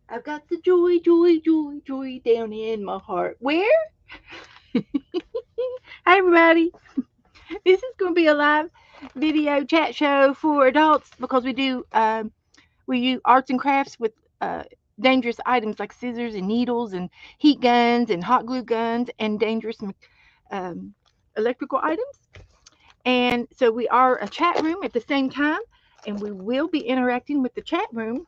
I've got the joy, joy, joy, joy down in my heart. Where? Hi, everybody. This is going to be a live video chat show for adults because we use arts and crafts with uh, dangerous items like scissors and needles and heat guns and hot glue guns and dangerous um, electrical items. And so we are a chat room at the same time, and we will be interacting with the chat room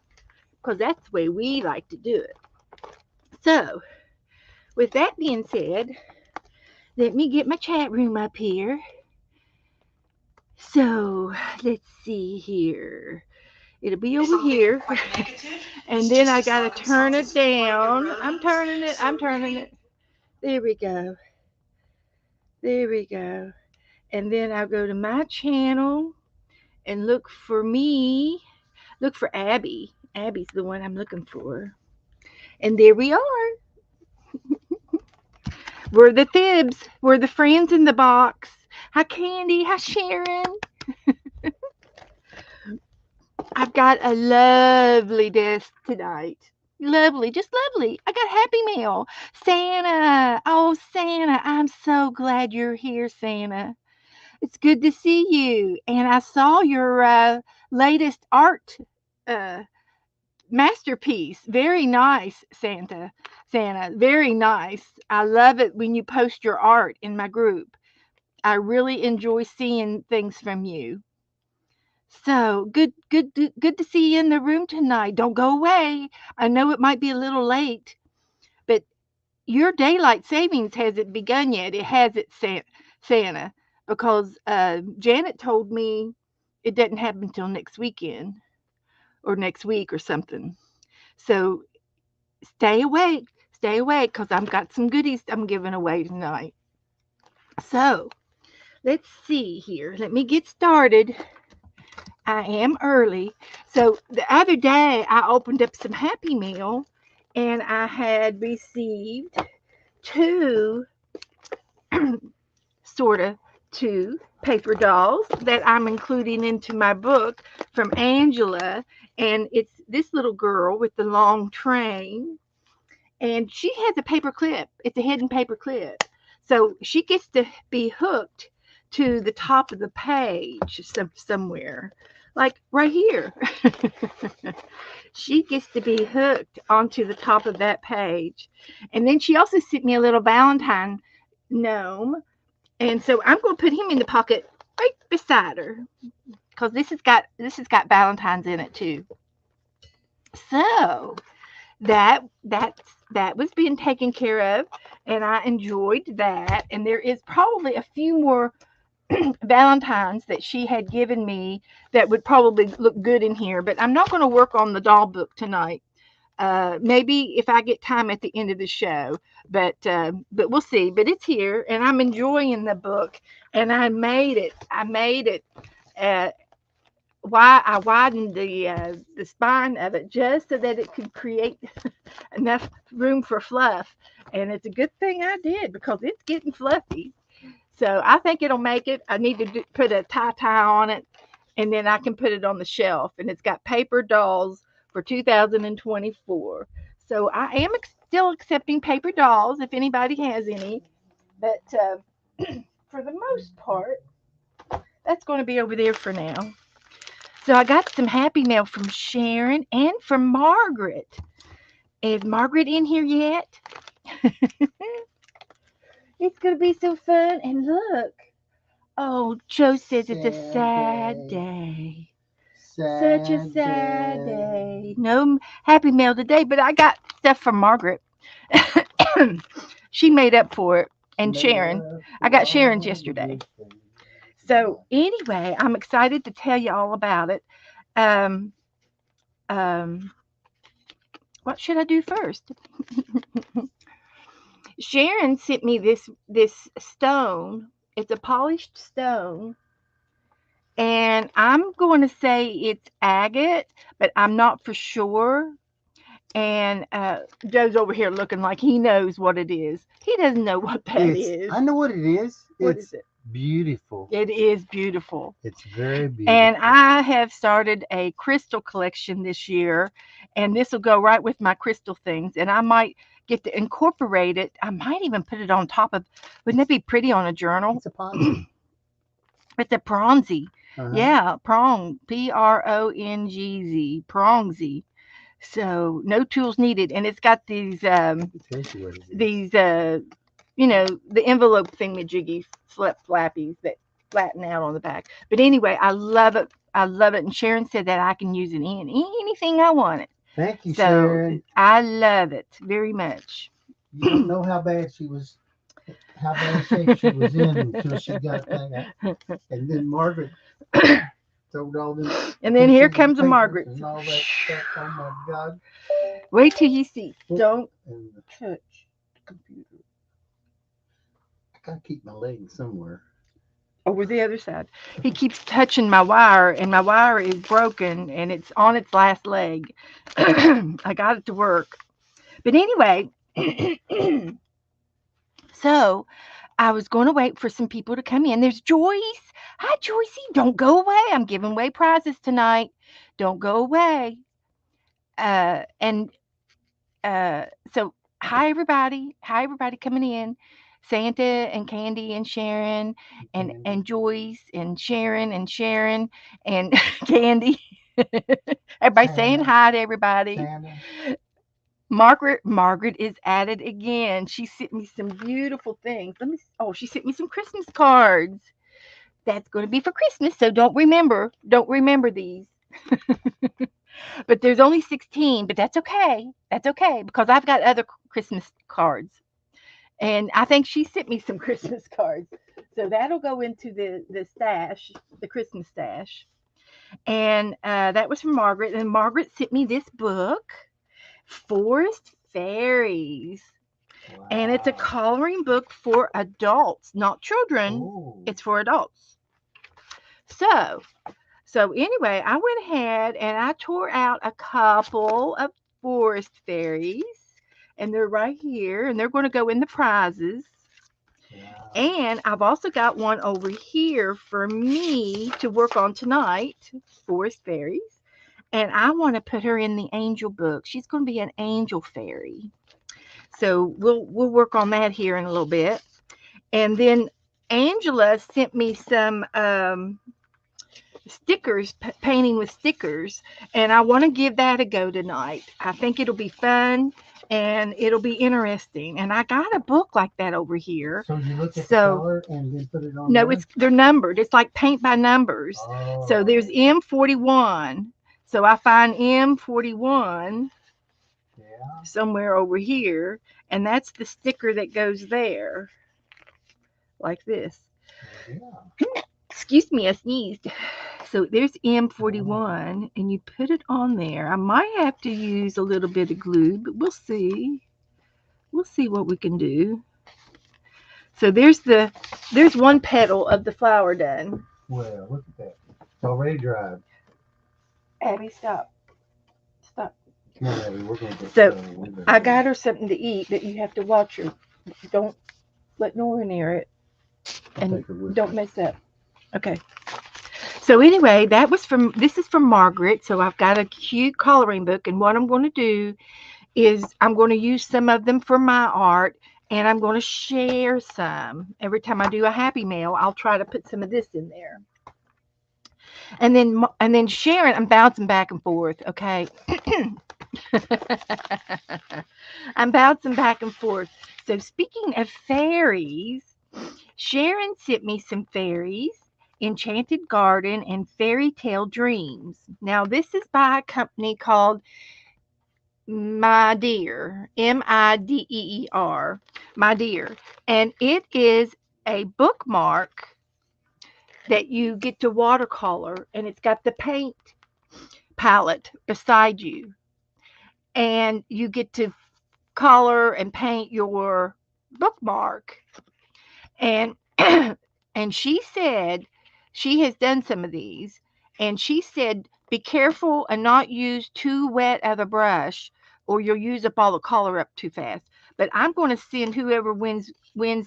because that's the way we like to do it. So, with that being said, let me get my chat room up here. So, let's see here. It'll be over here. And then I gotta turn it down. I'm turning it. I'm turning it. There we go. There we go. And then I'll go to my channel and look for me. Look for Abby. Abby's the one I'm looking for. And there we are. We're the Thibs. We're the friends in the box. Hi, Candy. Hi, Sharon. I've got a lovely desk tonight. Lovely, just lovely. I got Happy Meal. Santa. Oh, Santa. I'm so glad you're here, Santa. It's good to see you. And I saw your latest art uh, masterpiece. Very nice, Santa. Santa, very nice. I love it when you post your art in my group. I really enjoy seeing things from you. So good to see you in the room tonight. Don't go away. I know it might be a little late, but your daylight savings hasn't begun yet. It hasn't, Santa, because Janet told me it doesn't happen until next weekend or next week or something. So stay awake, because I've got some goodies I'm giving away tonight. So let's see here. Let me get started. I am early. So the other day I opened up some Happy Meal and I had received two, sort of two paper dolls that I'm including into my book from Angela. And it's this little girl with the long train, and she has a paper clip. It's a hidden paper clip. So she gets to be hooked to the top of the page somewhere, like right here. She gets to be hooked onto the top of that page. And then she also sent me a little Valentine gnome. And so I'm going to put him in the pocket right beside her because this has got Valentine's in it too. So that was being taken care of, and I enjoyed that. And there is probably a few more Valentines that she had given me that would probably look good in here, but I'm not going to work on the doll book tonight. Maybe if I get time at the end of the show, but we'll see. But it's here, and I'm enjoying the book, and I made it. I made it. Uh, why I widened the spine of it just so that it could create enough room for fluff, and it's a good thing I did because it's getting fluffy. So I think it'll make it. I need to put a tie on it, and then I can put it on the shelf. And it's got paper dolls for 2024. So I am still accepting paper dolls if anybody has any, but for the most part, that's going to be over there for now. So I got some happy mail from Sharon and from Margaret. Is Margaret in here yet? It's going to be so fun. And look. Oh, Joe says it's a sad day. Such a sad day. No happy mail today, but I got stuff from Margaret. She made up for it. And Sharon. I got Sharon's yesterday. So, anyway, I'm excited to tell you all about it. Um, um, what should I do first? Sharon sent me this stone. It's a polished stone, and I'm going to say it's agate, but I'm not for sure. And Joe's over here looking like he knows what it is. He doesn't know what that is. I know what it is. What is it? beautiful. It is beautiful. It's very And beautiful. I have started a crystal collection this year, and this will go right with my crystal things. And I might get to incorporate it. I might even put it on top of, wouldn't that be pretty on a journal? It's a Ponzi. It's a prongzy. Uh-huh. Yeah, prong. PRONGZ. Prongzy. So no tools needed. And it's got It tells you what it is. these the envelope thingamajiggies, flappies that flatten out on the back. But anyway, I love it. I love it. And Sharon said that I can use it in anything I want it. Thank you, So Sharon. I love it very much. You don't know how bad she was, how bad shape she was in until she got that. And then Margaret throwed all them And then here pieces of comes a papers Margaret. and all that stuff. Oh my God. Wait till you see. Look, Don't and touch the computer. I gotta keep my legs somewhere. Over the other side. He keeps touching my wire, and my wire is broken, and it's on its last leg. I got it to work. But anyway, so I was going to wait for some people to come in. There's Joyce. Hi, Joycey. Don't go away. I'm giving away prizes tonight. Don't go away. And so, hi, everybody. Hi, everybody coming in. Santa and Candy and Sharon Candy, and Joyce and Sharon and Candy. Everybody saying Santa, hi to everybody. Santa. Margaret is at it again. She sent me some beautiful things. Oh, she sent me some Christmas cards. That's going to be for Christmas, so don't remember these. But there's only 16, but that's okay. That's okay because I've got other Christmas cards. And I think she sent me some Christmas cards. So that'll go into the stash, the Christmas stash. And that was from Margaret. And Margaret sent me this book, Forest Fairies. And it's a Wow. coloring book for adults, not children. Oh, It's for adults. So, so anyway, I went ahead and I tore out a couple of forest fairies, and they're right here, and they're going to go in the prizes. wow. And I've also got one over here for me to work on tonight, forest fairies. And I want to put her in the angel book. She's going to be an angel fairy. So we'll work on that here in a little bit. And then Angela sent me some stickers, painting with stickers, and I want to give that a go tonight. I think it'll be fun and it'll be interesting. And I got a book like that over here. So you look at the So color and then put it on no, it's there? they're numbered. It's like paint by numbers. So there's Oh, M41. So I find M41 yeah. somewhere over here, and that's the sticker that goes there, like this. Yeah. Excuse me, I sneezed. So there's Oh, M41, and you put it on there. I might have to use a little bit of glue, but we'll see. We'll see what we can do. So there's one petal of the flower done. well, look at that. It's already dried. Abby, stop. Stop. Come on, Abby, we're going to get So started. We better I hurry. got her something to eat, but you have to watch her. Don't let Nora near it, I'll and take her with don't me. mess up. Okay. So anyway, this is from Margaret. So I've got a cute coloring book, and what I'm going to do is I'm going to use some of them for my art, and I'm going to share some. Every time I do a happy mail, I'll try to put some of this in there. And then Sharon, I'm bouncing back and forth, okay? I'm bouncing back and forth. So speaking of fairies, Sharon sent me some fairies, Enchanted Garden and Fairy Tale Dreams. Now this is by a company called My Dear, Mideer, My Dear, and it is a bookmark that you get to watercolor, and it's got the paint palette beside you, and you get to color and paint your bookmark. And and she said she has done some of these, and she said be careful and not use too wet of a brush or you'll use up all the color up too fast. But I'm going to send whoever wins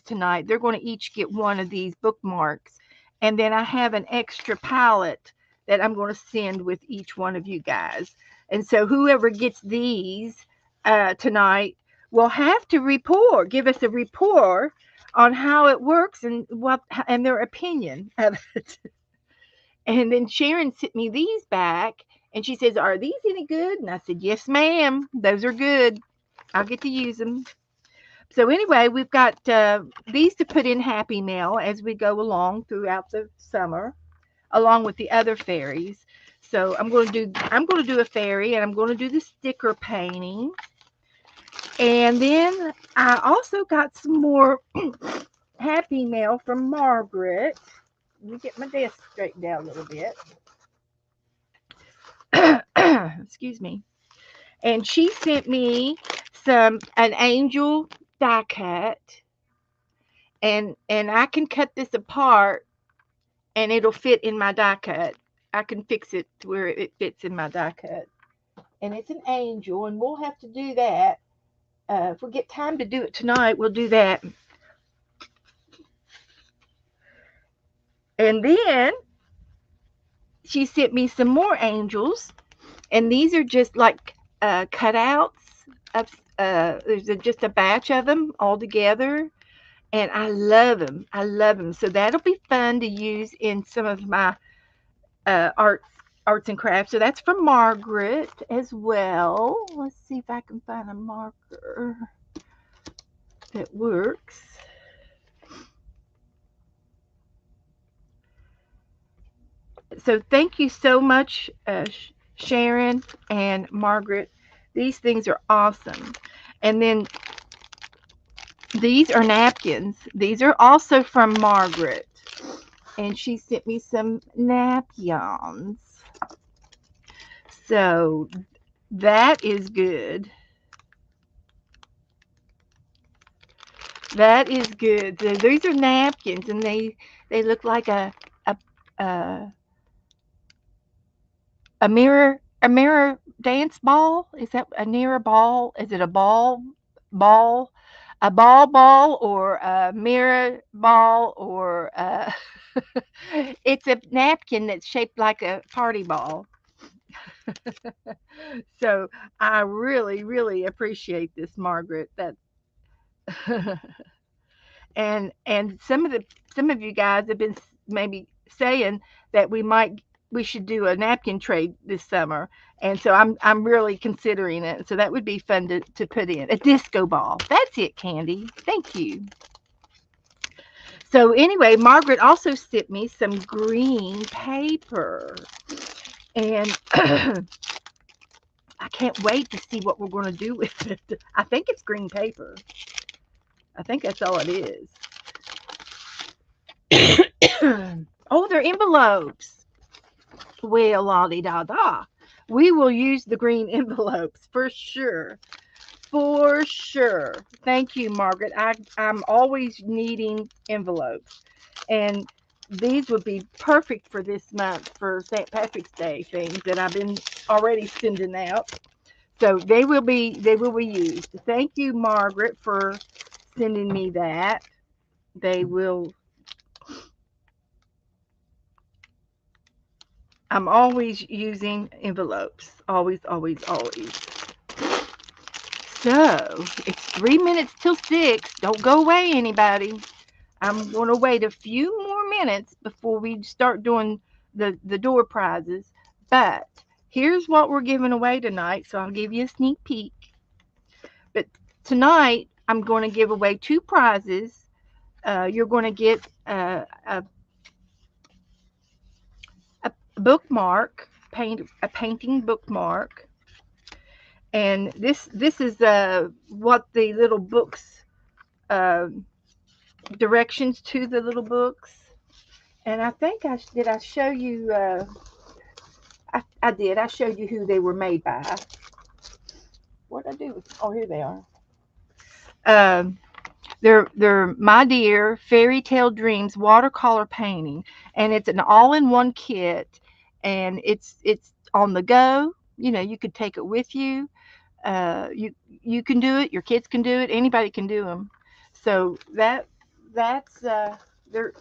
tonight. They're going to each get one of these bookmarks, and then I have an extra palette that I'm going to send with each one of you guys. And so whoever gets these tonight will have to give us a report on how it works and what and their opinion of it. And then Sharon sent me these back, and she says, "Are these any good?" And I said, "Yes, ma'am. Those are good. I'll get to use them." So anyway, we've got these to put in Happy Mail as we go along throughout the summer, along with the other fairies. So I'm going to do a fairy, and I'm going to do the sticker painting, and then I also got some more Happy Mail from Margaret. Let me get my desk straightened out a little bit. Excuse me. And she sent me an angel die cut, and I can cut this apart and it'll fit in my die cut. I can fix it to where it fits in my die cut. And it's an angel, and we'll have to do that. If we get time to do it tonight, we'll do that. And then she sent me some more angels, and these are just like cutouts of. There's just a batch of them all together, and I love them. I love them. So that'll be fun to use in some of my arts and crafts. So that's from Margaret as well. Let's see if I can find a marker that works. So thank you so much, Sharon and Margaret. These things are awesome. And then these are napkins. These are also from Margaret. And she sent me some napkins. So that is good. That is good. So these are napkins, and they look like a a, a mirror dance ball. Is that a mirror ball? Is it a ball, a ball, or a mirror ball, or it's a napkin that's shaped like a party ball. So I really, really appreciate this, Margaret. That and some of you guys have been maybe saying that we should do a napkin trade this summer, and so I'm really considering it. So that would be fun to put in a disco ball. That's it, Candy. Thank you. So anyway, Margaret also sent me some green paper, and I can't wait to see what we're going to do with it. I think it's green paper. I think that's all it is. Oh, they're envelopes. Well, la di da da. We will use the green envelopes for sure. For sure. Thank you, Margaret. I'm always needing envelopes. And these would be perfect for this month for St. Patrick's Day things that I've been already sending out. So they will be used. Thank you, Margaret, for sending me that. They will I'm always using envelopes. Always, always, always. So it's 3 minutes till 6. Don't go away, anybody. I'm going to wait a few more minutes before we start doing the door prizes. But here's what we're giving away tonight. So I'll give you a sneak peek. But tonight, I'm going to give away two prizes. You're going to get a bookmark, a painting bookmark, and this is what the little books uh, directions to the little books. And I think I show you. I did. I showed you who they were made by. What did I do? Oh, here they are. Um, they're My Dear Fairy Tale Dreams watercolor painting, and it's an all-in-one kit, and it's on the go. You know, you could take it with you. You can do it. Your kids can do it. Anybody can do them. So that's there.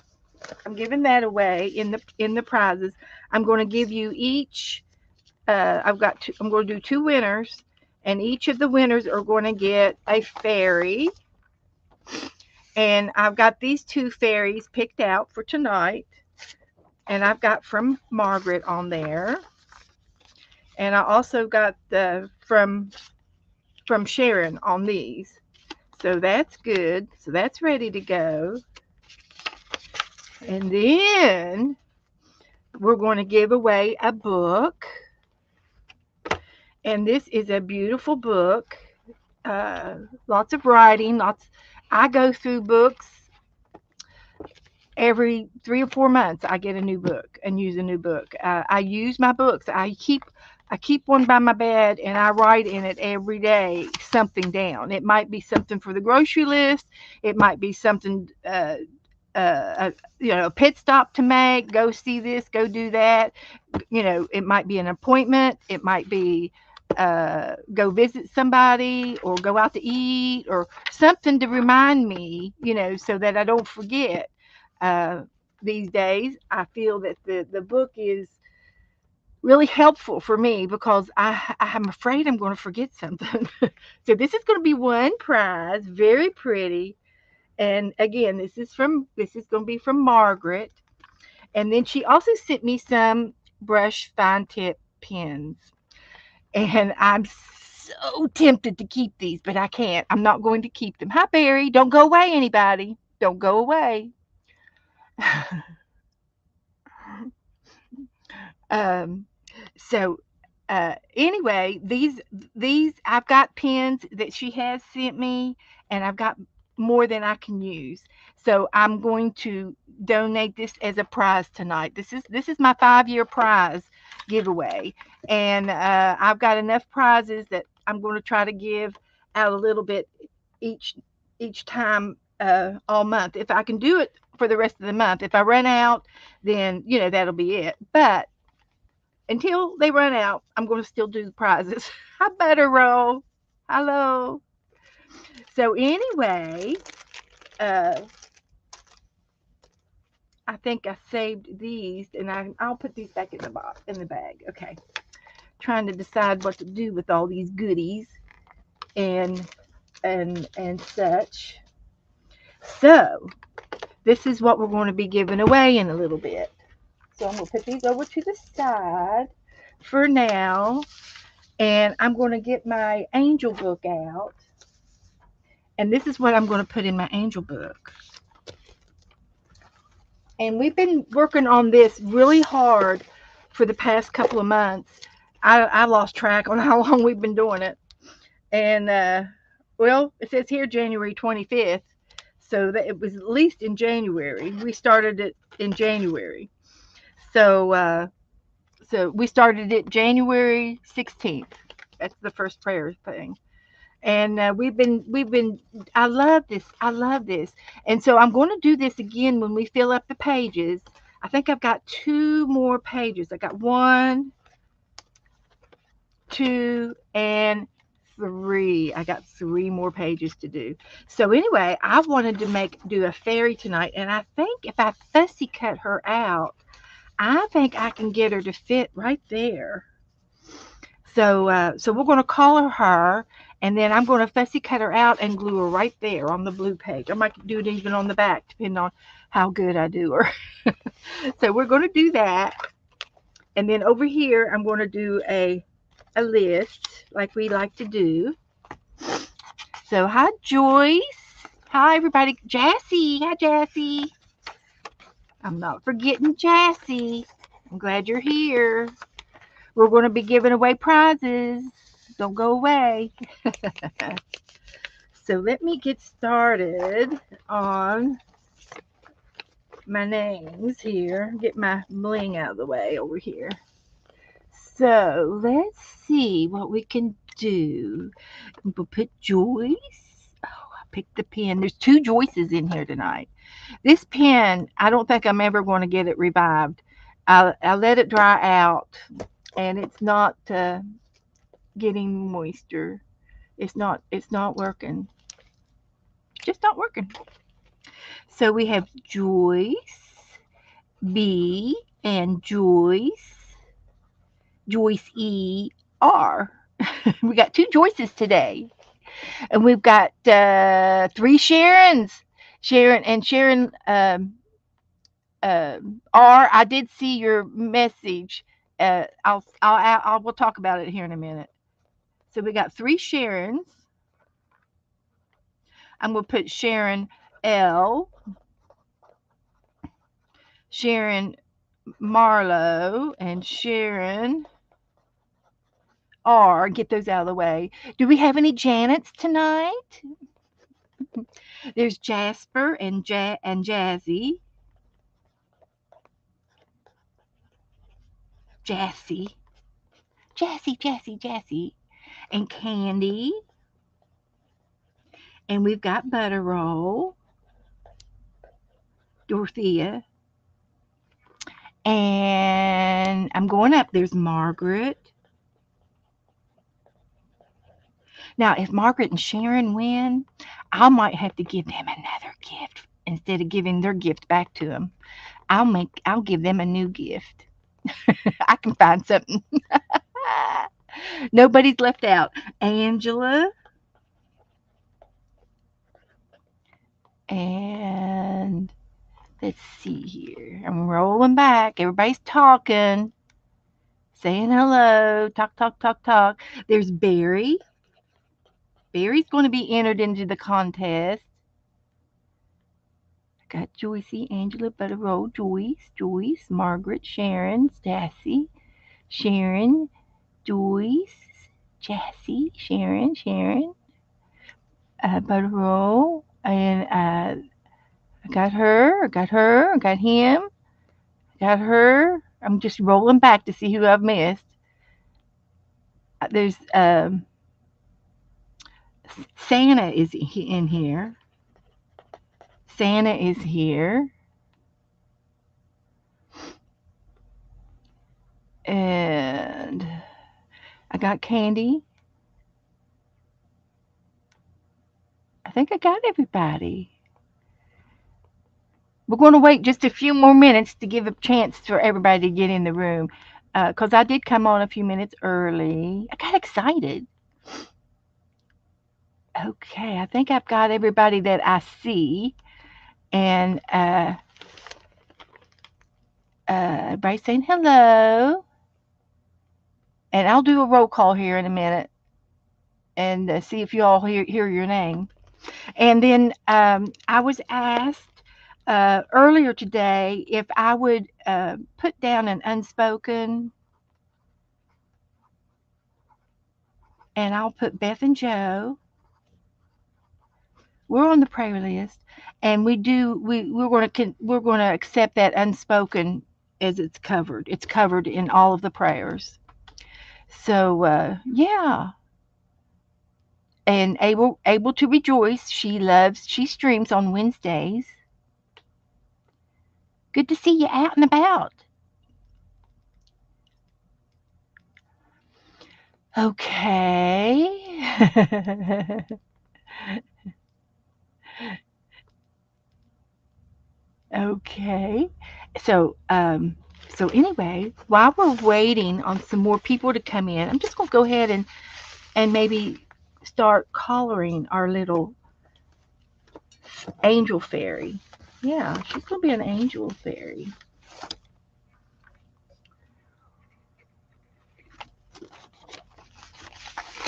I'm giving that away in the prizes. I'm going to give you each. I'm going to do two winners, and each of the winners are going to get a fairy. And I've got these two fairies picked out for tonight, and I've got from Margaret on there, and I also got the from Sharon on these. So that's good. So that's ready to go. And then we're going to give away a book. And this is a beautiful book. Uh, Lots of writing. I go through books every 3 or 4 months. I get a new book and use a new book. I use my books. I keep one by my bed and I write in it every day something down. It might be something for the grocery list. It might be something a pit stop to make, go see this, go do that. It might be an appointment, it might be go visit somebody or go out to eat or something to remind me, so that I don't forget. uh, these days I feel that the book is really helpful for me because I'm afraid I'm going to forget something. So this is going to be one prize, very pretty. And again, this is going to be from Margaret. And then she also sent me some brush fine tip pens. And I'm so tempted to keep these, but I can't. I'm not going to keep them. Hi, Barry. Don't go away, anybody. Don't go away. um, so anyway, these I've got pens that she has sent me, and I've got more than I can use. So I'm going to donate this as a prize tonight. This is my 5-year prize giveaway, and I've got enough prizes that I'm going to try to give out a little bit each each time all month. If I can do it for the rest of the month, if I run out, then that'll be it. But until they run out, I'm going to still do the prizes. I better roll. Hello. So anyway, uh, I think I saved these, and I'll put these back in the box in the bag. Okay. Trying to decide what to do with all these goodies and and such. So this is what we're going to be giving away in a little bit. So I'm going to put these over to the side for now. And I'm going to get my angel book out. And this is what I'm going to put in my angel book. And we've been working on this really hard for the past couple of months. I lost track on how long we've been doing it. And, well, it says here January 25th. So that it was at least in January. We started it in January. So, so we started it January 16th. That's the first prayer thing. And we've been I love this. And so I'm going to do this again when we fill up the pages. I think I've got two more pages. I got one, two, and three. I got three more pages to do. So anyway, I wanted to do a fairy tonight, and I think if I fussy cut her out, I think I can get her to fit right there. So we're going to color her, and then I'm going to fussy cut her out and glue her right there on the blue page. I might do it even on the back, depending on how good I do her. So we're going to do that, and then over here I'm going to do a list like we like to do. So hi Joyce, hi everybody, Jassy, hi Jassy. I'm not forgetting Jassy. I'm glad you're here. We're going to be giving away prizes. Don't go away. So let me get started on my names here. Get my bling out of the way over here. So let's see what we can do. We'll put Joyce. Oh, I picked the pen. There's two Joyces in here tonight. This pen, I don't think I'm ever going to get it revived. I let it dry out, and it's not getting moisture. It's not working. Just not working. So we have Joyce B and Joyce E.R. We got two Joyces today. And we've got three Sharons. Sharon R. I did see your message. We'll talk about it here in a minute. So we got three Sharons. I'm gonna put Sharon L, Sharon Marlowe, and Sharon R. Get those out of the way. Do we have any Janets tonight? There's Jasper and Jazzy, Jassy, Jassy, and Candy, and we've got Butterroll, Dorothea, and I'm going up. There's Margaret. Now, if Margaret and Sharon win, I might have to give them another gift instead of giving their gift back to them. I'll give them a new gift. I can find something. Nobody's left out. Angela and let's see here. I'm rolling back. Everybody's talking, saying hello. Talk, talk, talk, talk. There's Barry. Barry's going to be entered into the contest. I got Joycey, Angela, Butterroll, Joyce, Margaret, Sharon, Stacy, Sharon, Joyce, Jassy, Sharon, Butterroll, and I got him, got her. I'm just rolling back to see who I've missed. There's Santa is in here. Santa is here. And I got Candy. I think I got everybody. We're going to wait just a few more minutes to give a chance for everybody to get in the room. Because I did come on a few minutes early. I got excited. Okay, I think I've got everybody that I see. And everybody's saying hello. And I'll do a roll call here in a minute and see if you all hear your name. And then I was asked earlier today if I would put down an unspoken, and I'll put Beth and Joe. We're on the prayer list, and we're going to accept that unspoken as it's covered. It's covered in all of the prayers. So yeah, and able to rejoice. She streams on Wednesdays. Good to see you out and about. Okay. Okay. So so anyway, while we're waiting on some more people to come in, I'm just gonna go ahead and maybe start collaring our little angel fairy. Yeah, she's gonna be an angel fairy.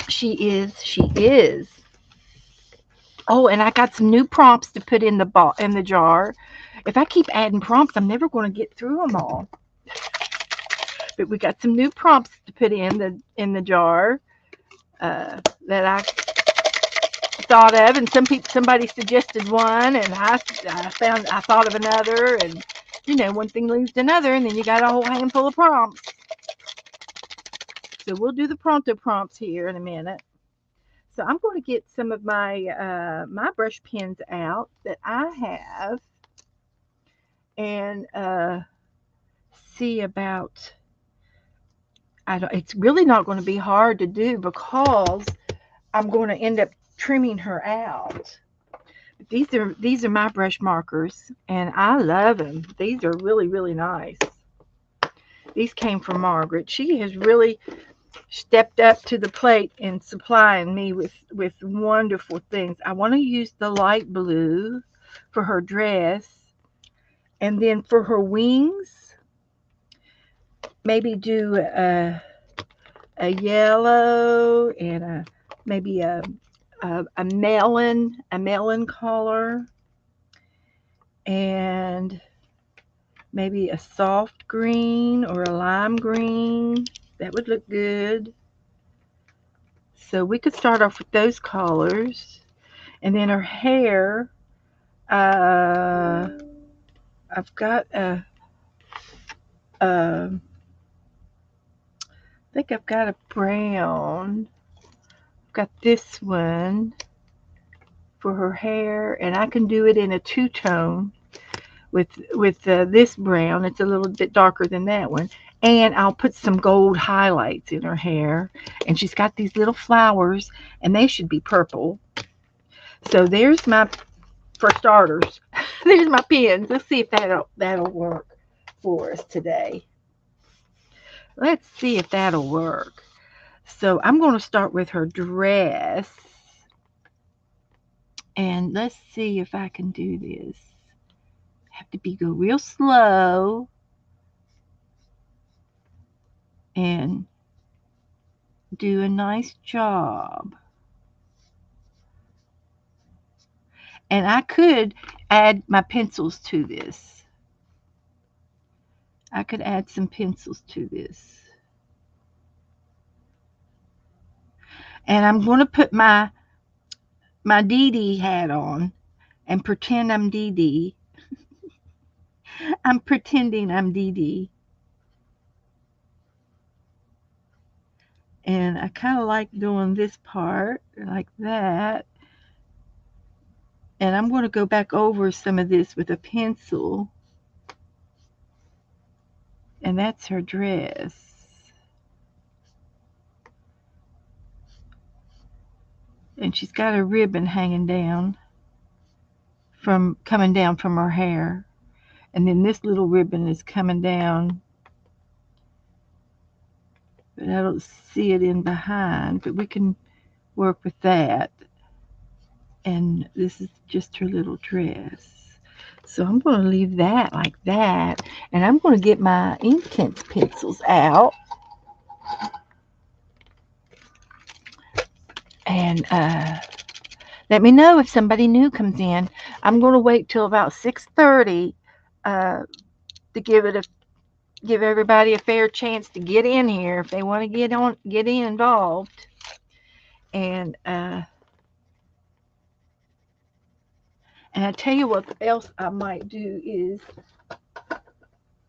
She is. Oh, and I got some new prompts to put in the jar. If I keep adding prompts, I'm never going to get through them all. But we got some new prompts to put in the jar that I thought of, and somebody suggested one, and I thought of another, and one thing leads to another, and then you got a whole handful of prompts. So we'll do the pronto prompts here in a minute. So I'm going to get some of my brush pens out that I have, and see about. I don't, it's really not going to be hard to do because I'm going to end up trimming her out. These are my brush markers, and I love them. These are really really nice. These came from Margaret. She has really stepped up to the plate in supplying me with wonderful things. I want to use the light blue for her dress, and then for her wings, maybe do a yellow and maybe a melon color, and maybe a soft green or a lime green. That would look good. So we could start off with those colors. And then her hair, uh, I've got a, I think I've got a brown. I've got this one for her hair, and I can do it in a two tone with this brown. It's a little bit darker than that one. And I'll put some gold highlights in her hair. And she's got these little flowers, and they should be purple. So there's my, for starters, there's my pins. Let's see if that'll work for us today. Let's see if that'll work. So I'm going to start with her dress. And let's see if I can do this. Have to go real slow and do a nice job. And I could add my pencils to this. I could add some pencils to this. And I'm going to put my Dee Dee hat on and pretend I'm Dee Dee. I'm pretending I'm Dee Dee. And I kind of like doing this part like that. And I'm going to go back over some of this with a pencil. And that's her dress. And she's got a ribbon hanging down from coming down from her hair. And then this little ribbon is coming down, but I don't see it in behind, but we can work with that. And this is just her little dress. So I'm going to leave that like that, and I'm going to get my Inktense pencils out, and let me know if somebody new comes in. I'm going to wait till about 6:30 uh, to give everybody a fair chance to get in here if they want to get involved. And I tell you what else I might do is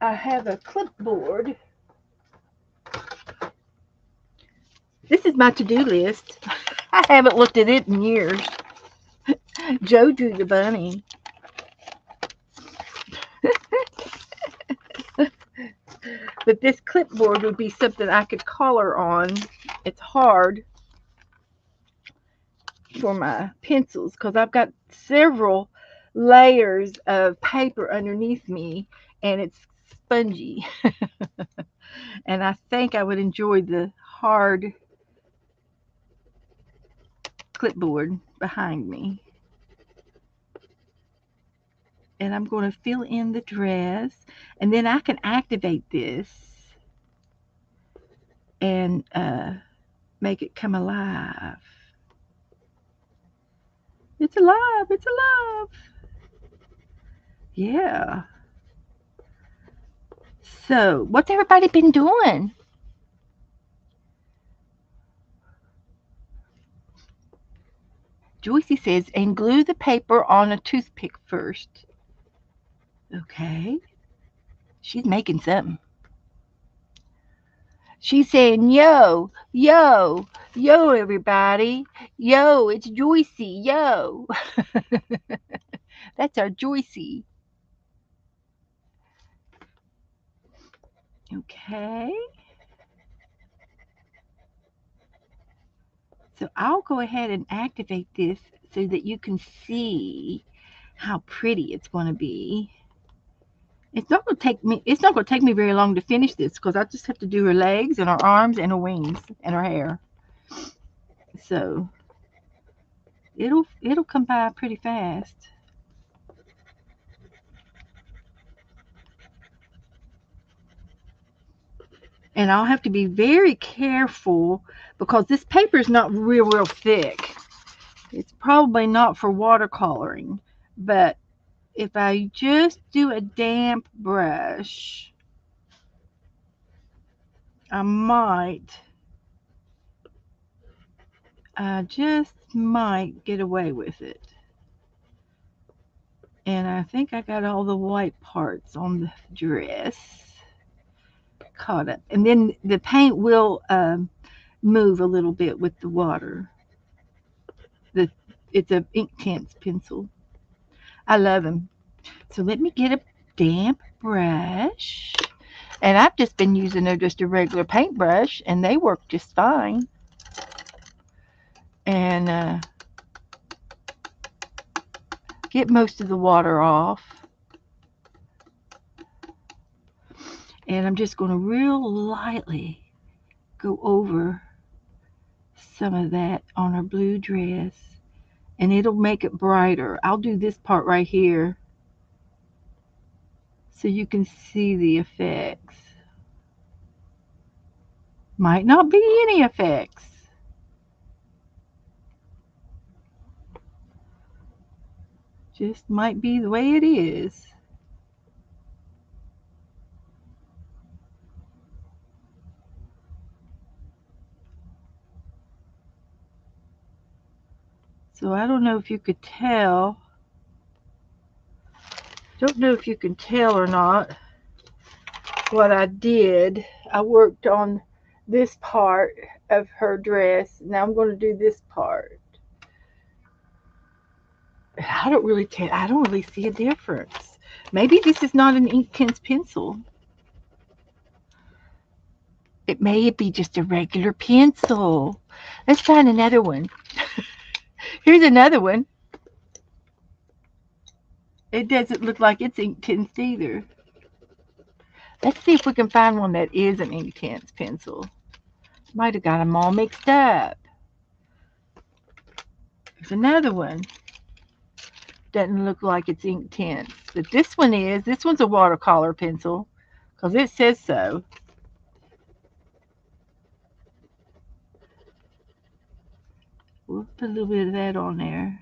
I have a clipboard. This is my to-do list. I haven't looked at it in years. Joe drew the bunny. But this clipboard would be something I could color on. It's hard for my pencils because I've got several layers of paper underneath me, and it's spongy. And I think I would enjoy the hard clipboard behind me. And I'm going to fill in the dress, and then I can activate this and make it come alive. It's alive, it's alive. Yeah. So, what's everybody been doing? Joycey says, and glue the paper on a toothpick first. Okay. She's making something. She's saying, yo, yo, yo, everybody. Yo, it's Joycey. Yo. That's our Joycey. Okay. So I'll go ahead and activate this so that you can see how pretty it's going to be. It's not going to take me very long to finish this because I just have to do her legs and her arms and her wings and her hair. So it'll come by pretty fast. And I'll have to be very careful because this paper is not real thick. It's probably not for watercoloring, but if I just do a damp brush, I might, I just might get away with it. And I think I got all the white parts on the dress caught up. And then the paint will move a little bit with the water. The It's a ink tints pencil. I love them. So let me get a damp brush. And I've just been using just a regular paintbrush, and they work just fine. And get most of the water off. And I'm just going to real lightly go over some of that on her blue dress. And it'll make it brighter. I'll do this part right here so you can see the effects. Might not be any effects. Just might be the way it is. So I don't know if you could tell. Don't know if you can tell or not what I did. I worked on this part of her dress. Now I'm going to do this part. I don't really see a difference. Maybe this is not an Inktense pencil. It may be just a regular pencil. Let's find another one. Here's another one. It doesn't look like it's Inktense either. Let's see if we can find one that is an Inktense pencil. Might have got them all mixed up. There's another one. Doesn't look like it's Inktense. But this one is. This one's a watercolor pencil because it says so. We'll put a little bit of that on there.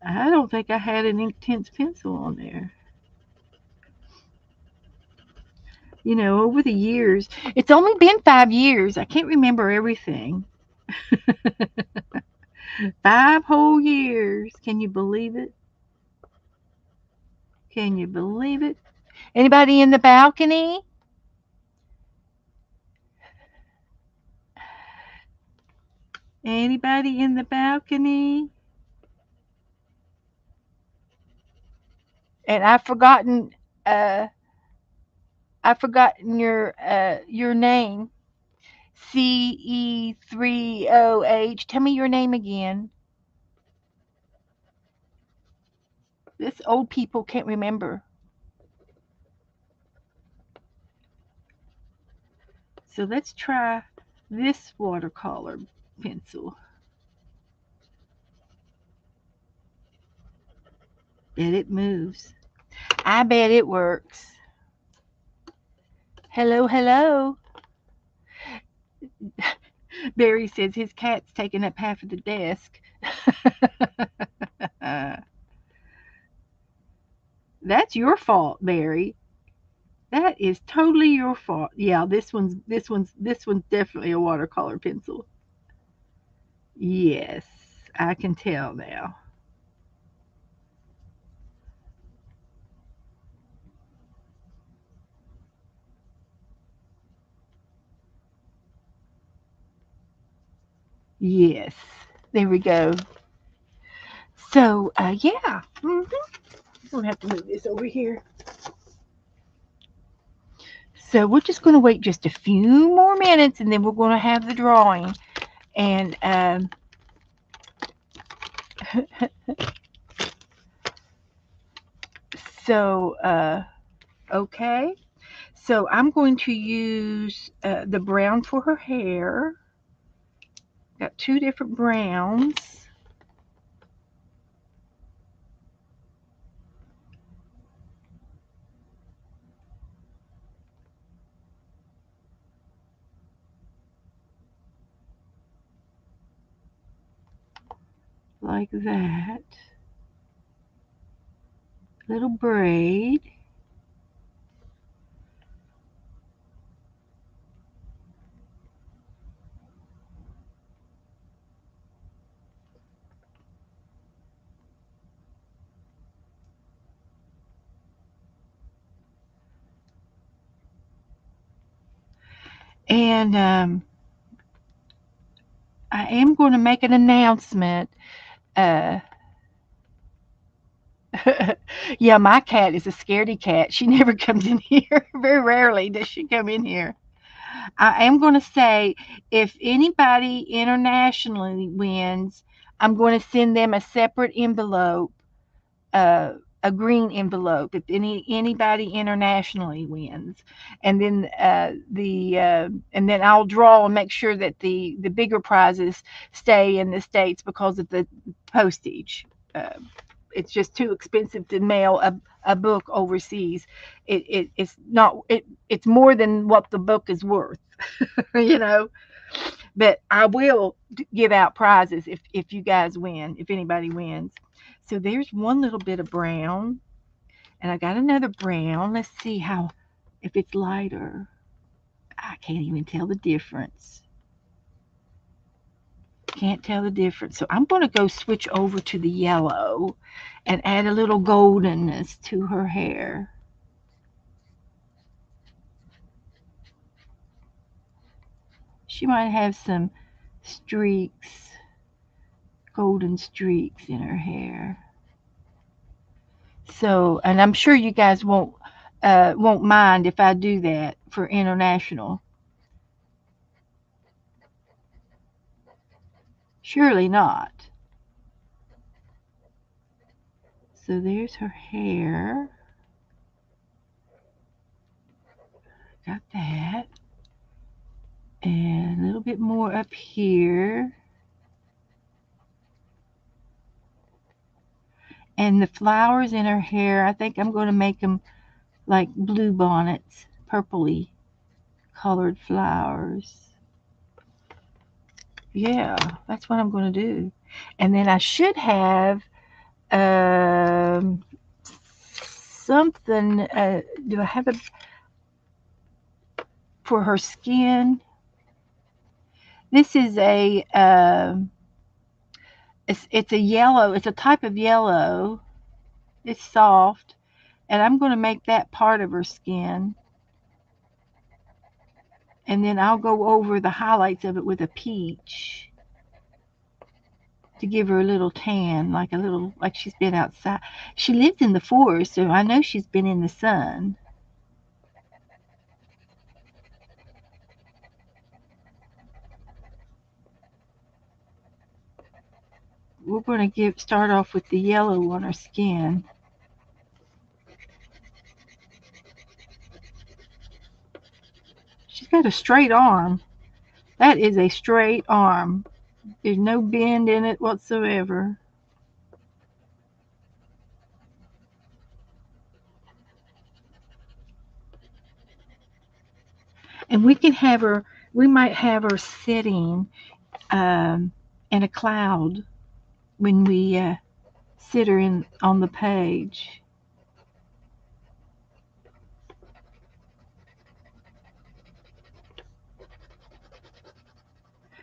I don't think I had an Inktense pencil on there. You know, over the years, it's only been 5 years. I can't remember everything. 5 whole years. Can you believe it? Can you believe it? Anybody in the balcony? Anybody in the balcony? And uh I've forgotten your name. CE30H. Tell me your name again. This old people can't remember. So let's try this watercolor pencil. Bet it moves. I bet it works. Hello, hello. Barry says his cat's taking up half of the desk. That's your fault, Barry. That is totally your fault. Yeah, this one's definitely a watercolor pencil. Yes, I can tell now. Yes. There we go. So Yeah. I'm gonna have to move this over here. So we're just gonna wait just a few more minutes, and then we're gonna have the drawing. And so okay. So I'm going to use the brown for her hair. Got two different browns. Like that. Little braid. And I am going to make an announcement. Uh, yeah, my cat is a scaredy cat. She never comes in here. Very rarely does she come in here. I am going to say if anybody internationally wins, I'm going to send them a separate envelope, uh, a green envelope. If anybody internationally wins, and then and then I'll draw and make sure that the bigger prizes stay in the states because of the postage. Uh, it's just too expensive to mail a book overseas. It's more than what the book is worth, you know. But I will give out prizes if you guys win, if anybody wins. So there's one little bit of brown, and I got another brown. Let's see how if it's lighter. I can't even tell the difference. Can't tell the difference. So I'm going to go switch over to the yellow and add a little goldenness to her hair. She might have some streaks, golden streaks in her hair. So, and I'm sure you guys won't mind if I do that for international. Surely not. So there's her hair. Got that. And a little bit more up here. And the flowers in her hair, I think I'm going to make them like blue bonnets, purpley colored flowers. Yeah, that's what I'm going to do. And then I should have um, something. Do I have it for her skin? This is it's a yellow. It's a type of yellow. It's soft, and I'm going to make that part of her skin. And then I'll go over the highlights of it with a peach to give her a little tan, like she's been outside. She lives in the forest, so I know she's been in the sun. We're going to start off with the yellow on her skin. She's got a straight arm. That is a straight arm. There's no bend in it whatsoever. And we might have her sitting in a cloud when we sit her in on the page.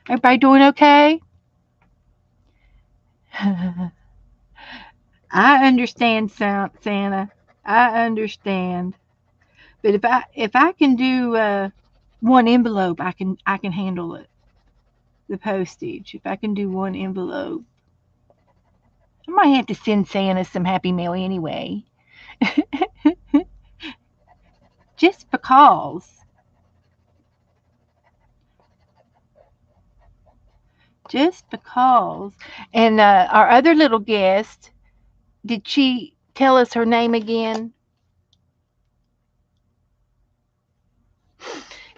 Everybody doing okay? I understand, Santa. I understand. But if I can do one envelope, I can handle it. The postage. If I can do one envelope. I might have to send Santa some happy mail anyway. Just because. Just because. And our other little guest, did she tell us her name again?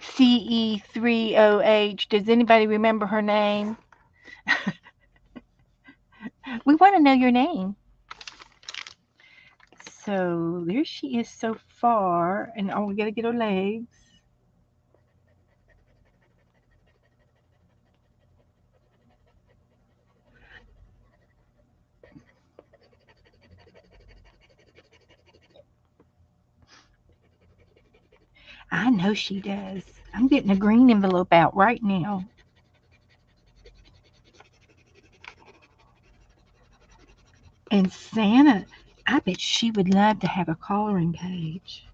CE30H. Does anybody remember her name? We want to know your name. So there she is so far. And oh, we got to get her legs. I know she does. I'm getting a green envelope out right now. And Santa, I bet she would love to have a coloring page.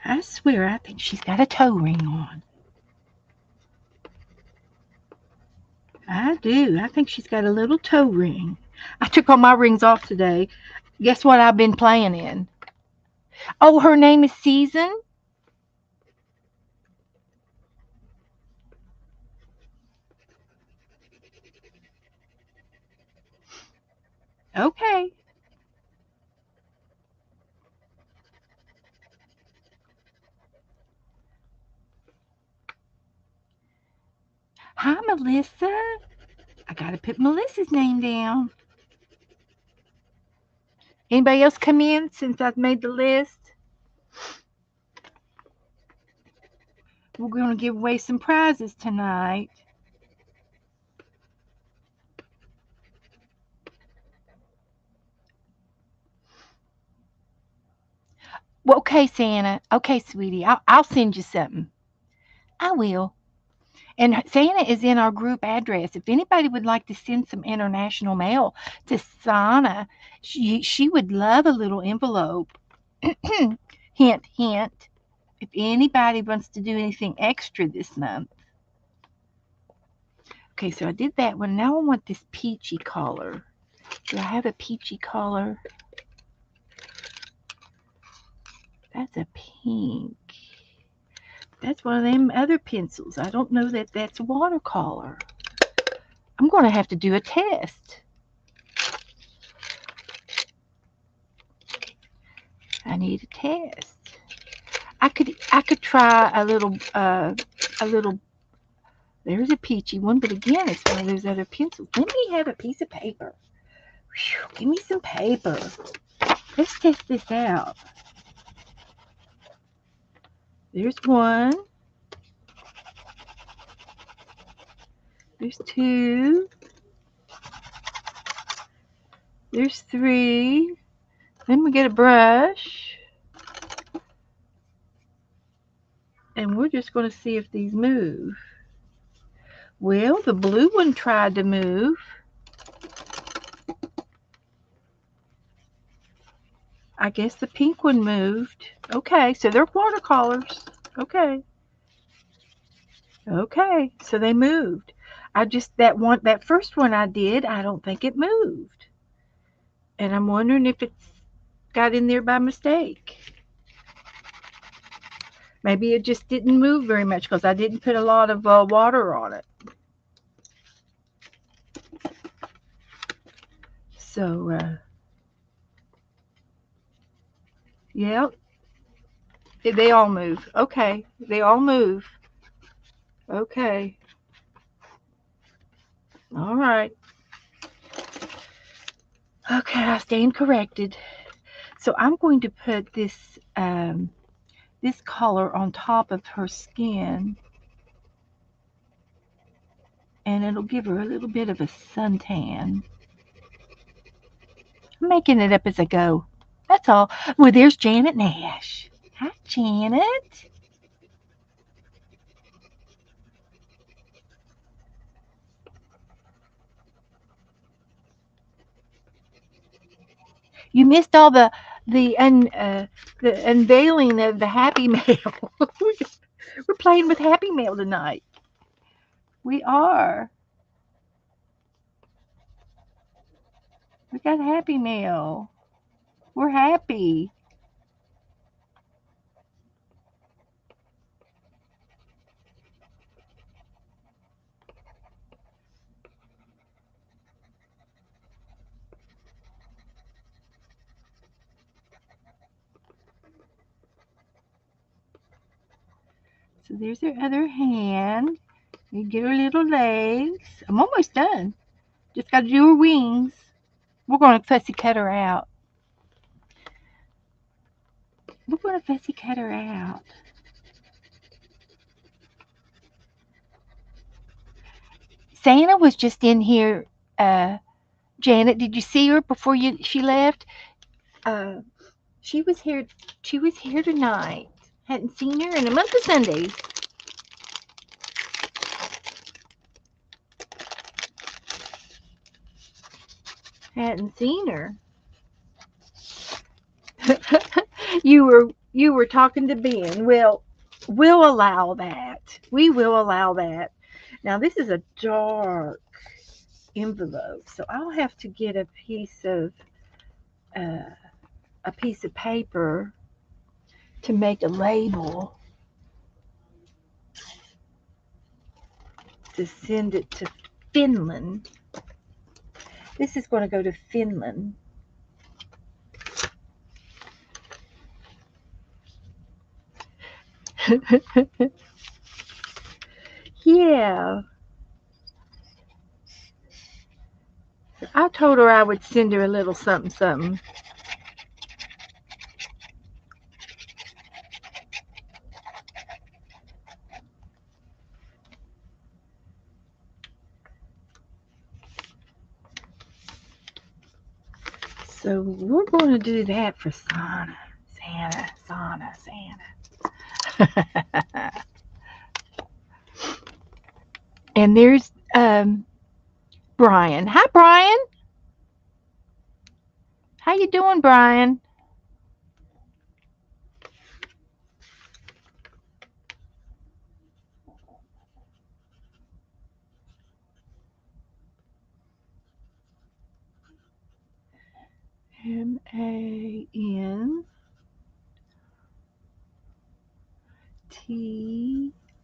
I swear, I think she's got a toe ring on. I do. I think she's got a little toe ring. I took all my rings off today. Guess what I've been playing in? Oh, her name is Season? Okay. Hi, Melissa. I gotta put Melissa's name down. Anybody else come in since I've made the list? We're gonna give away some prizes tonight. Well, okay, Santa. Okay, sweetie. I'll send you something. I will. And Santa is in our group address. If anybody would like to send some international mail to Santa, she would love a little envelope. Hint, hint. If anybody wants to do anything extra this month. Okay, so I did that one. Now I want this peachy color. Do I have a peachy color? That's a pink. That's one of them other pencils. I don't know that that's watercolor. I'm going to have to do a test. I need a test. I could try a little. There's a peachy one, but again, it's one of those other pencils. Let me have a piece of paper. Whew, give me some paper. Let's test this out. There's one. There's two. There's three. Then we get a brush. And we're just going to see if these move. Well, the blue one tried to move. I guess the pink one moved. Okay, so they're watercolors. Okay. Okay, so they moved. I just that first one I did, I don't think it moved. And I'm wondering if it's got in there by mistake. Maybe it just didn't move very much because I didn't put a lot of water on it. So, yeah, they all move. Okay, they all move. Okay, all right. Okay, I stand corrected. So I'm going to put this color on top of her skin, and it'll give her a little bit of a suntan. I'm making it up as I go. That's all. Well, there's Janet Nash. Hi, Janet. You missed all the unveiling of the Happy Mail. We're playing with Happy Mail tonight. We are. We got Happy Mail. We're happy. So there's her other hand. You get her little legs. I'm almost done. Just got to do her wings. We're going to fussy cut her out. We're going to fussy cut her out. Santa was just in here. Janet, did you see her before she left? Uh, she was here. She was here tonight. Hadn't seen her in a month of Sundays. Hadn't seen her. You were talking to Ben. Well, we'll allow that. We will allow that. Now this is a dark envelope, so I'll have to get uh, a piece of paper to make a label to send it to Finland. This is going to go to Finland. Yeah. I told her I would send her a little something something. So we're going to do that for Santa. And there's Brian. Hi, Brian. How you doing, Brian?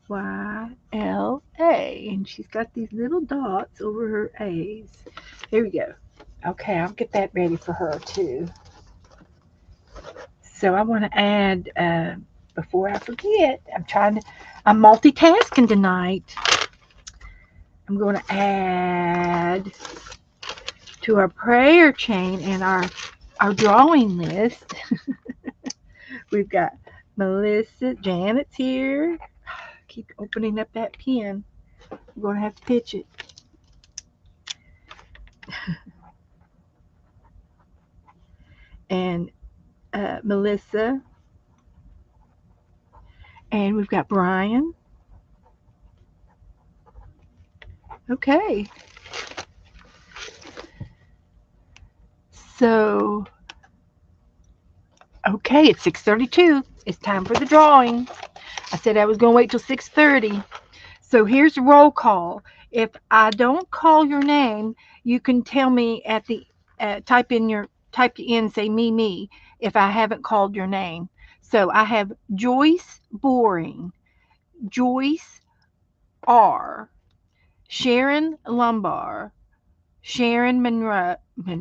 Mantilla, and she's got these little dots over her A's. There we go. Okay, I'll get that ready for her too. So I want to add before I forget. I'm multitasking tonight. I'm going to add to our prayer chain and our drawing list. We've got Melissa, Janet's here. Keep opening up that pen. We're going to have to pitch it. And Melissa. And we've got Brian. Okay. So, okay, it's 6:32. It's time for the drawing. I said I was going to wait till 6:30. So here's the roll call. If I don't call your name, you can tell me at the type in say me if I haven't called your name. So I have Joyce Boring, Joyce R, Sharon Lumbar, Sharon Monroe. Doesn't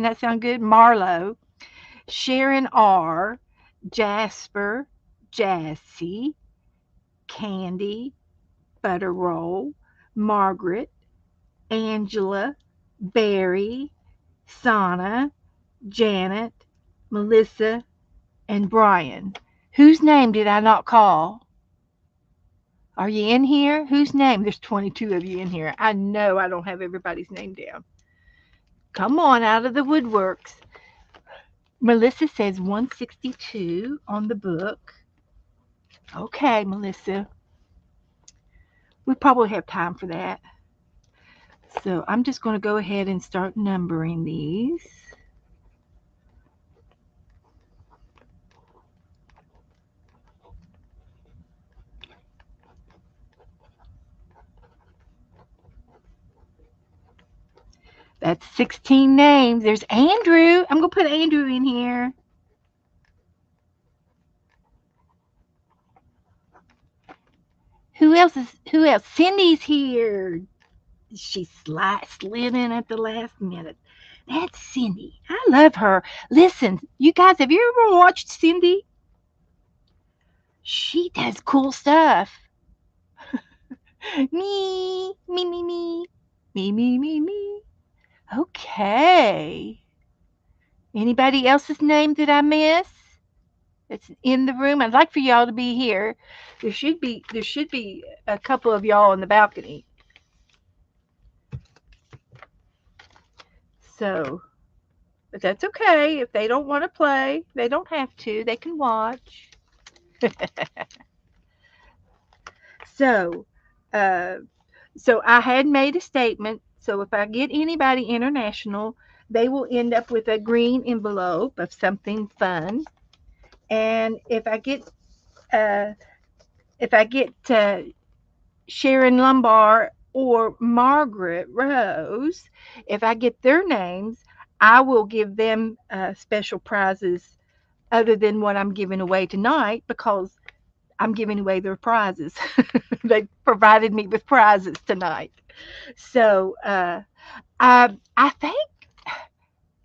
that sound good? Marlowe, Sharon R, Jasper, Jassy, Candy, Butter Roll, Margaret, Angela, Barry, Sana, Janet, Melissa, and Brian. Whose name did I not call? Are you in here? Whose name? There's 22 of you in here. I know I don't have everybody's name down. Come on out of the woodworks. Melissa says 162 on the book. Okay, Melissa. We probably have time for that. So I'm just going to go ahead and start numbering these. That's 16 names. There's Andrew. I'm going to put Andrew in here. Who else? Cindy's here. She slid in at the last minute. That's Cindy. I love her. Listen, you guys, have you ever watched Cindy? She does cool stuff. Me. Me. Okay. Anybody else's name that I miss that's in the room? I'd like for y'all to be here. There should be a couple of y'all on the balcony. So, but that's okay. If they don't want to play, they don't have to. They can watch. So, uh, so I had made a statement. So if I get anybody international, they will end up with a green envelope of something fun. And uh, if I get Sharon Lumbar or Margaret Rose, if I get their names, I will give them special prizes other than what I'm giving away tonight because I'm giving away their prizes. They provided me with prizes tonight. So I think,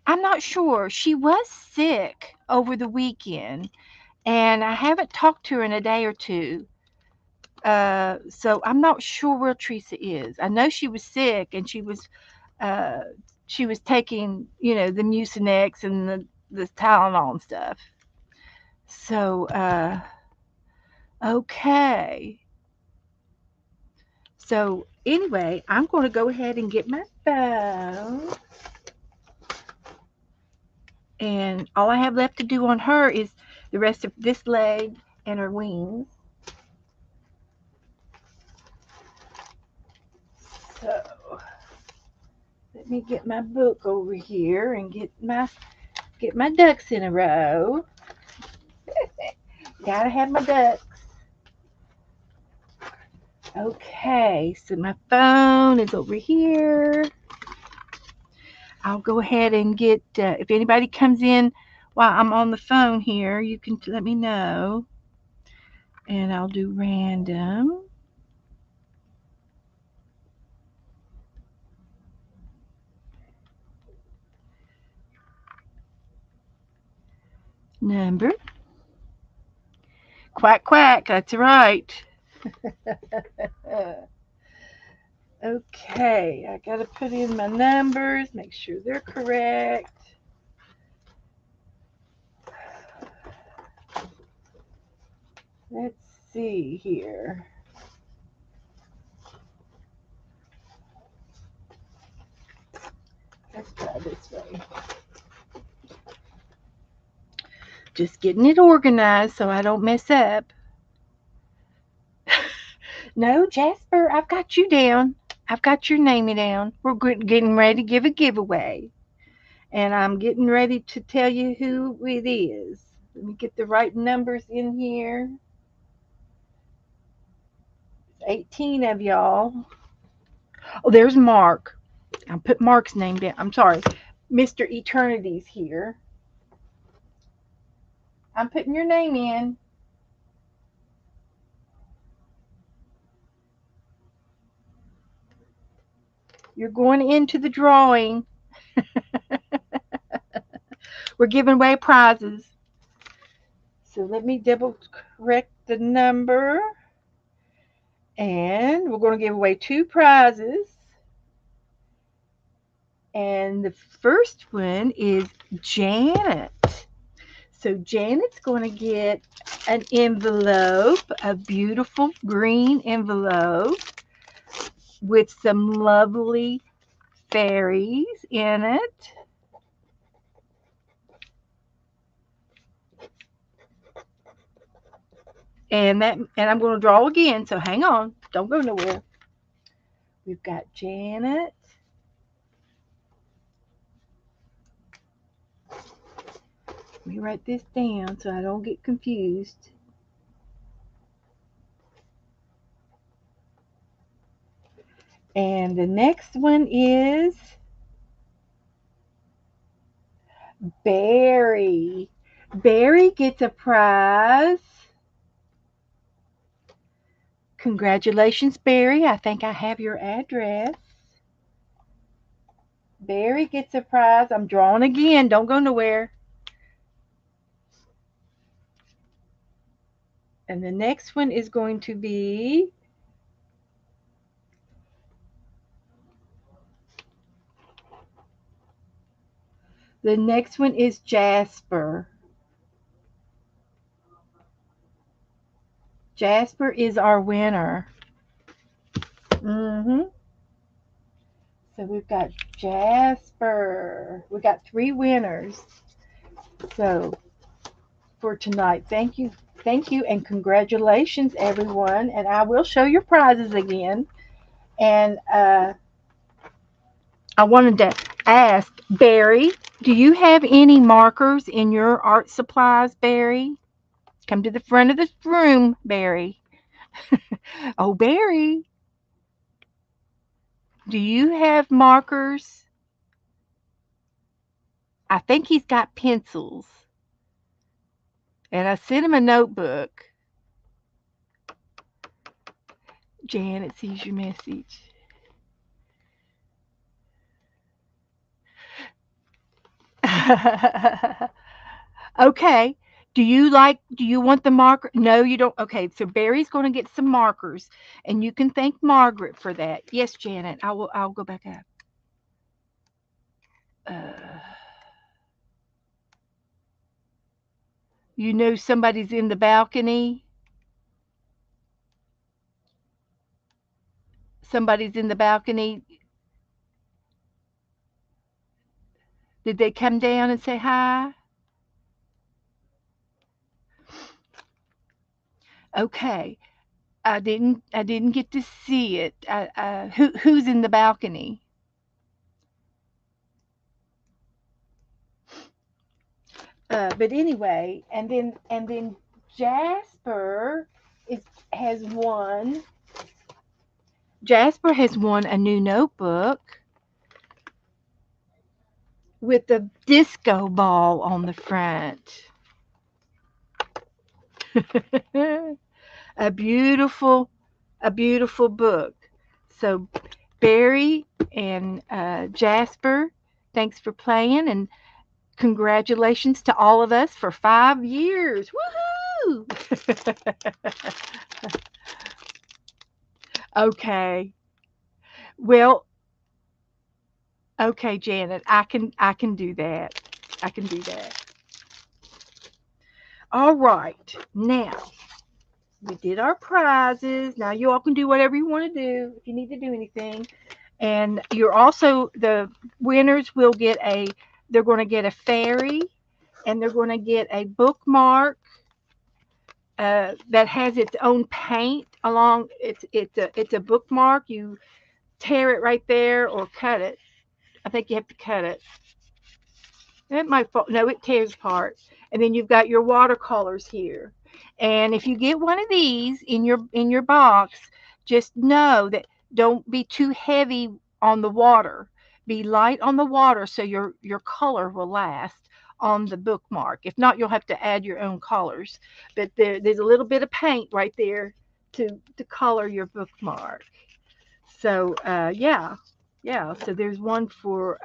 I'm not sure. She was sick over the weekend, and I haven't talked to her in a day or two. So I'm not sure where Teresa is. I know she was sick, and uh, she was taking, the Mucinex and the Tylenol and stuff. So okay. So anyway, I'm going to go ahead and get my phone. And all I have left to do on her is the rest of this leg and her wings. So let me get my book over here and get my ducks in a row. Gotta have my ducks. Okay, so my phone is over here. I'll go ahead and get, if anybody comes in while I'm on the phone here, you can let me know. And I'll do random number. Quack, quack, that's right. Okay, I got to put in my numbers, make sure they're correct. Let's see here. Let's try this way. Just getting it organized so I don't mess up. No, Jasper, I've got you down. I've got your name down. We're getting ready to give a giveaway. And I'm getting ready to tell you who it is. Let me get the right numbers in here. 18 of y'all. Oh, there's Mark. I'll put Mark's name down. I'm sorry. Mr. Eternity's here. I'm putting your name in. You're going into the drawing. We're giving away prizes. So let me double correct the number. And we're going to give away 2 prizes. And the first one is Janet. So Janet's going to get an envelope, a beautiful green envelope with some lovely fairies in it. And I'm going to draw again, so hang on. Don't go nowhere. We've got Janet. me write this down so I don't get confused. And the next one is Barry. Barry gets a prize. Congratulations, Barry. I think I have your address. Barry gets a prize. I'm drawing again. Don't go nowhere. And the next one is going to be Jasper. Jasper is our winner. hmm So we've got Jasper. We got 3 winners. So for tonight, thank you, and congratulations, everyone. And I will show your prizes again. And I wanted to ask Barry, do you have any markers in your art supplies, Barry? Come to the front of the room, Barry. Oh, Barry, do you have markers? I think he's got pencils. And I sent him a notebook. Janet sees your message. Okay. Do you want the marker? No, you don't. Okay, so Barry's going to get some markers and you can thank Margaret for that. Yes, Janet, I'll go back up. Uh, you know somebody's in the balcony? Somebody's in the balcony. Did they come down and say hi? Okay. I didn't get to see it. Who's in the balcony? But anyway, and then Jasper is has won. Jasper has won a new notebook with a disco ball on the front. a beautiful, a beautiful book. So Barry and Jasper, thanks for playing, and congratulations to all of us for 5 years. Woohoo! Okay. Well, okay, Janet, I can do that. I can do that. All right. Now, we did our prizes. Now you all can do whatever you want to do if you need to do anything. And you're also the winners will get a they're going to get a fairy and they're going to get a bookmark that has its own paint along it's a bookmark. You tear it right there or cut it. I think you have to cut it. It might fall. No, it tears apart. And then you've got your watercolors here. And if you get one of these in your box, just know that don't be too heavy on the water. Be light on the water so your color will last on the bookmark. If not, you'll have to add your own colors. But there's a little bit of paint right there to color your bookmark. So yeah, yeah. So there's one for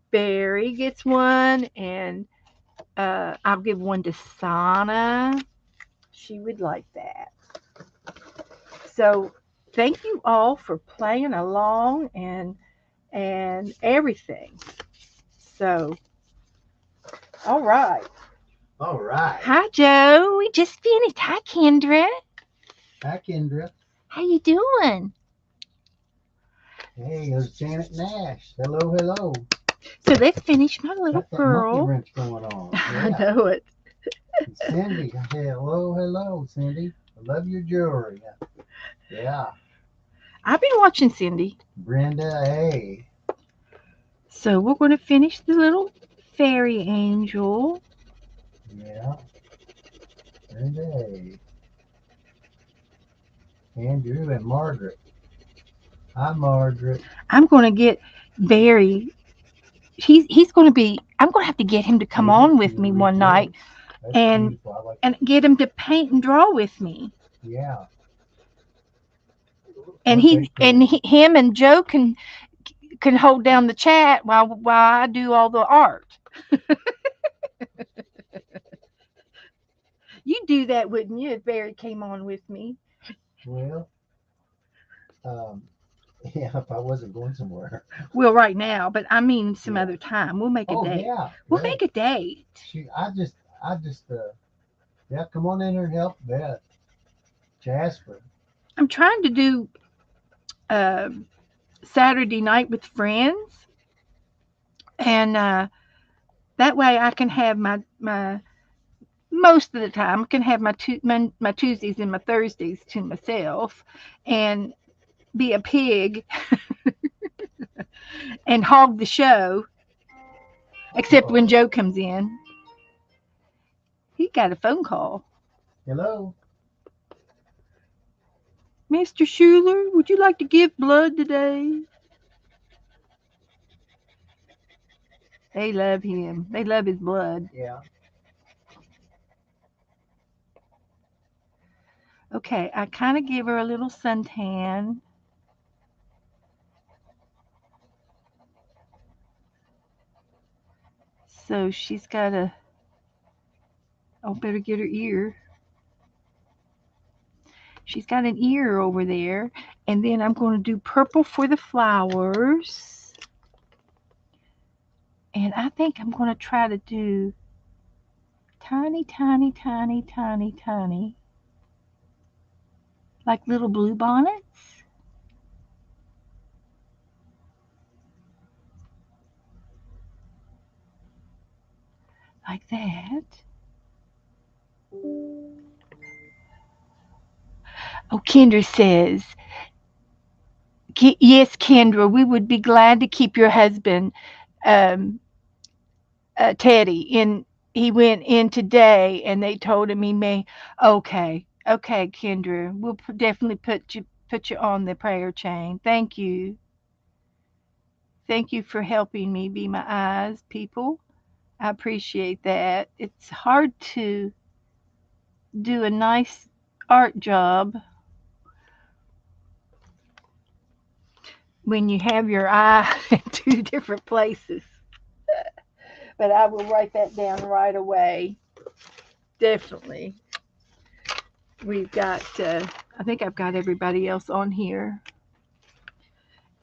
Barry gets one, and I'll give one to Sana. She would like that. So thank you all for playing along and everything. So all right. All right. Hi Joe. We just finished. Hi Kendra. Hi, Kendra. How you doing? Hey, there's Janet Nash. Hello, hello. So let's finish my little Got that monkey girl. wrench going on. I Yeah. know it. And Cindy. Hello, hello, Cindy. I love your jewelry. Yeah. I've been watching Cindy. Brenda, hey. So we're going to finish the little fairy angel. Yeah. Renee, Andrew, and Margaret. Hi, Margaret. I'm going to get Barry. He's going to be. I'm going to have to get him to come Maybe on with you me read one night those. That's and beautiful. I like and that. get him to paint and draw with me. Yeah. And Aren't they pretty? him and Joe can hold down the chat while I do all the art. You'd do that, wouldn't you, if Barry came on with me? Well, um, yeah, if I wasn't going somewhere. Well, right now, but I mean some Yeah. other time. We'll make a Oh, date. yeah. We'll make Great. a date. Yeah, come on in here and help Beth. Jasper. I'm trying to do uh, Saturday night with friends, and that way I can have my most of the time I can have my Tuesdays and my Thursdays to myself, and be a pig and hog the show. Except when Uh-oh. Joe comes in, he got a phone call. Hello. Mr. Schuler, would you like to give blood today? They love him. They love his blood. Yeah. Okay, I kind of give her a little suntan. So she's got a. Oh, better get her ear. She's got an ear over there. And then I'm going to do purple for the flowers. And I think I'm going to try to do tiny, tiny, tiny, tiny, tiny, like little blue bonnets, like that. Oh, Kendra says, yes, Kendra, we would be glad to keep your husband, um, Teddy, in. He went in today and they told him he may. Okay, okay, Kendra, we'll definitely put you on the prayer chain. Thank you. Thank you for helping me be my eyes, people. I appreciate that. It's hard to do a nice art job when you have your eye in two different places. But I will write that down right away. Definitely. We've got, I think I've got everybody else on here.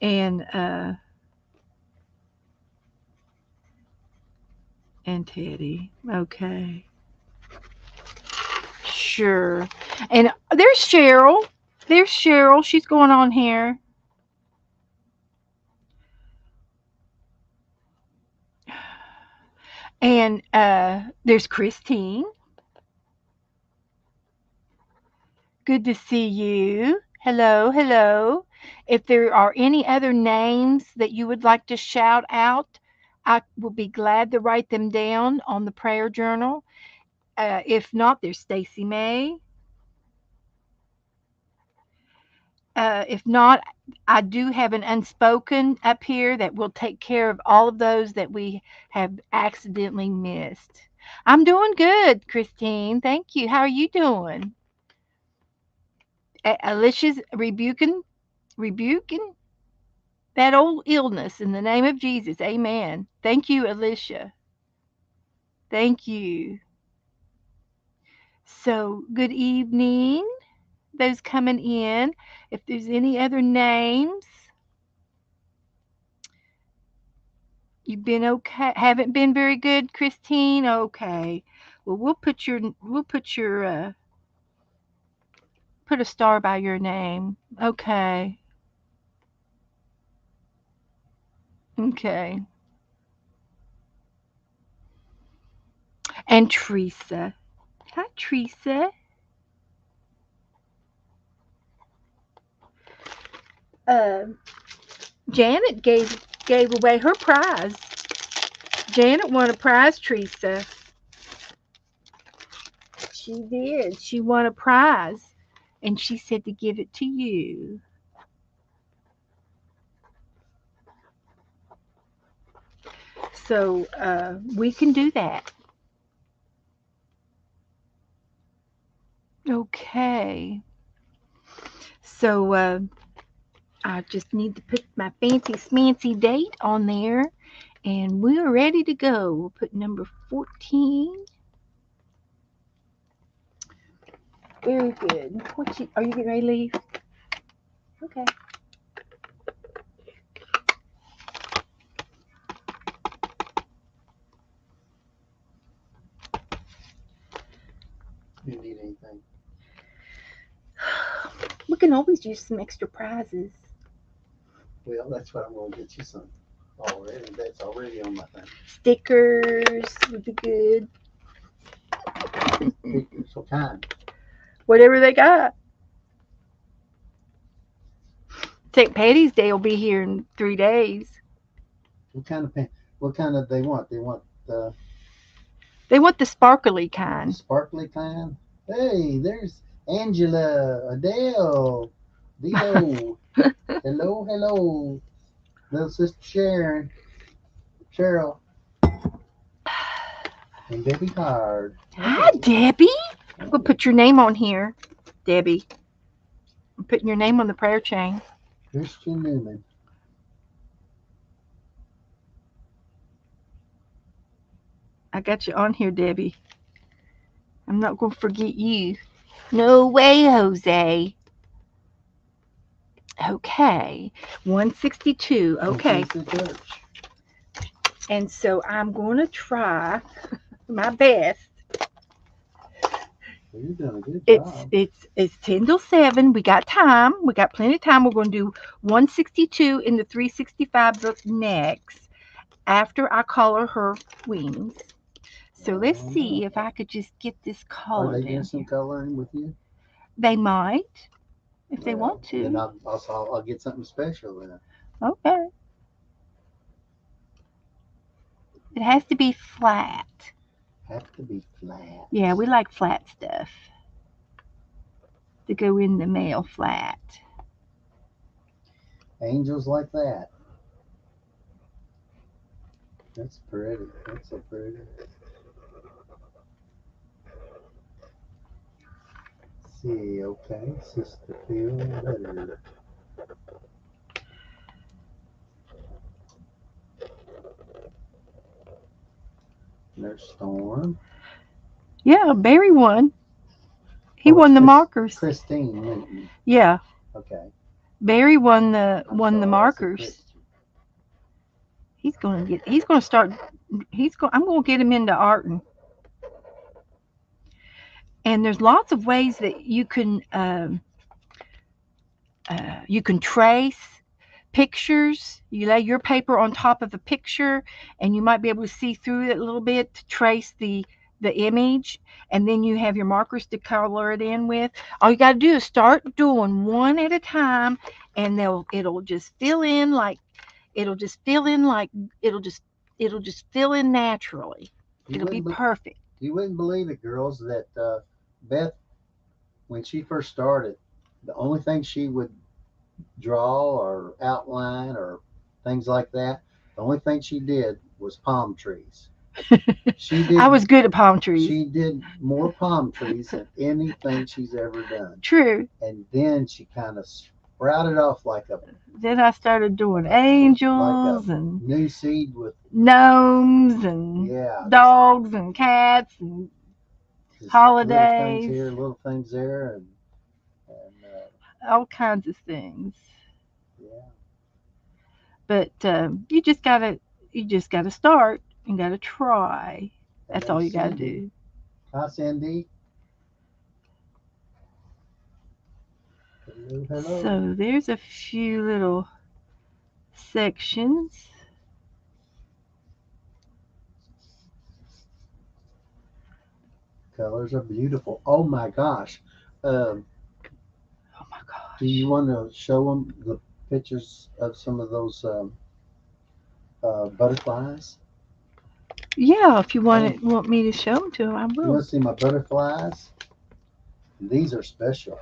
And and Teddy. Okay. Sure. And there's Cheryl. There's Cheryl. She's going on here. And there's Christine. Good to see you. Hello, hello. If there are any other names that you would like to shout out, I will be glad to write them down on the prayer journal. If not, there's Stacy May. If not, I do have an unspoken up here that will take care of all of those that we have accidentally missed. I'm doing good, Christine. Thank you. How are you doing? Alicia's rebuking that old illness in the name of Jesus. Amen. Thank you, Alicia. Thank you. So, good evening, those coming in. If there's any other names, you've been okay. Haven't been very good, Christine. Okay. Well, we'll put a star by your name. Okay. Okay. And Teresa. Hi, Teresa. Uh, Janet gave away her prize. Janet won a prize, Teresa. She did. She won a prize, and she said to give it to you. So we can do that. Okay. So I just need to put my fancy smancy date on there, and we're ready to go. We'll put number 14. Very good. Are you getting ready to leave? Okay. You need anything? We can always use some extra prizes. Well, that's what I'm going to get you some already. That's already on my thing. Stickers would be good. Stickers, what kind? Whatever they got. St. Patty's Day will be here in 3 days. What kind of pen? What kind of they want? They want the They want the sparkly kind. sparkly kind. Hey, there's Angela, Adele, Dio. Hello, hello, little sister Sharon, Cheryl, and Debbie Hard. Hi, Debbie. We'll put your name on here, Debbie. I'm putting your name on the prayer chain. Christian Newman. I got you on here, Debbie. I'm not going to forget you. No way, Jose. Okay. 162. Okay. This is the church. And so I'm going to try my best. Well, you're doing a good It's job. it's 10 till 7. We got time. We got plenty of time. We're going to do 162 in the 365 book next after I color her wings. So let's see if I could just get this Are color they doing down some here. coloring with you? They might if they Well, want then to. I'll get something special then. Okay. It has to be flat. Have to be flat. Yeah, we like flat stuff to go in the mail flat. Angels like that. That's pretty. That's so pretty. See, okay, Sister Feel Better. There's Storm. Yeah, Barry won. He Oh, it's won the markers. Christine Newton. Yeah, Okay. Barry won the I'm won the sorry, I said markers. Christian. He's gonna start I'm gonna get him into art, and there's lots of ways that you can trace pictures. You lay your paper on top of a picture, and you might be able to see through it a little bit to trace the image, and then you have your markers to color it in with. All you got to do is start doing one at a time, and it'll just fill in like it'll just fill in like it'll just it'll just fill in naturally. You It'll be wouldn't, perfect. you wouldn't believe it, girls, that Beth, when she first started, the only thing she would draw or outline or things like that, the only thing she did was palm trees. She I did was good at palm trees. she did more palm trees than anything she's ever done. True. And then she kind of sprouted off Then I started doing like a angels and new seed with gnomes and yeah, dogs and cats and just little things holidays, here, little things there, and all kinds of things. yeah, But you just gotta start and gotta try. and That's all there's you gotta Cindy. do. Hi, Cindy. Hello, hello. So there's a few little sections. Colors are beautiful. Oh my gosh. Um, Oh my do you gosh. want to show them the pictures of some of those butterflies? Yeah, if you Oh, want me to show them to him, I you will. want to see my butterflies? These are special.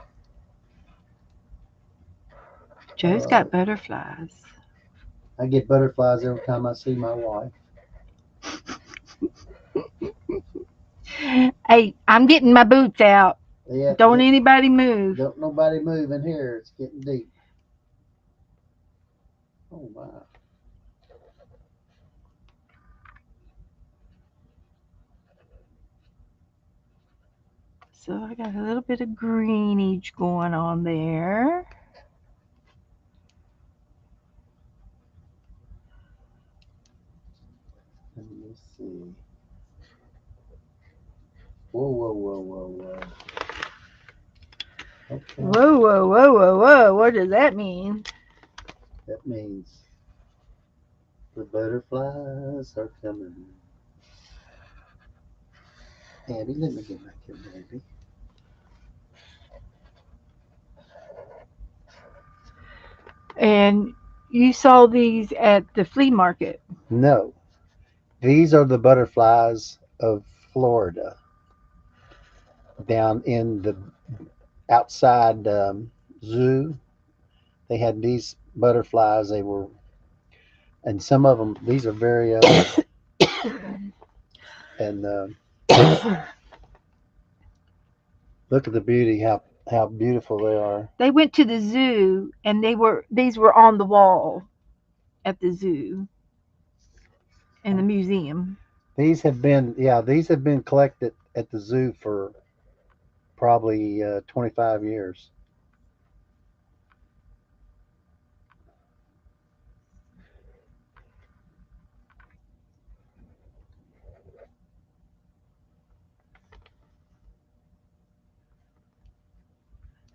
Joe's Uh, got butterflies. I get butterflies every time I see my wife. Hey, I'm getting my boots out. Yeah, Don't anybody move. don't nobody move in here. It's getting deep. Oh my. So I got a little bit of greenage going on there. Let me see. Whoa, whoa, whoa, whoa, whoa. Okay. Whoa, whoa, whoa, whoa, whoa. What does that mean? That means the butterflies are coming. Abby, let me get back here, baby. And you saw these at the flea market. No, these are the butterflies of Florida down in the outside zoo. They had these butterflies. They were, and some of them, these are very and look at the beauty, how beautiful they are. They went to the zoo and these were on the wall at the zoo in the museum. These have been collected at the zoo for probably 25 years.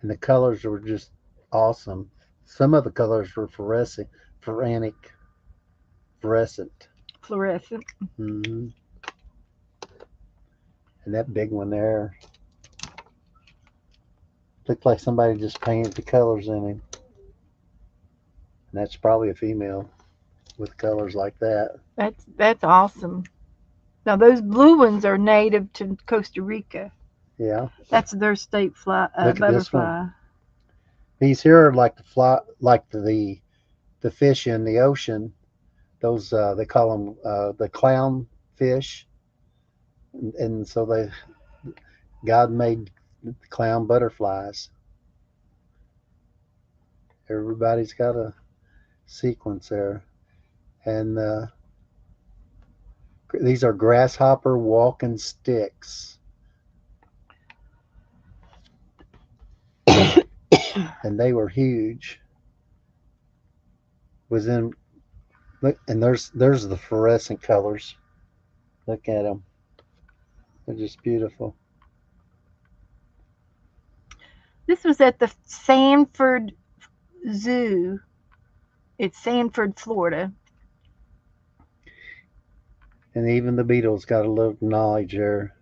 And the colors were just awesome. Some of the colors were fluorescent. Fluorescent. Hmm. And that big one there looked like somebody just painted the colors in him. And that's probably a female with colors like that. That's awesome. Now those blue ones are native to Costa Rica. Yeah. That's their state Look at this one. butterfly. These here are like the fly, like the fish in the ocean. Those they call them the clown fish, and so they God made clown butterflies. Everybody's got a sequence there, and these are grasshopper walking sticks, and they were huge. Was in look, and there's the fluorescent colors. Look at them; they're just beautiful. This was at the Sanford Zoo. It's Sanford, Florida. And even the beetles got a little knowledge there.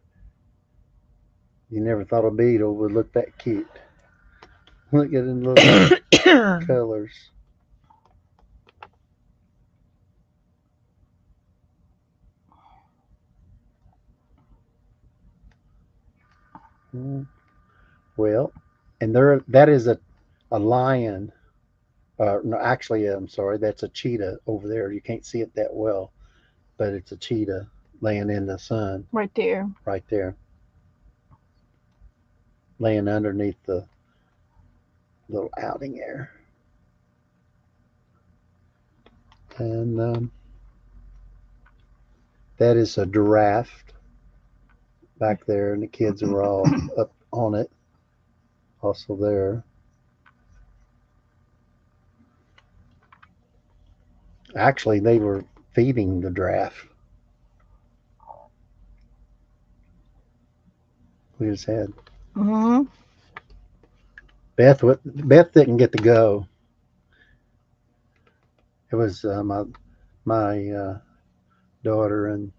You never thought a beetle would look that cute. Look at them little colors. Mm, well, and there that is a lion. No, actually, I'm sorry, that's a cheetah over there. You can't see it that well, but it's a cheetah laying in the sun Right there. right there, laying underneath the little outing air. And that is a giraffe back there, and the kids are all up on it, also there. Actually, they were feeding the giraffe. We just had Hmm. Beth didn't get to go. It was my daughter, and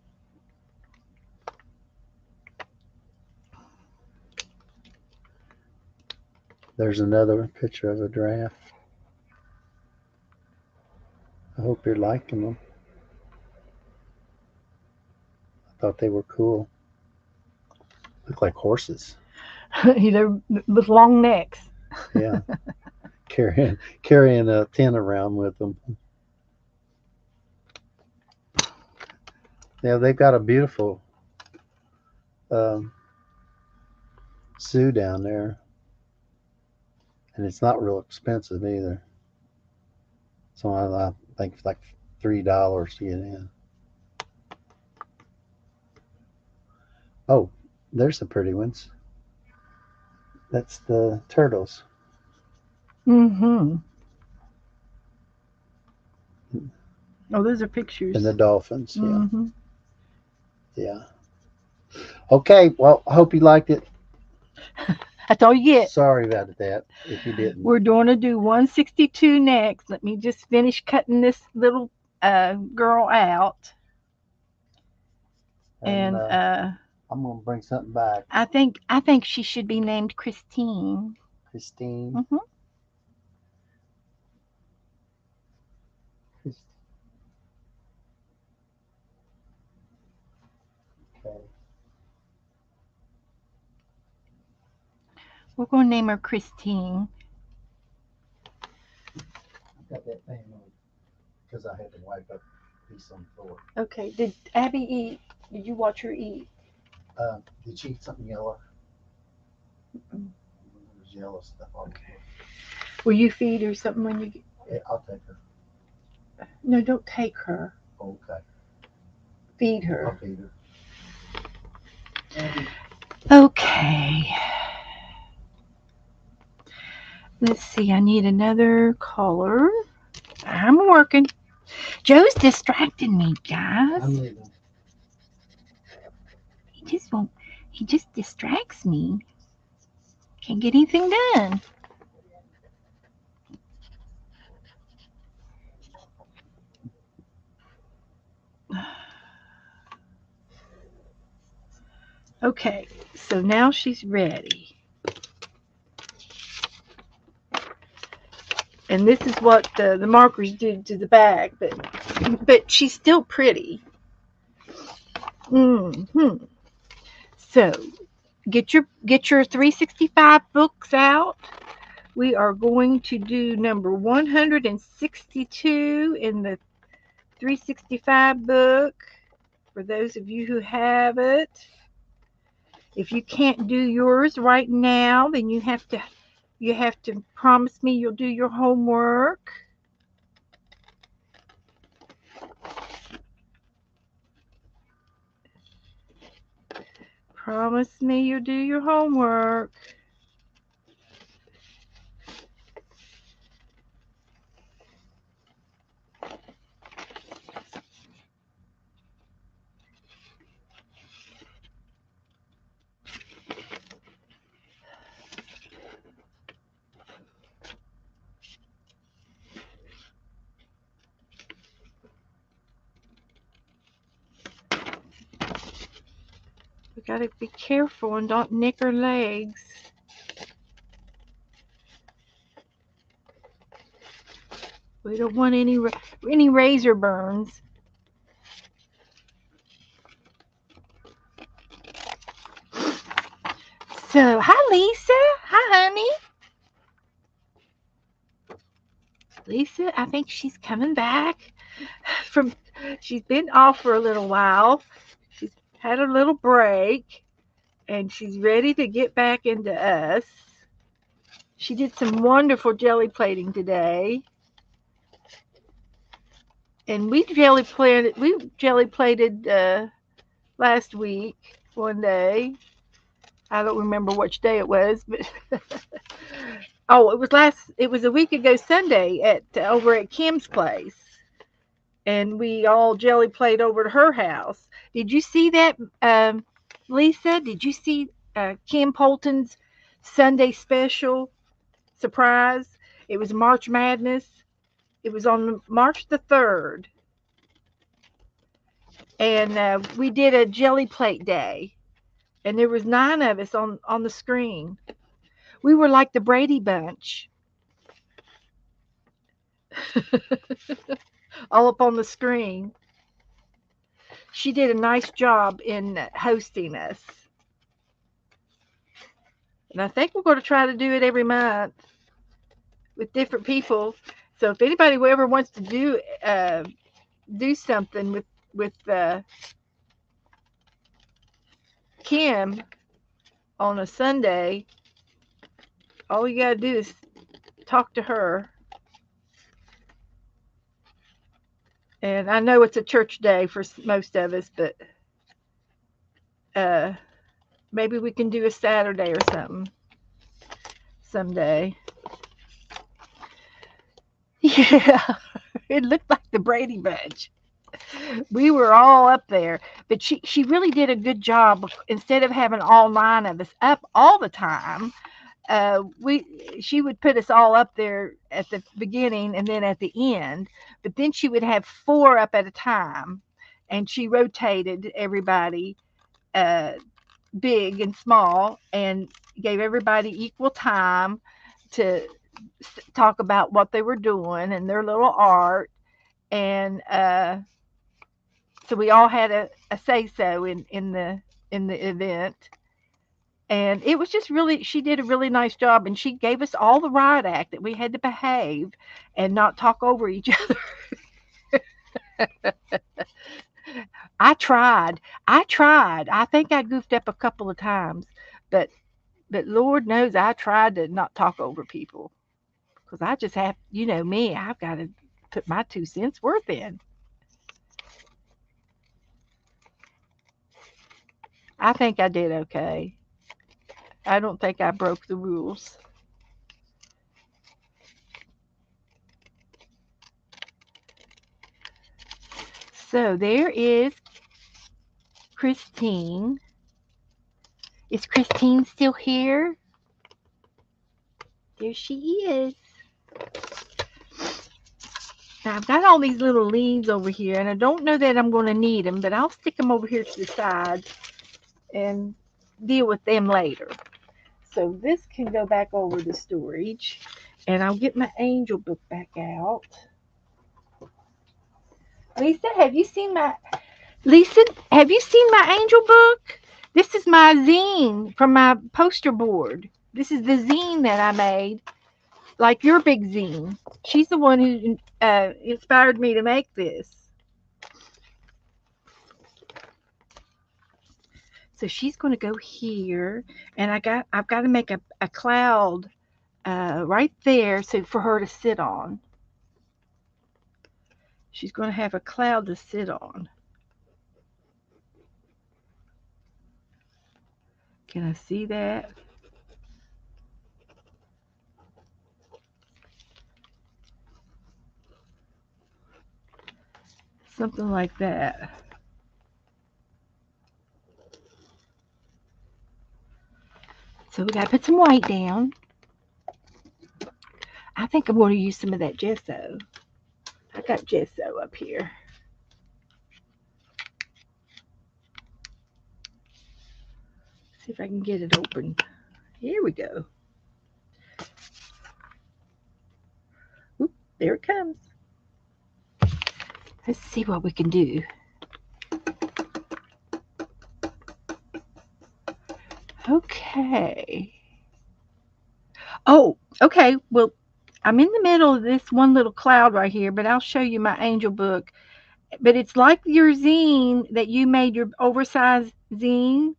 there's another picture of a giraffe. I hope you're liking them. thought they were cool. Look like horses. They're with long necks. Yeah, carrying a tin around with them. Yeah, they've got a beautiful um, zoo down there, and it's not real expensive either. So I think it's like $3 to get in. Oh, there's some pretty ones. That's the turtles Mm-hmm. Oh, those are and the pictures. dolphins. Yeah, Mm-hmm. yeah. Okay, well, I hope you liked it. That's all you get. Sorry about that if you didn't. We're going to do 162 next. Let me just finish cutting this little girl out. And And I'm gonna bring something back. I think she should be named Christine. Christine. Hmm. Okay. We're going to name her Christine. I've got that thing on because I had to wipe up a piece on the floor. Okay. Did Abby eat? Did you watch her eat? Did she eat something yellow? Mm. There's yellow stuff on the Okay. floor. Will you feed her something when you get? Yeah, I'll take her. No, don't take her. Okay. Feed I'll her. feed her. Abby. Okay. Let's see. I need another color. I'm working. Joe's distracting me, guys. I'm leaving. He just won't. He just distracts me. Can't get anything done. Okay, so now she's ready. And this is what the markers did to the bag, but she's still pretty. Hmm. So get your 365 books out. We are going to do number 162 in the 365 book. For those of you who have it, if you can't do yours right now, then you have to promise me you'll do your homework. Promise me you'll do your homework. We gotta be careful and don't nick her legs. We don't want any razor burns. So, hi Lisa. Hi honey. Lisa, I think she's coming back from she's been off for a little while. She's had a little break and she's ready to get back into us. She did some wonderful jelly plating today. And we jelly plated last week one day. I don't remember which day it was, but oh, it was a week ago Sunday at over at Kim's place, and we all jelly played over to her house. Did you see that, Lisa? Did you see Kim Polton's Sunday special surprise? It was March Madness. It was on March the 3rd, and we did a jelly plate day, and there was 9 of us on the screen. We were like the Brady Bunch, all up on the screen. She did a nice job in hosting us. And I think we're going to try to do it every month with different people. So if anybody ever wants to do something with Kim on a Sunday, all you got to do is talk to her. And I know it's a church day for most of us, but uh, maybe we can do a Saturday or something someday. Yeah, it looked like the Brady Bunch. We were all up there, but she really did a good job. Instead of having all nine of us up all the time, we she would put us all up there at the beginning and then at the end. But then she would have four up at a time, and she rotated everybody, uh, big and small, and gave everybody equal time to talk about what they were doing and their little art. And so we all had a say so in the event. And it was just really, she did a really nice job, and she gave us all the riot act that we had to behave and not talk over each other. I tried. I tried. I think I goofed up a couple of times, but Lord knows I tried to not talk over people because I just have, me, I've got to put my 2 cents worth in. I think I did okay. I don't think I broke the rules. So there is Christine. Is Christine still here? There she is. Now I've got all these little leaves over here, and I don't know that I'm going to need them, but I'll stick them over here to the side and deal with them later. So this can go back over the storage, and I'll get my angel book back out. Lisa, have you seen my Lisa? Have you seen my angel book? This is my zine from my poster board. This is the zine that I made, like your big zine. She's the one who inspired me to make this. So she's going to go here, and I've got to make a cloud right there, so for her to sit on. She's going to have a cloud to sit on. Can I see that? Something like that. So we got to put some white down. I think I'm going to use some of that gesso. I got gesso up here. See if I can get it open. Here we go. Oop, there it comes. Let's see what we can do. Okay. Oh, okay. Well, I'm in the middle of this one little cloud right here, but I'll show you my angel book. But it's like your zine that you made, your oversized zine.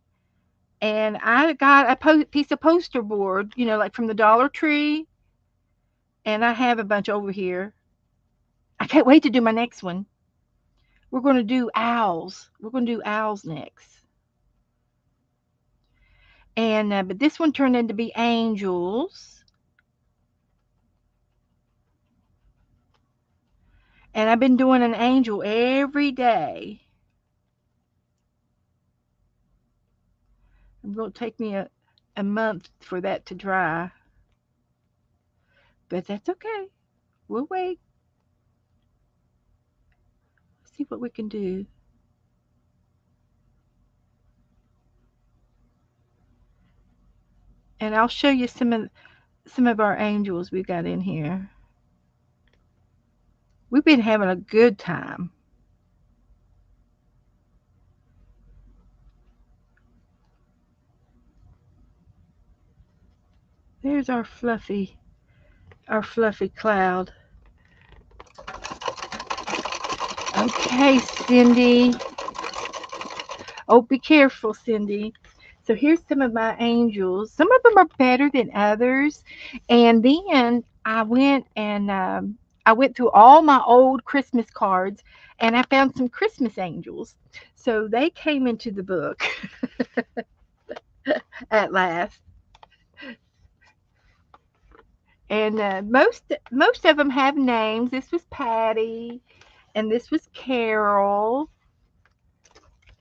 And I got a piece of poster board, like from the Dollar Tree. And I have a bunch over here. I can't wait to do my next one. We're going to do owls. We're going to do owls next. And but this one turned into be angels. And I've been doing an angel every day. It's going to take me a month for that to dry. But that's okay. We'll wait. See what we can do. And I'll show you some of our angels we got in here. We've been having a good time. There's our fluffy cloud. Okay, Cindy. Oh, be careful, Cindy. So here's some of my angels. Some of them are better than others. And then I went through all my old Christmas cards and I found some Christmas angels. So they came into the book at last. And most of them have names. This was Patty, and this was Carol,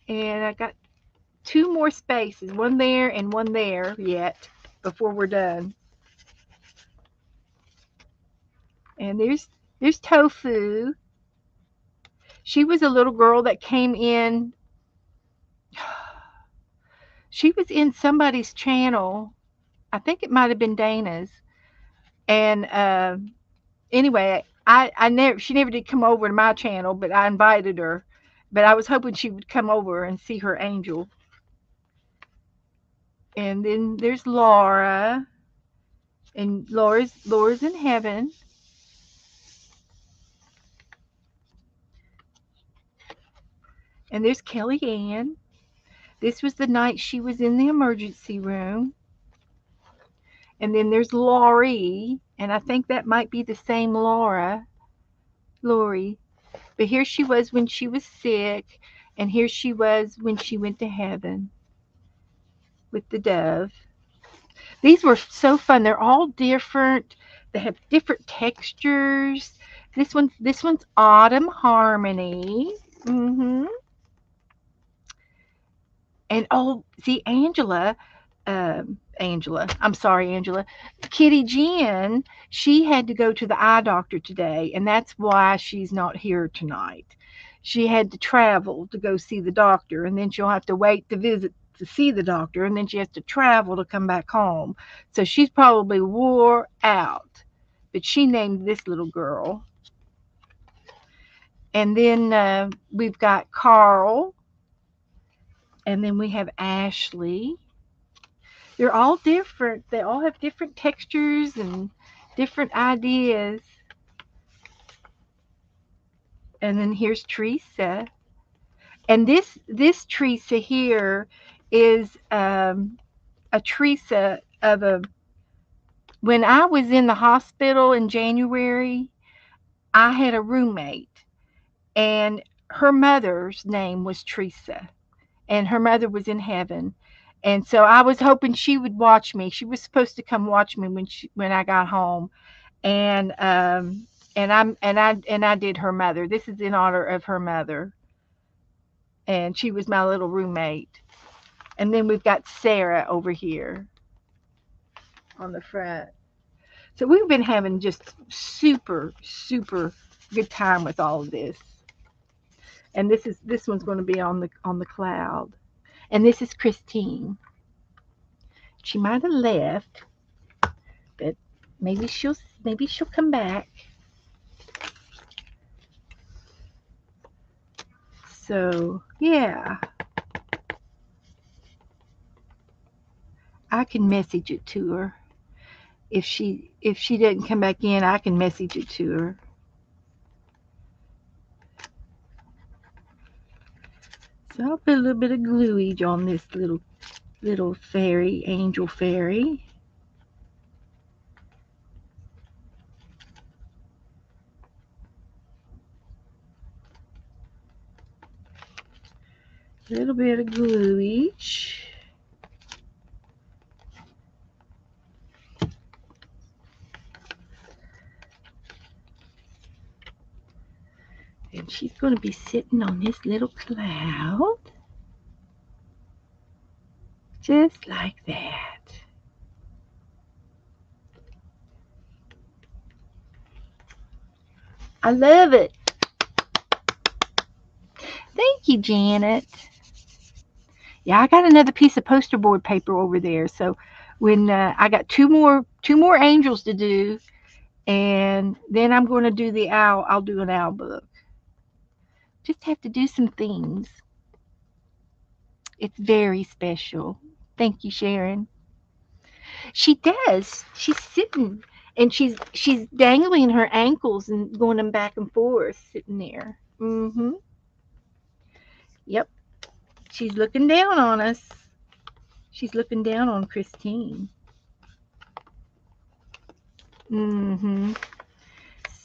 and I got two more spaces, one there and one there yet before we're done. And there's Tofu. She was a little girl that came in. She was in somebody's channel. I think it might have been Dana's. And anyway, I never she never did come over to my channel, but I invited her. But I was hoping she would come over and see her angel. And then there's Laura, and Laura's in heaven. And there's Kelly Ann. This was the night she was in the emergency room. And then there's Laurie, and I think that might be the same Laurie. But here she was when she was sick, and here she was when she went to heaven with the dove. These were so fun. They're all different. They have different textures. This one's Autumn Harmony. And oh, see, Angela. I'm sorry, Angela. Kitty Jean, she had to go to the eye doctor today, and that's why she's not here tonight. She had to travel to go see the doctor, and then she'll have to wait to visit to see the doctor, and then she has to travel to come back home. So she's probably wore out. But she named this little girl. And then we've got Carl, and then we have Ashley. They're all different. They all have different textures and different ideas. And then here's Teresa. And this Teresa here is a Teresa of a when I was in the hospital in January, I had a roommate and her mother's name was Teresa and her mother was in heaven. And so I was hoping she would watch me. She was supposed to come watch me when I got home, and I did her mother. This is in honor of her mother, and she was my little roommate. And then we've got Sarah over here on the front. So we've been having just super good time with all of this. And this one's going to be on the cloud. And this is Christine. She might have left, but maybe she'll come back. So yeah, I can message it to her. If she doesn't come back in, I can message it to her. So I'll put a little bit of gluage on this little fairy, angel fairy. A little bit of gluage. And she's going to be sitting on this little cloud. Just like that. I love it. Thank you, Janet. Yeah, I got another piece of poster board paper over there. So when I got two more angels to do, and then I'm going to do the owl. I'll do an owl book. Just have to do some things. It's very special. Thank you, Sharon. She does. She's sitting and she's dangling her ankles and going them back and forth, sitting there. Mm-hmm. Yep. She's looking down on us. She's looking down on Christine. Mm-hmm.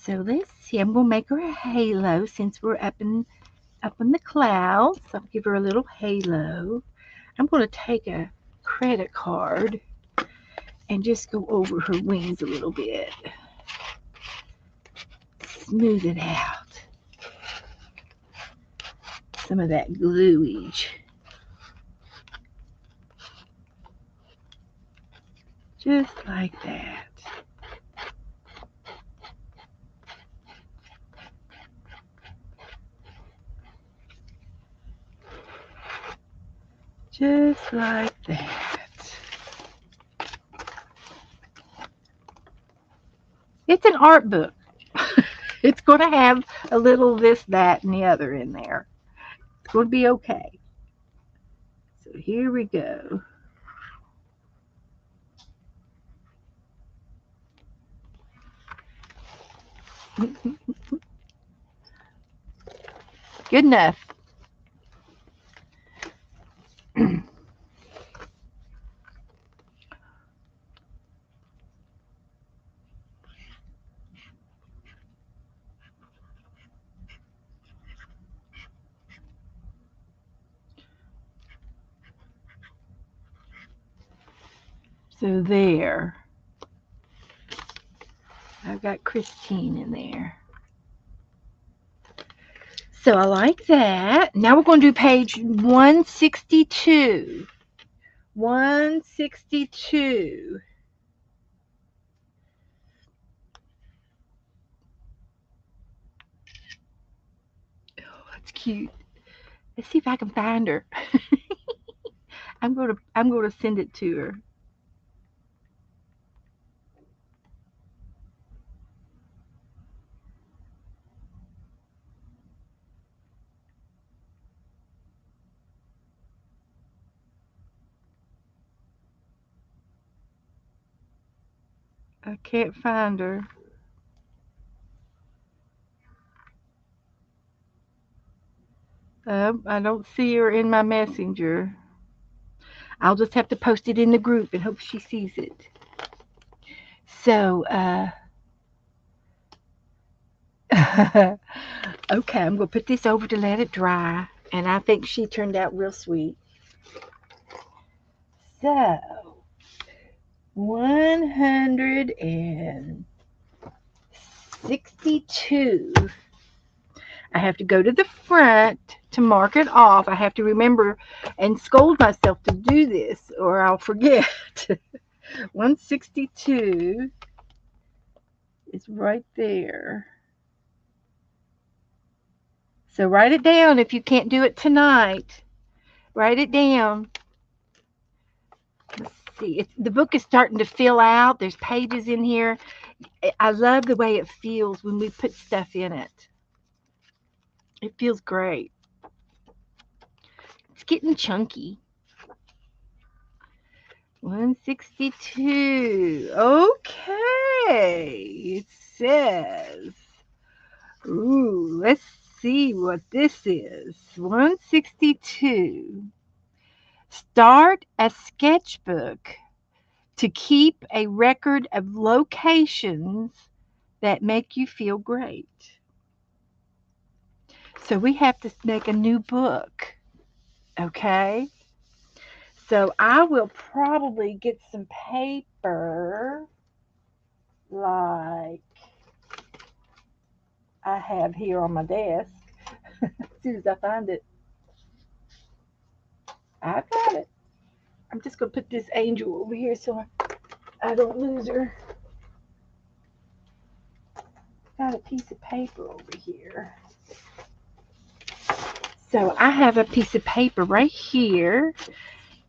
So let's see. I'm gonna make her a halo since we're up in the clouds. I'll give her a little halo. I'm gonna take a credit card and just go over her wings a little bit. Smooth it out. Some of that gluage. Just like that. Just like that. It's an art book. It's going to have a little this, that, and the other in there. It's going to be okay. So here we go. Good enough. So there. I've got Christine in there. So I like that. Now we're going to do page 162. 162. Oh, that's cute. Let's see if I can find her. I'm going to send it to her. I can't find her. I don't see her in my messenger. I'll just have to post it in the group and hope she sees it. So, okay, I'm going to put this over to let it dry. And I think she turned out real sweet. So, 162. I have to go to the front to mark it off. I have to remember and scold myself to do this or I'll forget. 162 is right there. So write it down if you can't do it tonight. Write it down. Let's see. The book is starting to fill out. There's pages in here. I love the way it feels when we put stuff in it. It feels great. It's getting chunky. 162. Okay. It says, ooh, let's see what this is. 162. Start a sketchbook to keep a record of locations that make you feel great. So we have to make a new book. Okay? So I will probably get some paper like I have here on my desk. As soon as I find it, I've got it. I'm just going to put this angel over here so I don't lose her. Got a piece of paper over here. So I have a piece of paper right here,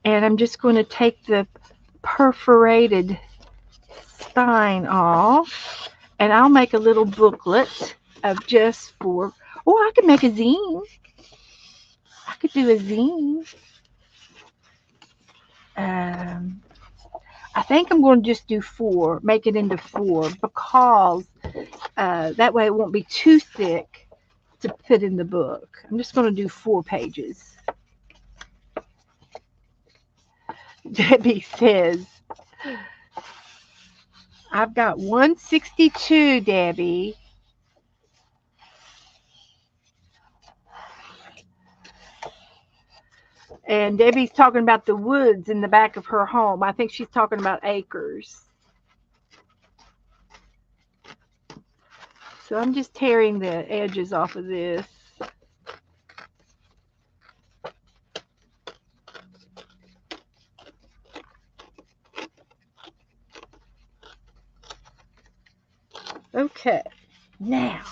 and I'm just going to take the perforated spine off, and I'll make a little booklet of just for, oh, I could make a zine. I could do a zine. Um, I think I'm going to just do four, make it into four, because that way it won't be too thick to put in the book. I'm just going to do 4 pages. Debbie says, I've got 162, Debbie. And Debbie's talking about the woods in the back of her home. I think she's talking about acres. So I'm just tearing the edges off of this. Okay, now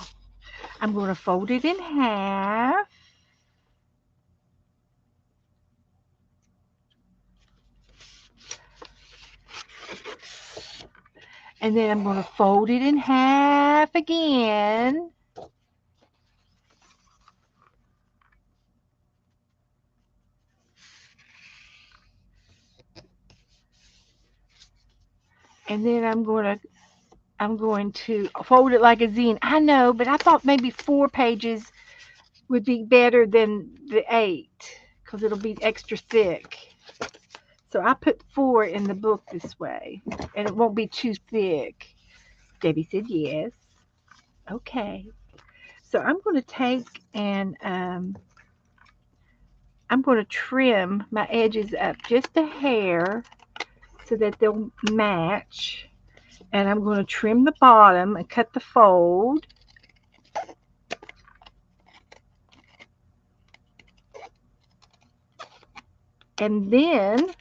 I'm going to fold it in half. And then I'm going to fold it in half again. And then I'm going to fold it like a zine. I know, but I thought maybe 4 pages would be better than the 8 because it'll be extra thick. So I put 4 in the book this way, and it won't be too thick. Debbie said yes. Okay. So I'm going to take and I'm going to trim my edges up just a hair so that they'll match. And I'm going to trim the bottom and cut the fold. And then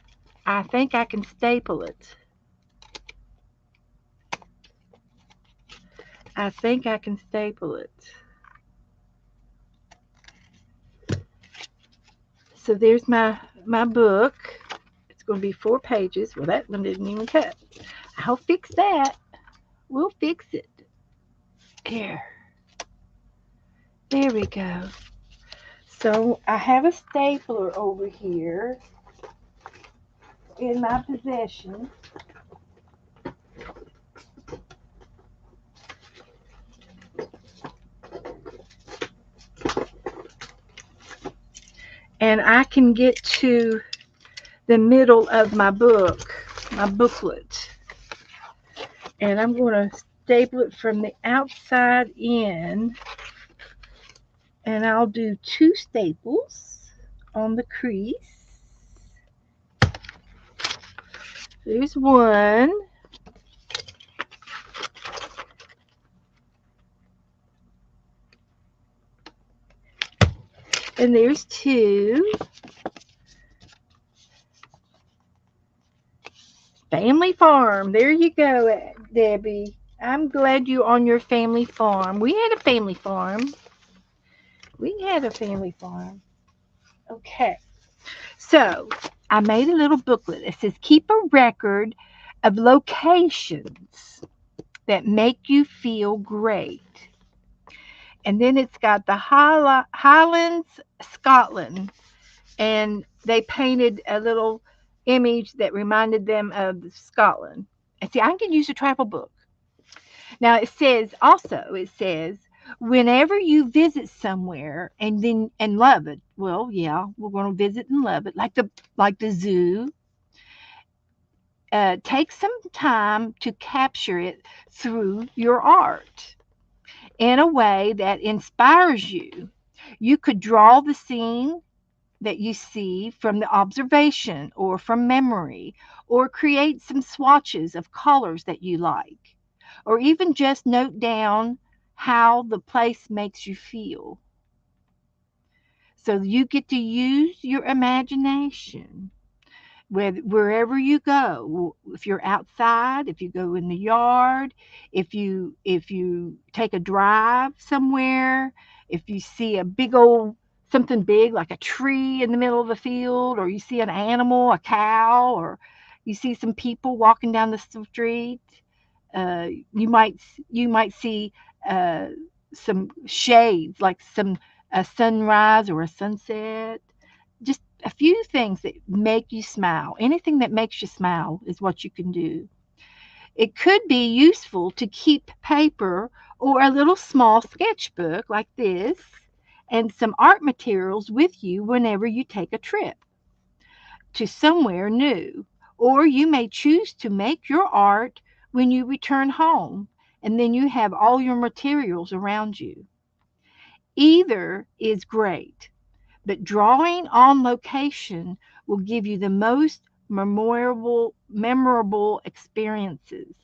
I think I can staple it. I think I can staple it. So there's my book. It's going to be 4 pages. Well, that one didn't even cut. I'll fix that. We'll fix it. There. There we go. So I have a stapler over here in my possession. And I can get to the middle of my book, my booklet. And I'm going to staple it from the outside in. And I'll do 2 staples on the crease. There's one. And there's 2. Family farm. There you go, Debbie. I'm glad you're on your family farm. We had a family farm. We had a family farm. Okay. So I made a little booklet. It says keep a record of locations that make you feel great. And then it's got the Highlands, Scotland. And they painted a little image that reminded them of Scotland. And see, I can use a travel book. Now it says whenever you visit somewhere and love it, well, yeah, we're going to visit and love it, like the zoo. Take some time to capture it through your art in a way that inspires you. You could draw the scene that you see from the observation or from memory, or create some swatches of colors that you like, or even just note down how the place makes you feel. So you get to use your imagination wherever you go. If you're outside, if you go in the yard, if you take a drive somewhere, if you see a big old something big like a tree in the middle of the field, or you see an animal, a cow, or you see some people walking down the street, uh, you might you might see uh, some shades like some a sunrise or a sunset. Just a few things that make you smile. Anything that makes you smile is what you can do. It could be useful to keep paper or a little small sketchbook like this and some art materials with you whenever you take a trip to somewhere new. Or you may choose to make your art when you return home and then you have all your materials around you. Either is great, but drawing on location will give you the most memorable experiences.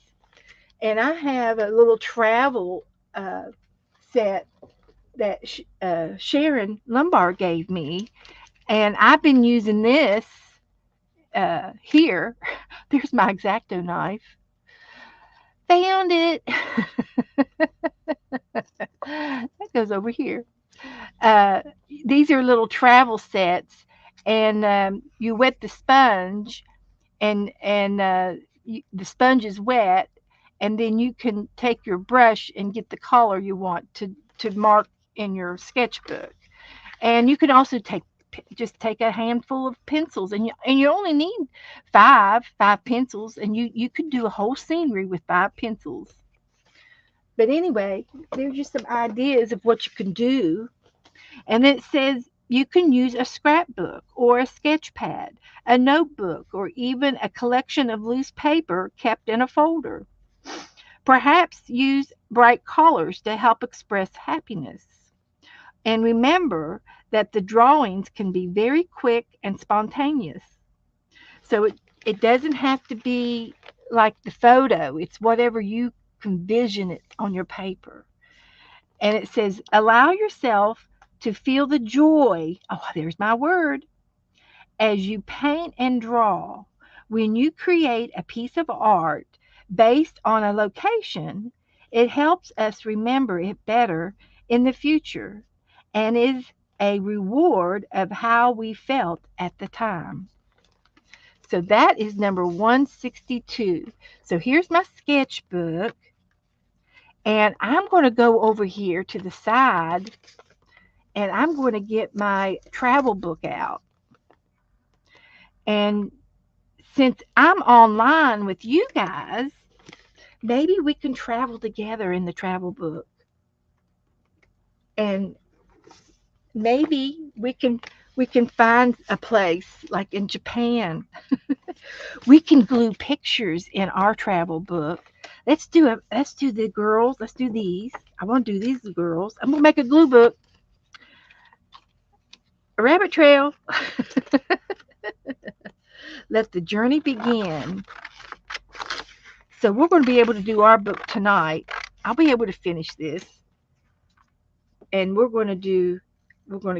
And I have a little travel uh, set that Sharon Lombard gave me, and I've been using this here. There's my X-Acto knife. Found it. That goes over here. Uh, these are little travel sets, and you wet the sponge, and the sponge is wet, and then you can take your brush and get the color you want to mark in your sketchbook. And you can also just take a handful of pencils, and you only need five pencils, and you could do a whole scenery with 5 pencils. But anyway, there's just some ideas of what you can do. And it says you can use a scrapbook or a sketch pad, a notebook, or even a collection of loose paper kept in a folder. Perhaps use bright colors to help express happiness. And remember that the drawings can be very quick and spontaneous. So it doesn't have to be like the photo, it's whatever you can vision it on your paper. And it says, allow yourself to feel the joy. Oh, there's my word. As you paint and draw, when you create a piece of art based on a location, it helps us remember it better in the future and is a reward of how we felt at the time. So that is number 162. So here's my sketchbook, and I'm going to go over here to the side and I'm going to get my travel book out. And since I'm online with you guys, maybe we can travel together in the travel book. And maybe we can find a place like in Japan. We can glue pictures in our travel book. Let's do the girls. Let's do these. I want to do these girls. I'm gonna make a glue book. A rabbit trail. Let the journey begin. So we're going to be able to do our book tonight. I'll be able to finish this. And we're going to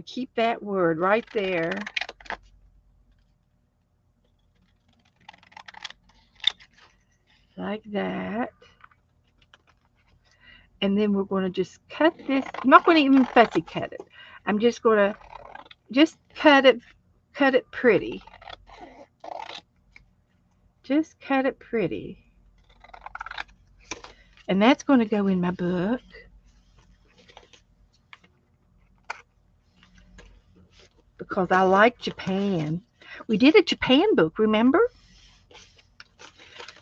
keep that word right there. Like that. And then we're going to just cut this. I'm not going to even fussy cut it. I'm just going to just cut it pretty. Just cut it pretty. And that's going to go in my book. Because I like Japan. We did a Japan book, remember?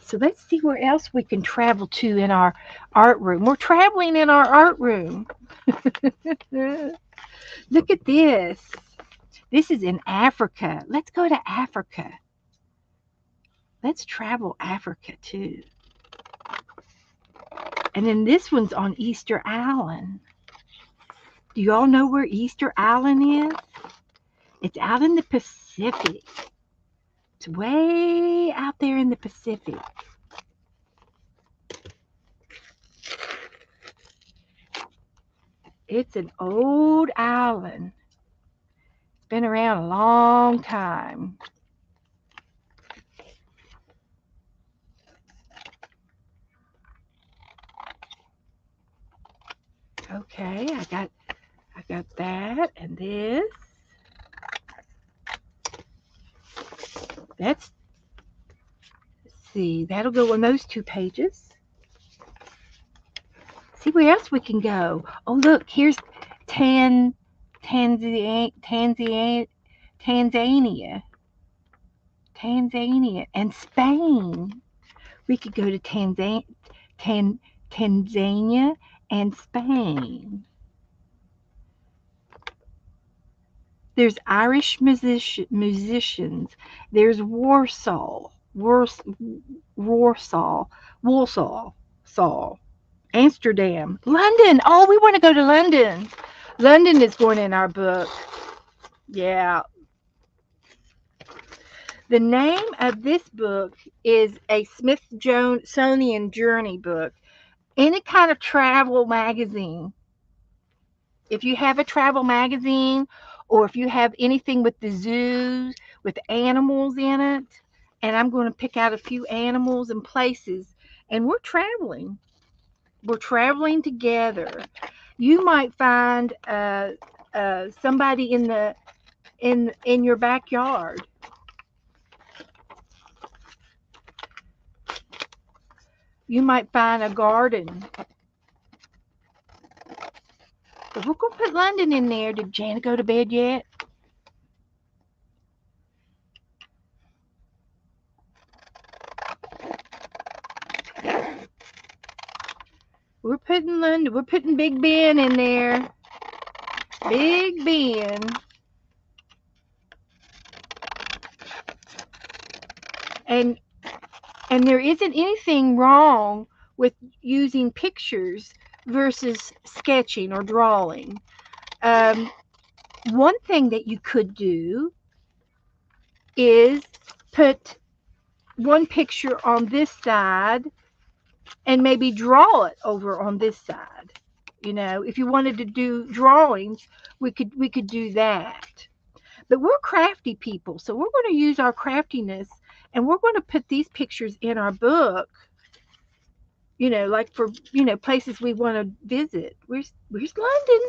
So let's see where else we can travel to in our art room. We're traveling in our art room. Look at this. This is in Africa. Let's go to Africa. Let's travel Africa too. And then this one's on Easter Island. Do you all know where Easter Island is? It's out in the Pacific. It's way out there in the Pacific. It's an old island. It's been around a long time. Okay, I got that and this. Let's see, that'll go on those 2 pages. See where else we can go. Oh, look, here's Tanzania, Tanzania, and Spain. We could go to Tan- Tanzania and Spain. There's Irish musicians. There's Warsaw, Warsaw, Saw, Amsterdam, London. Oh, we want to go to London. London is going in our book. Yeah. The name of this book is a Smithsonian Journey book. Any kind of travel magazine. If you have a travel magazine or if you have anything with the zoos, with animals in it, and I'm going to pick out a few animals and places, and we're traveling. We're traveling together. You might find somebody in your backyard. You might find a garden. But we're going to put London in there. Did Janet go to bed yet? We're putting London. We're putting Big Ben in there. Big Ben. And there isn't anything wrong with using pictures versus sketching or drawing. Um, one thing that you could do is put one picture on this side and maybe draw it over on this side. You know, if you wanted to do drawings, we could do that. But we're crafty people, so we're going to use our craftiness and we're going to put these pictures in our book. You know, like for places we want to visit. Where's London?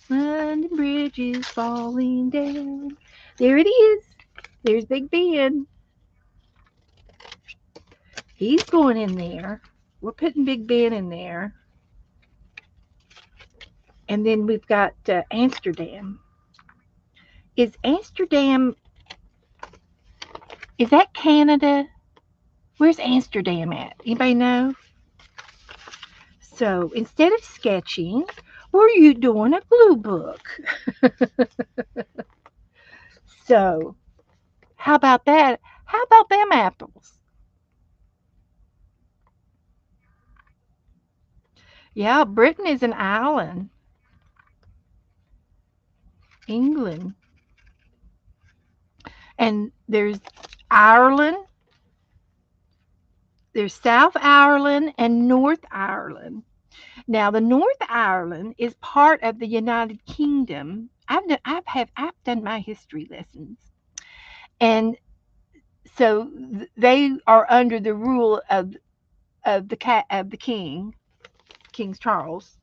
London Bridge is falling down. There it is. There's Big Ben. He's going in there. We're putting Big Ben in there. And then we've got Amsterdam. Is Amsterdam, is that Canada? Where's Amsterdam at? Anybody know? So instead of sketching, we're you doing a glue book. So how about that? How about them apples? Yeah, Britain is an island. England. And there's Ireland, there's South Ireland and North Ireland. Now, the North Ireland is part of the United Kingdom. I've done my history lessons, and so they are under the rule of the king, King Charles,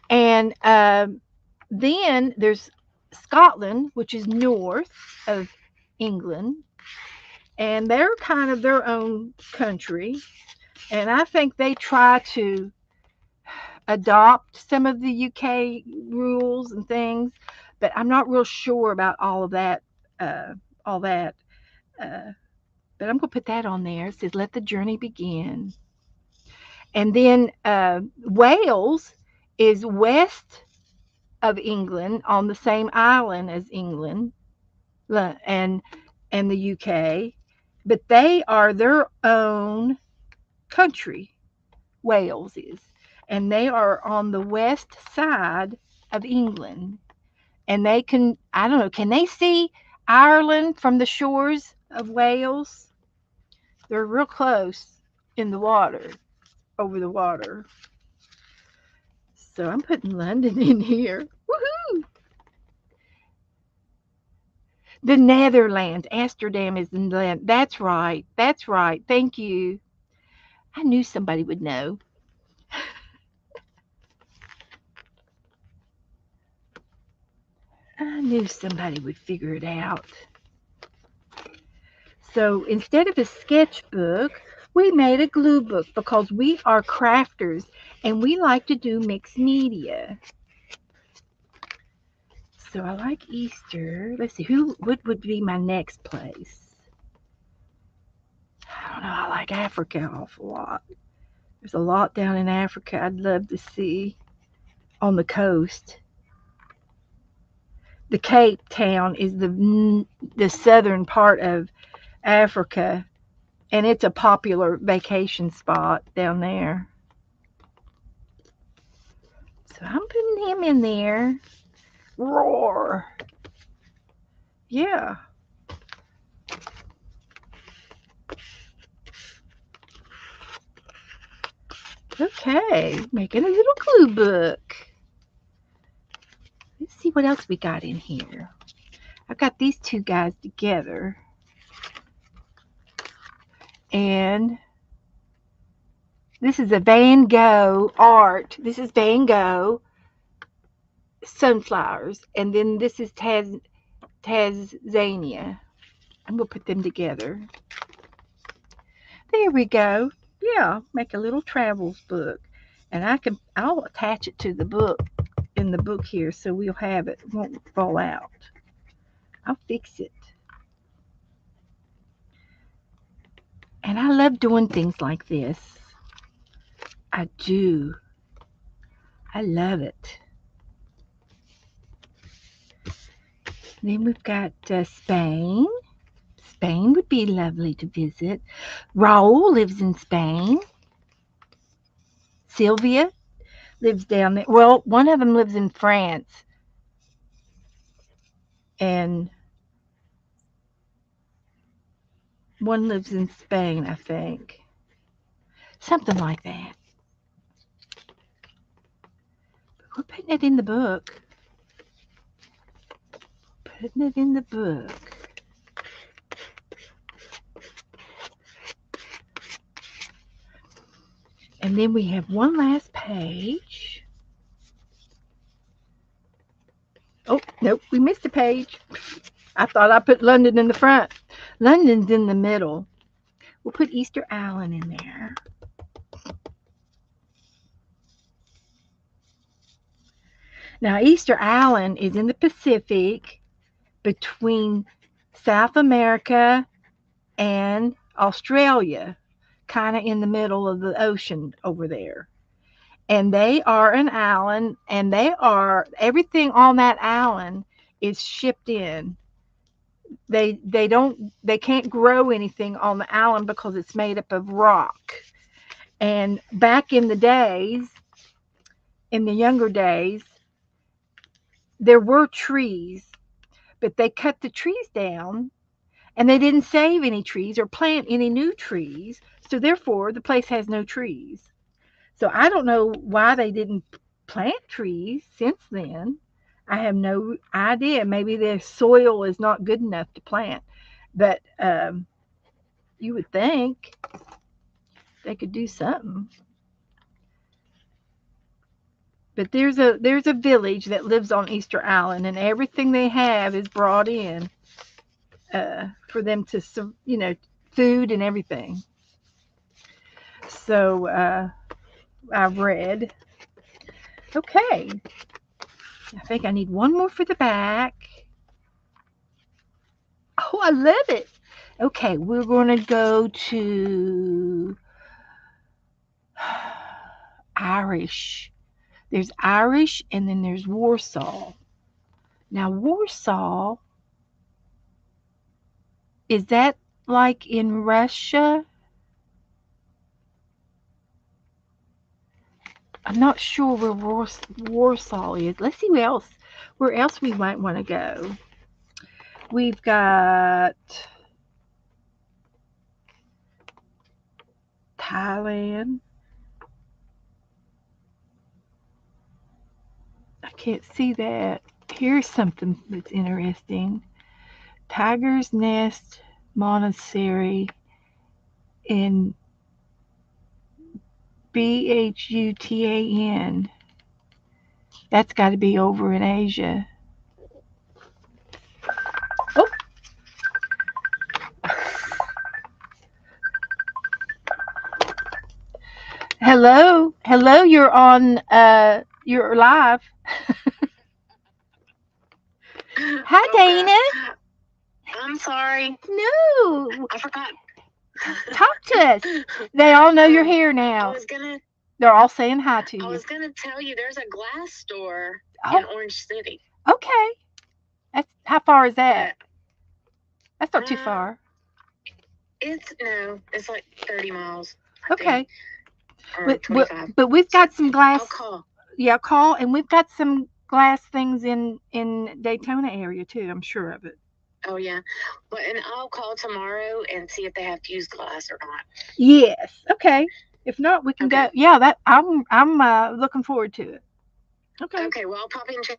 and then there's Scotland, which is north of England, and they're kind of their own country. And I think they try to adopt some of the UK rules and things, but I'm not real sure about all of that. All that. Uh, but I'm going to put that on there. It says, let the journey begin. And then Wales is west of England on the same island as England and the UK, but they are their own country. Wales is, and they are on the west side of England, and they can, I don't know, can they see Ireland from the shores of Wales? They're real close in the water, over the water. So I'm putting London in here. Woohoo! The Netherlands. Amsterdam is in the land. That's right. That's right. Thank you. I knew somebody would know. I knew somebody would figure it out. So instead of a sketchbook, we made a glue book because we are crafters and we like to do mixed media. So I like Easter. Let's see, what would be my next place? I don't know. I like Africa an awful lot. There's a lot down in Africa I'd love to see on the coast. The Cape Town is the southern part of Africa, and it's a popular vacation spot down there. So I'm putting him in there. Roar. Yeah. Okay. Making a little clue book. Let's see what else we got in here. I've got these two guys together. And this is a Van Gogh art. This is Van Gogh sunflowers. And then this is Tanzania. I'm going to put them together. There we go. Yeah, make a little travels book. And I'll attach it to the book in the book here so we'll have it. It won't fall out. I'll fix it. And I love doing things like this. I do. I love it. Then we've got Spain. Spain would be lovely to visit. Raul lives in Spain. Sylvia lives down there. Well, one of them lives in France. And one lives in Spain, I think. Something like that. We're putting it in the book. Putting it in the book. And then we have one last page. Oh, nope, we missed a page. I thought I put London in the front. London's in the middle. We'll put Easter Island in there. Now, Easter Island is in the Pacific between South America and Australia, kind of in the middle of the ocean over there. And they are an island, and everything on that island is shipped in. They can't grow anything on the island because it's made up of rock. And back in the days, in the younger days, there were trees, but they cut the trees down and they didn't save any trees or plant any new trees. So therefore, the place has no trees. So I don't know why they didn't plant trees since then. I have no idea. Maybe their soil is not good enough to plant. But you would think they could do something. But there's a village that lives on Easter Island, and everything they have is brought in for them to, food and everything. So I've read. Okay. I think I need one more for the back. Oh, I love it. Okay, we're going to go to Irish. There's Irish and then there's Warsaw. Now, Warsaw, is that like in Russia? I'm not sure where Warsaw is. Let's see where else we might want to go. We've got Thailand. I can't see that. Here's something that's interesting. Tiger's Nest Monastery in Bhutan. That's got to be over in Asia. Oh. Hello, you're on you're live. Bye, Okay. Dana. I'm sorry. No. I forgot. Talk to us. They all know you're here I now. was gonna They're all saying hi to I you. was gonna tell you there's a glass store Oh, in Orange City. okay. That's how far is that? But That's not too far. it's like 30 miles, I Okay. think. Or 25. But we've got some glass. I'll call. Yeah, call, and we've got some glass things in Daytona area too. I'm sure of it. Oh yeah. But and I'll call tomorrow and see if they have fused glass or not. Yes. Okay. If not, we can go. Okay. Yeah, that I'm looking forward to it. Okay. Okay, well I'll pop in chat.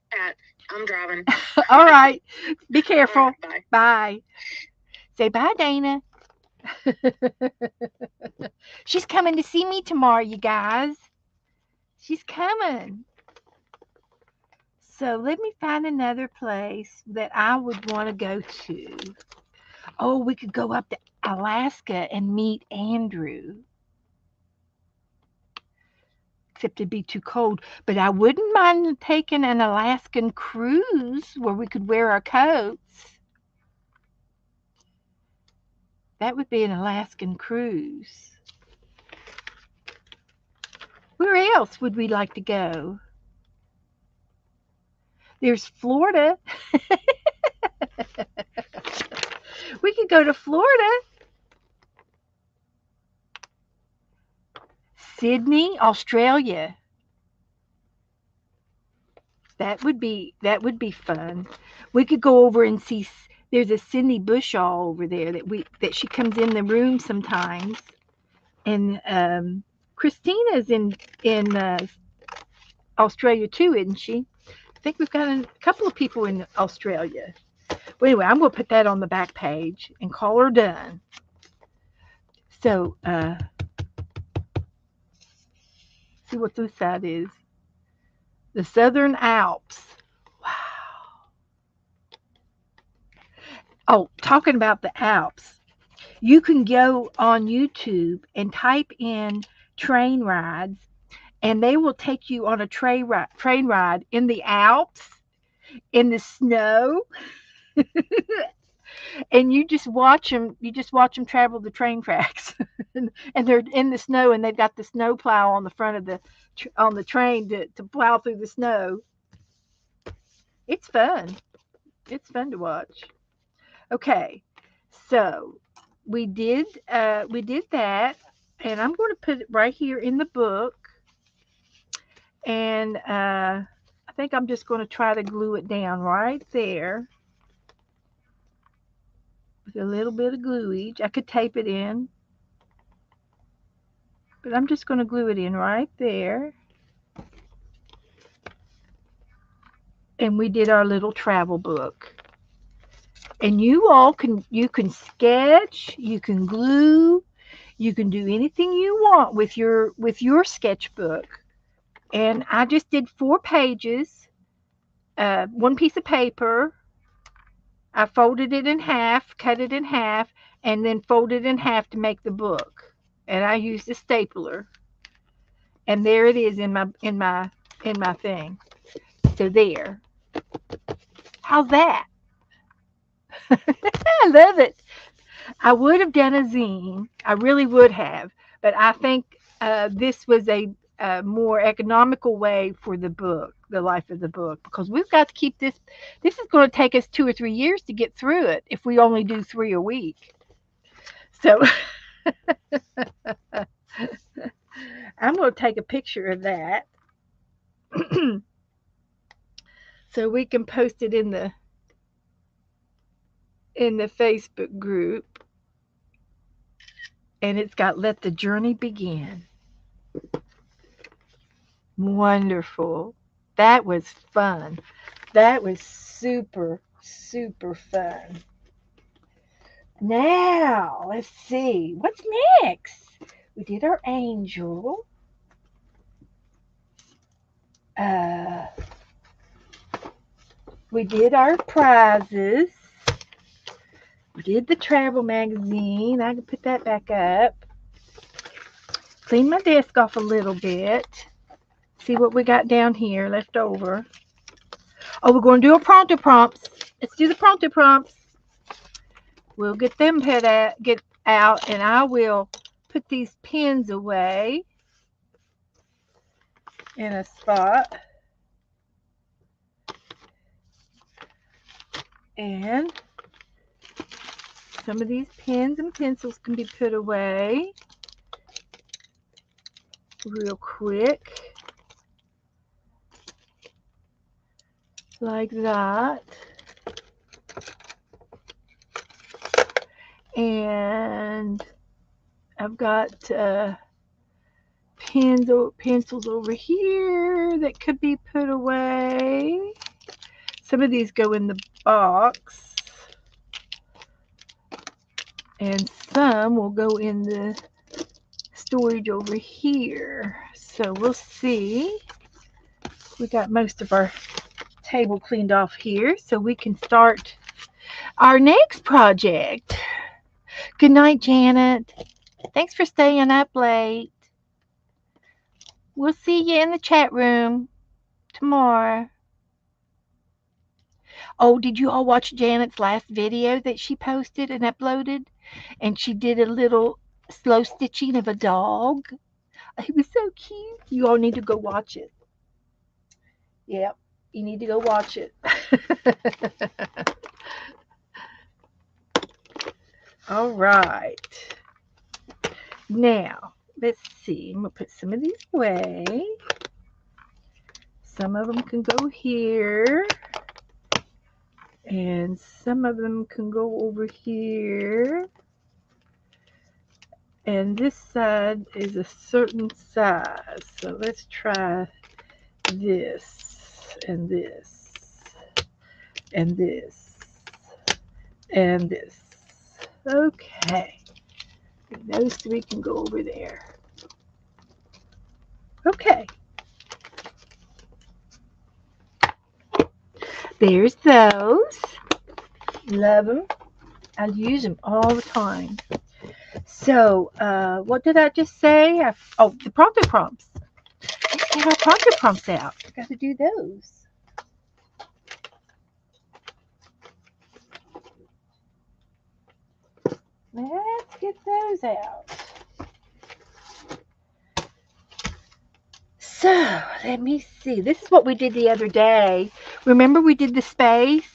I'm driving. All right. Be All careful. right, bye. Bye. Say bye, Dana. She's coming to see me tomorrow, you guys. She's coming. So let me find another place that I would want to go to. Oh, we could go up to Alaska and meet Andrew. Except it'd be too cold. But I wouldn't mind taking an Alaskan cruise where we could wear our coats. That would be an Alaskan cruise. Where else would we like to go? There's Florida. We could go to Florida. Sydney, Australia. That would be fun. We could go over and see. There's a Cindy Bushaw over there that she comes in the room sometimes, and Christina's in Australia too, isn't she? I think we've got a couple of people in Australia. Well, anyway, I'm going to put that on the back page and call her done. So, see what this side is. The Southern Alps. Wow. Oh, talking about the Alps. You can go on YouTube and type in train rides, and they will take you on a train ride in the Alps, in the snow, and you just watch them travel the train tracks, and they're in the snow, and they've got the snow plow on the front of the on the train to plow through the snow. It's fun. It's fun to watch. Okay, so we did that, and I'm going to put it right here in the book, and I think I'm just going to try to glue it down right there with a little bit of glue each. I could tape it in, but I'm just going to glue it in right there. And we did our little travel book. And you can sketch, you can glue, you can do anything you want with your sketchbook. And I just did 4 pages, one piece of paper. I folded it in half, cut it in half, and then folded it in half to make the book. And I used a stapler. And there it is in my thing. So there. How's that? I love it. I would have done a zine. I really would have. But I think this was a more economical way for the book, the life of the book, because we've got to keep this. This is going to take us 2 or 3 years to get through it if we only do 3 a week. So I'm going to take a picture of that so we can post it in the Facebook group. And it's got "Let the Journey Begin." Wonderful. That was fun. That was super, super fun. Now, let's see. What's next? We did our angel. Uh, we did our prizes. We did the travel magazine. I can put that back up. Clean my desk off a little bit. See what we got down here left over. Oh, we're going to do a pronto prompts. let's do the pronto prompts. We'll get them get out, and I will put these pins away in a spot. And some of these pens and pencils can be put away real quick, like that. And I've got pens or pencils over here that could be put away. Some of these go in the box, and some will go in the storage over here. So we'll see. We got most of our table cleaned off here, so we can start our next project. Good night, Janet. Thanks for staying up late. We'll see you in the chat room tomorrow. Oh, did you all watch Janet's last video that she posted and uploaded? And she did a little slow stitching of a dog. It was so cute. You all need to go watch it. Yep, you need to go watch it. All right. Now, let's see. I'm going to put some of these away. Some of them can go here. And some of them can go over here. And this side is a certain size. So let's try this and this and this and this. Okay. Those three can go over there. Okay. There's those. Love them. I use them all the time. So, what did I just say? The pronto prompts. Let's get our pronto prompts out. I got to do those. Let's get those out. So, let me see. This is what we did the other day. Remember we did the space?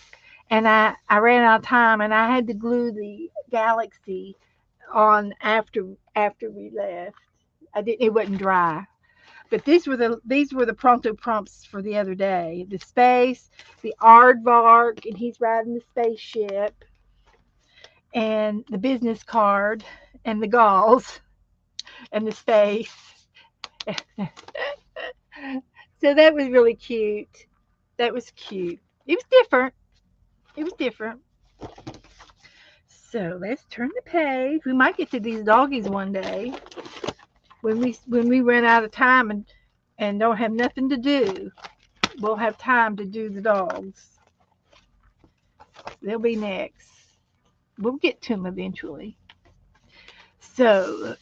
And I ran out of time, and I had to glue the galaxy on after we left. I didn't. It wasn't dry. But these were the pronto prompts for the other day. The space, the aardvark, and he's riding the spaceship, and the business card, and the galls, and the space. So that was really cute. That was cute. It was different. It was different. So let's turn the page. We might get to these doggies one day when we run out of time and don't have nothing to do. We'll have time to do the dogs. They'll be next. We'll get to them eventually. So,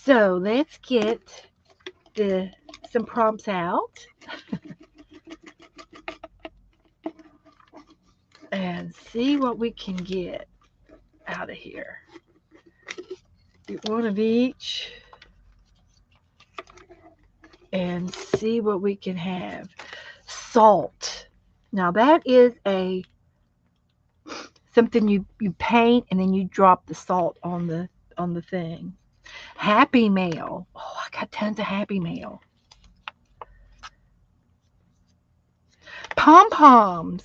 so let's get some prompts out and see what we can get out of here. Get one of each and see what we can have. Salt. Now that is something you paint and then you drop the salt on the thing. Happy Mail. Oh, I got tons of Happy Mail. Pom poms.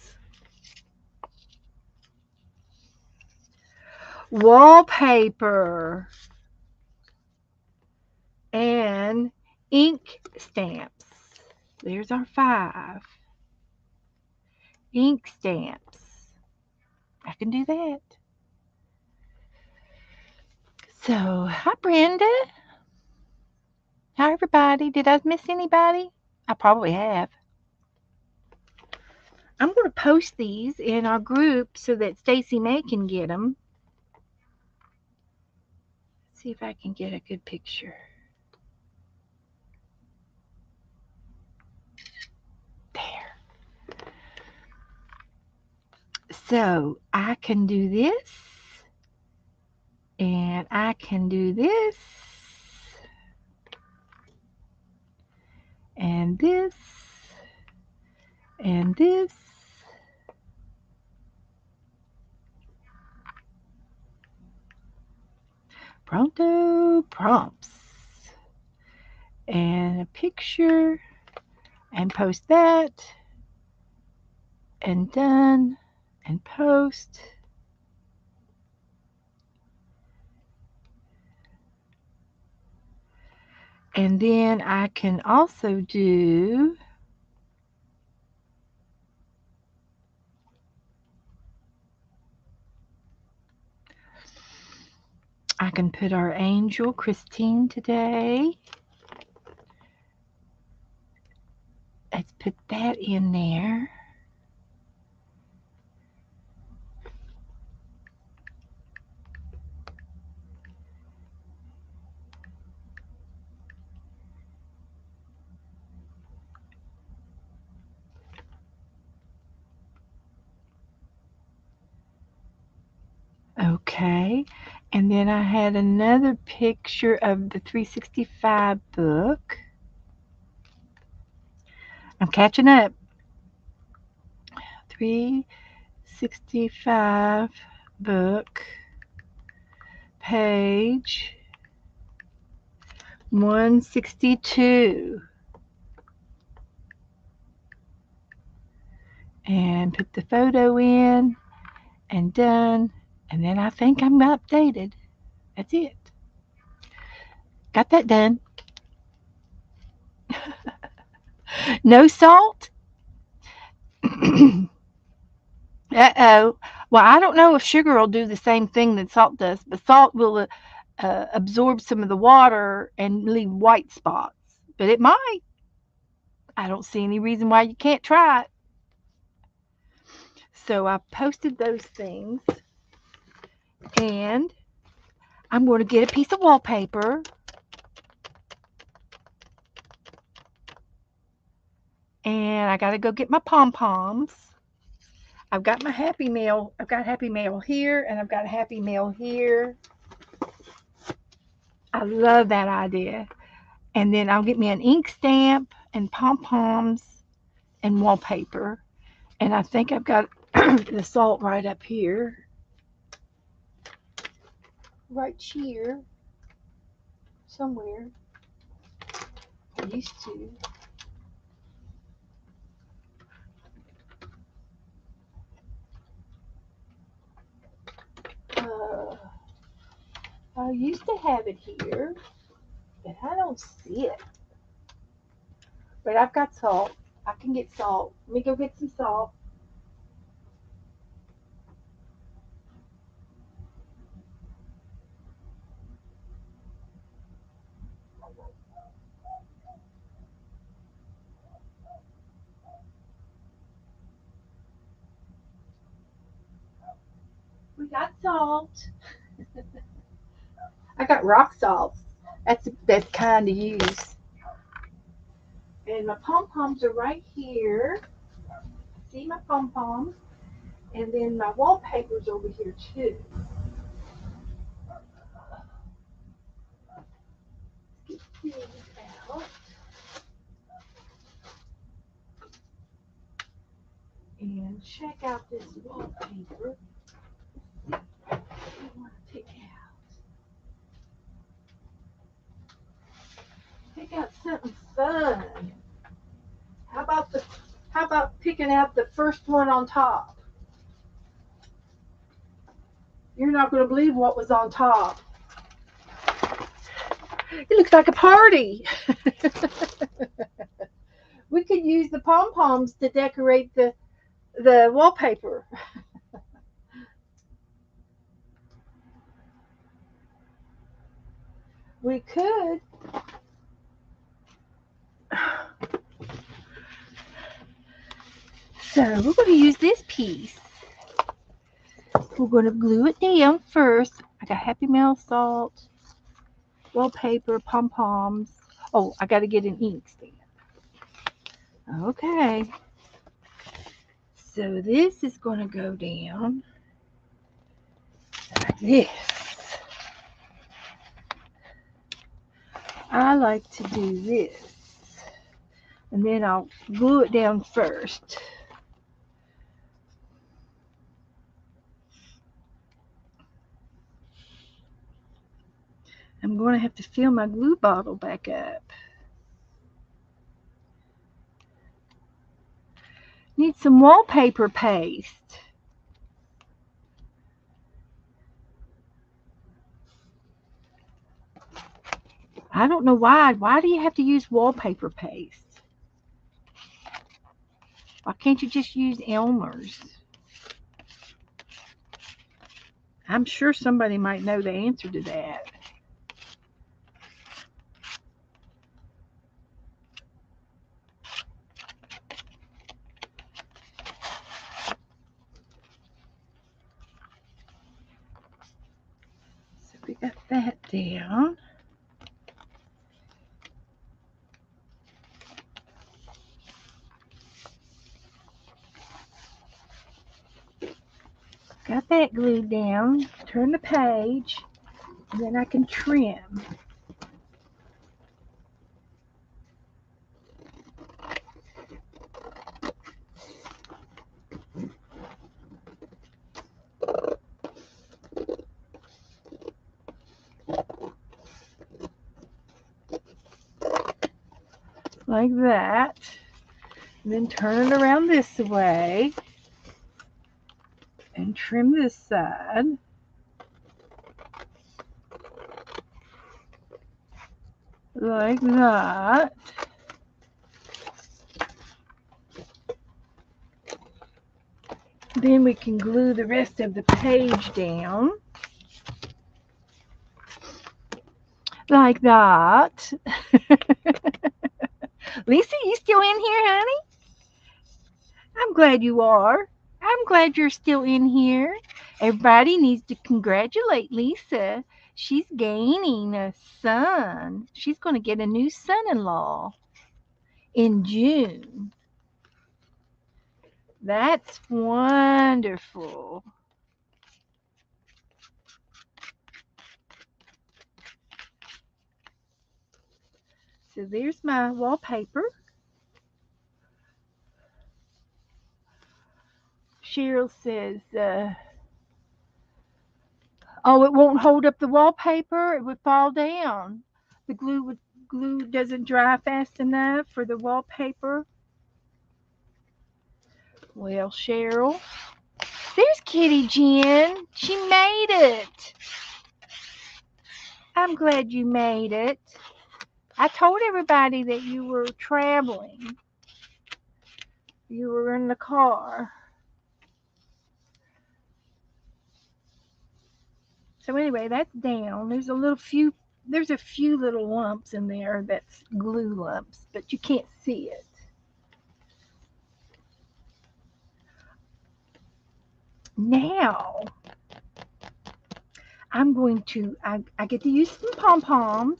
Wallpaper. And ink stamps. There's our 5. Ink stamps. I can do that. So, hi Brenda. Hi everybody. Did I miss anybody? I probably have. I'm going to post these in our group so that Stacy May can get them. Let's see if I can get a good picture. There. So I can do this, and I can do this, and this, and this. Pronto prompts. And a picture, and post that, and done, and post. And then I can also do, I can put our angel Christine today. Let's put that in there. Okay. And then I had another picture of the 365 book. I'm catching up. 365 book, page 162. And put the photo in, and done. And then I think I'm updated. That's it. Got that done. No salt? Uh-oh. Well, I don't know if sugar will do the same thing that salt does, but salt will absorb some of the water and leave white spots. But it might. I don't see any reason why you can't try it. So I posted those things, and I'm going to get a piece of wallpaper, and I got to go get my pom-poms. I've got my Happy Mail. I've got Happy Mail here, and I've got Happy Mail here. I love that idea. And then I'll get me an ink stamp and pom-poms and wallpaper. And I think I've got the salt right up here. Right here. Somewhere. I used to. Uh, I used to have it here, but I don't see it. But I've got salt. I can get salt. Let me go get some salt. We got salt. I got rock salt. That's the best kind to use. And my pom poms are right here. See my pom poms? And then my wallpaper's over here too. Get these out. And check out this wallpaper. What do you want to pick out? Pick out something fun. How about the how about picking out the first one on top? You're not going to believe what was on top. It looks like a party. We could use the pom poms to decorate the wallpaper. We could. So we're going to use this piece. We're going to glue it down first. I got Happy Mail salt, wallpaper, pom poms. Oh, I got to get an ink stand. Okay. So this is going to go down like this. I like to do this. And then I'll glue it down first. I'm going to have to fill my glue bottle back up. Need some wallpaper paste. I don't know why. Why do you have to use wallpaper paste? Why can't you just use Elmer's? I'm sure somebody might know the answer to that. So we got that down. Got that glued down. Turn the page, and then I can trim. Like that. And then turn it around this way. And trim this side. Like that. Then we can glue the rest of the page down. Like that. Lisa, you still in here, honey? I'm glad you are. I'm glad you're still in here. Everybody needs to congratulate Lisa. She's gaining a son. She's going to get a new son-in-law in June. That's wonderful. So there's my wallpaper. Cheryl says, oh, it won't hold up the wallpaper. It would fall down. The glue doesn't dry fast enough for the wallpaper. Well, Cheryl, there's Kitty Jen. She made it. I'm glad you made it. I told everybody that you were traveling. You were in the car. So anyway, that's down. There's a few little lumps in there that's glue lumps, but you can't see it. Now, I get to use some pom-poms,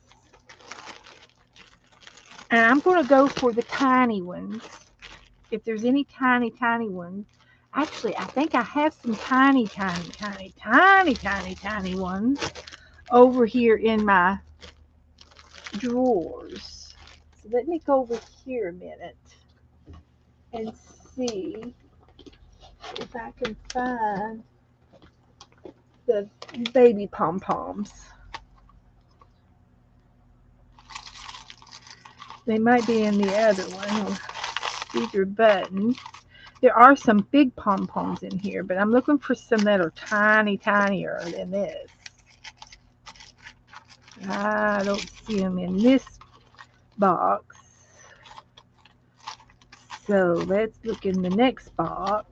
and I'm going to go for the tiny ones. If there's any tiny ones. Actually, I think I have some tiny ones over here in my drawers. So let me go over here a minute and see if I can find the baby pom-poms. They might be in the other one. These are buttons. There are some big pom-poms in here, but I'm looking for some that are tinier than this. I don't see them in this box. So let's look in the next box.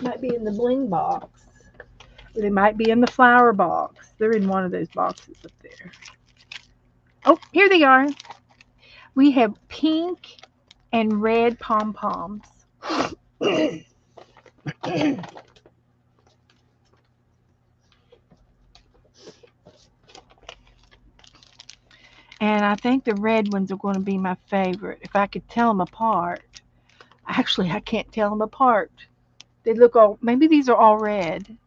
Might be in the bling box. They might be in the flower box. They're in one of those boxes up there. Oh, here they are. We have pink and red pom-poms. And I think the red ones are going to be my favorite. If I could tell them apart, Actually, I can't tell them apart. They look all, maybe these are all red.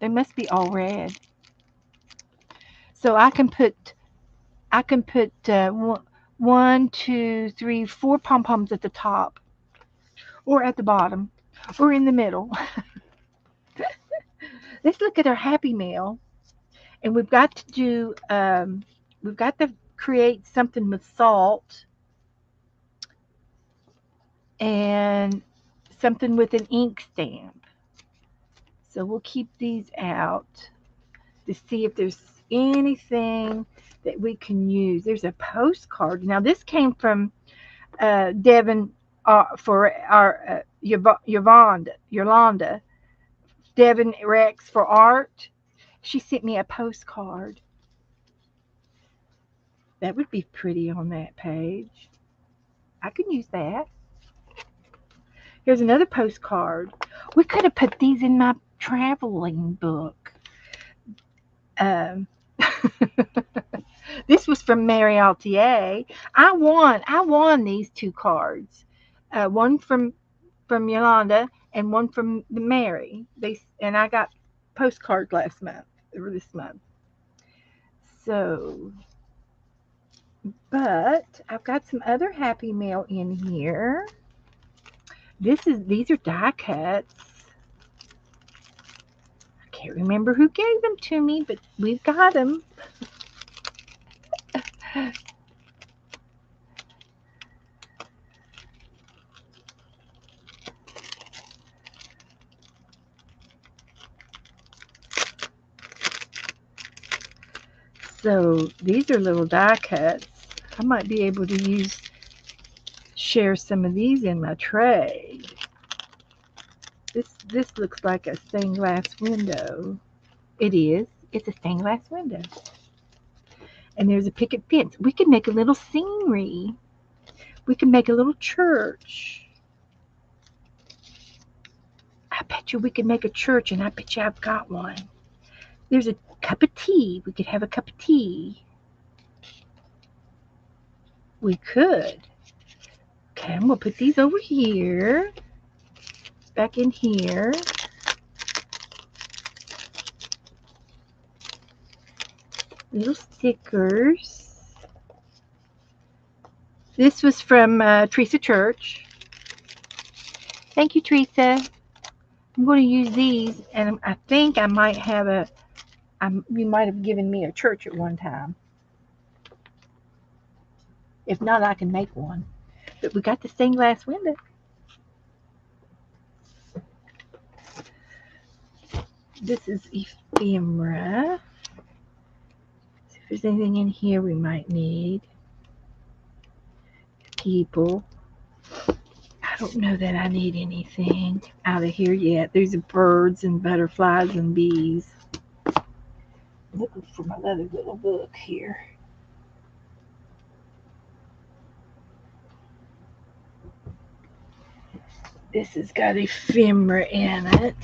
They must be all red. So I can put one, two, three, four pom poms at the top, or at the bottom, or in the middle. Let's look at our happy meal, and we've got to create something with salt and something with an ink stamp. So we'll keep these out to see if there's anything that we can use. There's a postcard. Now this came from Devin for our Yolanda. Devin Rex for art. She sent me a postcard. That would be pretty on that page. I could use that. Here's another postcard. We could have put these in my traveling book. Um, this was from Mary Altier. I won these two cards. One from Yolanda and one from Mary. And I got postcards last month or this month. So, but I've got some other Happy Mail in here. These are die cuts. I can't remember who gave them to me, but we've got them. So these are little die cuts. I might be able to share some of these in my tray. This looks like a stained glass window. It is. It's a stained glass window. And there's a picket fence. We could make a little scenery. We could make a little church. I bet you we could make a church, and I bet you I've got one. There's a cup of tea. We could have a cup of tea. We could. Okay, I'm going to put these over here. Back in here. Little stickers. This was from Teresa Church. Thank you, Teresa. I'm going to use these, and I think I might have you might have given me a church at one time. If not, I can make one. But we got the stained glass window. This is ephemera. See if there's anything in here we might need. People. I don't know that I need anything out of here yet. There's birds and butterflies and bees. I'm looking for my other little book here. This has got ephemera in it.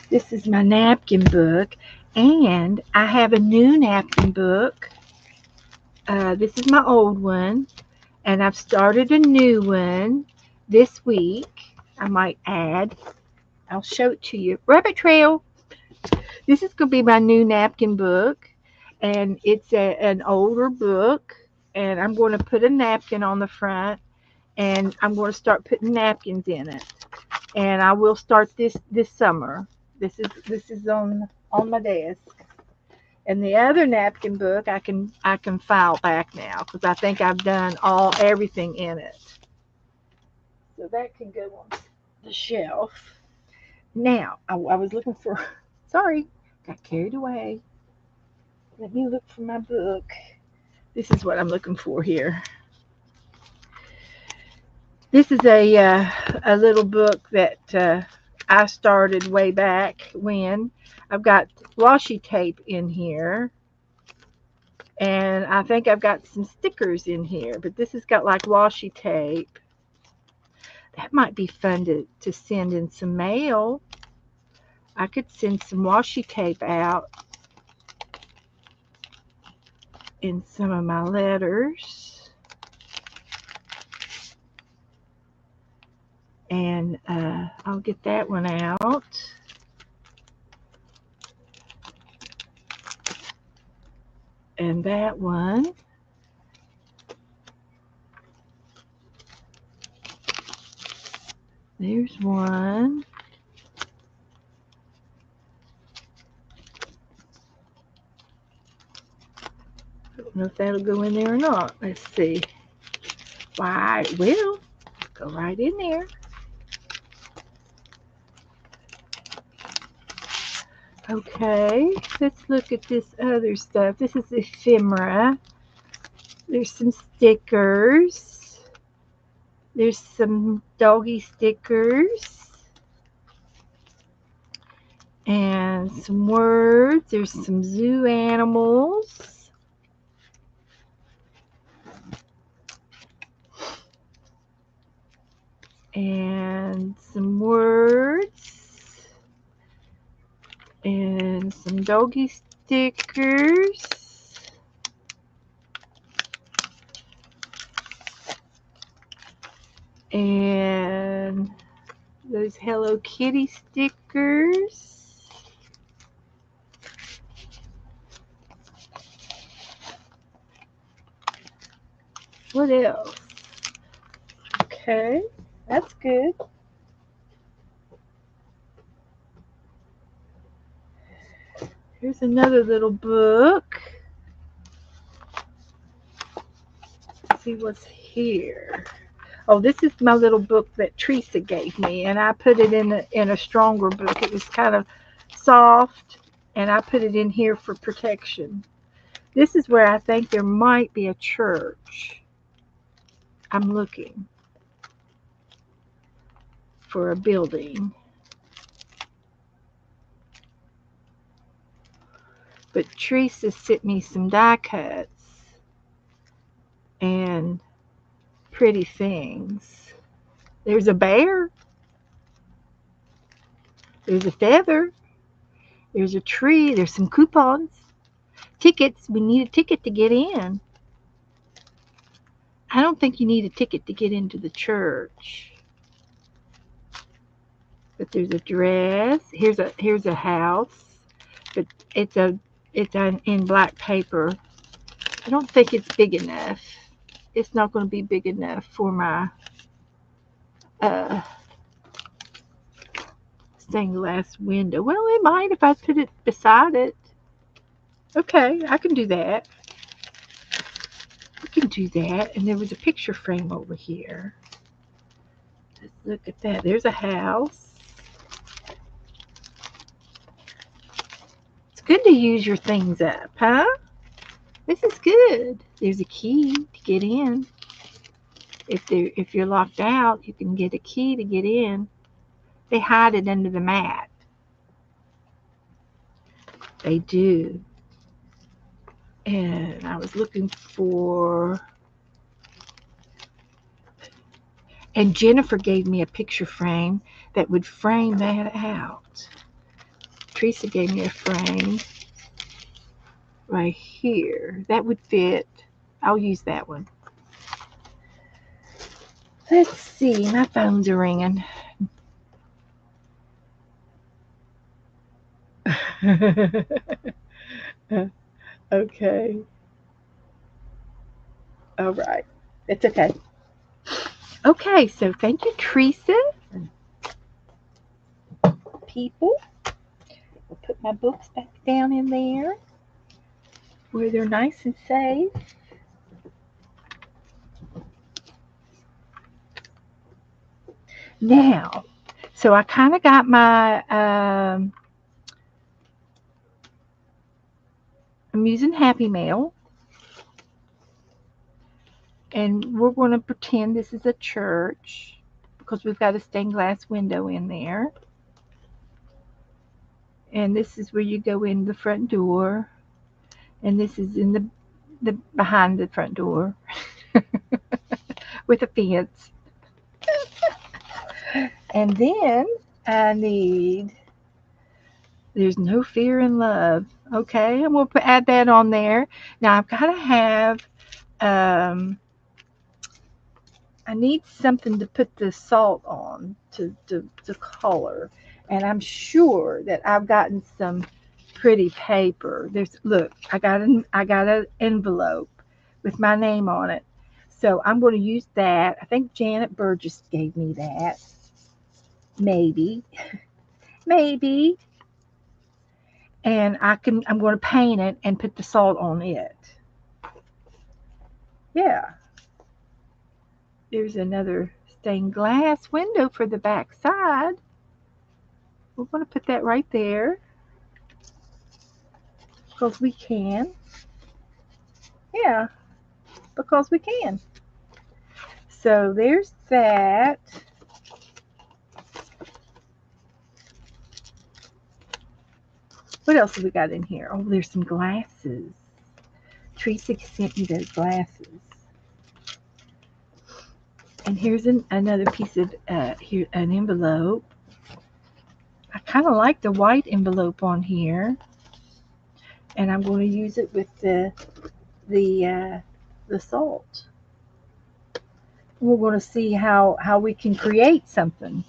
This is my napkin book, and I have a new napkin book. This is my old one, and I've started a new one this week. I might add. I'll show it to you. Rabbit Trail. This is going to be my new napkin book, and it's an older book, and I'm going to put a napkin on the front, and I'm going to start putting napkins in it. And I will start this summer. This is on my desk. And the other napkin book I can file back now because I think I've done everything in it. So that can go on the shelf. Now I was looking for. Sorry, got carried away. Let me look for my book. This is what I'm looking for here. This is a little book that I started way back when. I've got washi tape in here, and I think I've got some stickers in here, but this has got like washi tape. That might be fun to send in some mail. I could send some washi tape out in some of my letters. And I'll get that one out. And that one. There's one. I don't know if that'll go in there or not. Let's see. Why, it will. Go right in there. Okay, let's look at this other stuff. This is ephemera. There's some stickers. There's some doggy stickers. And some words. There's some zoo animals. And some words. And some doggy stickers. And those Hello Kitty stickers. What else? Okay, that's good. Here's another little book. Let's see what's here. Oh, this is my little book that Teresa gave me, and I put it in a stronger book. It was kind of soft, and I put it in here for protection. This is where I think there might be a church. I'm looking for a building. But Teresa sent me some die cuts and pretty things. There's a bear. There's a feather. There's a tree. There's some coupons. Tickets. We need a ticket to get in. I don't think you need a ticket to get into the church. But there's a dress. Here's a house. But it's in black paper. I don't think it's big enough. It's not going to be big enough for my stained glass window. Well, it might if I put it beside it. Okay, I can do that. We can do that. And there was a picture frame over here. Let's look at that. There's a house. It's good to use your things up, huh? This is good. There's a key to get in. If you're locked out, you can get a key to get in. They hide it under the mat. They do. And I was looking for... And Jennifer gave me a picture frame that would frame that out. Teresa gave me a frame right here. That would fit. I'll use that one. Let's see. My phones are ringing. Okay. All right. It's okay. Okay, so thank you, Teresa. People. I'll put my books back down in there where they're nice and safe. Now, so I kind of got my, I'm using Happy Mail. And we're going to pretend this is a church because we've got a stained glass window in there. And this is where you go in the front door. And this is in the behind the front door with a fence. And then I need, there's no fear in love. Okay, I'm going to add that on there. Now I've got to have, I need something to put the salt on. down to color. And I'm sure that I've gotten some pretty paper. Look, I got an envelope with my name on it. So I'm going to use that. I think Janet Burgess gave me that. Maybe. Maybe. And I'm going to paint it and put the salt on it. Yeah. There's another stained glass window for the back side. We're going to put that right there because we can. Yeah, because we can. So there's that. What else have we got in here? Oh, there's some glasses. Teresa sent me those glasses. And here's another piece of here an envelope. I kind of like the white envelope on here, and I'm going to use it with the salt. We're going to see how we can create something.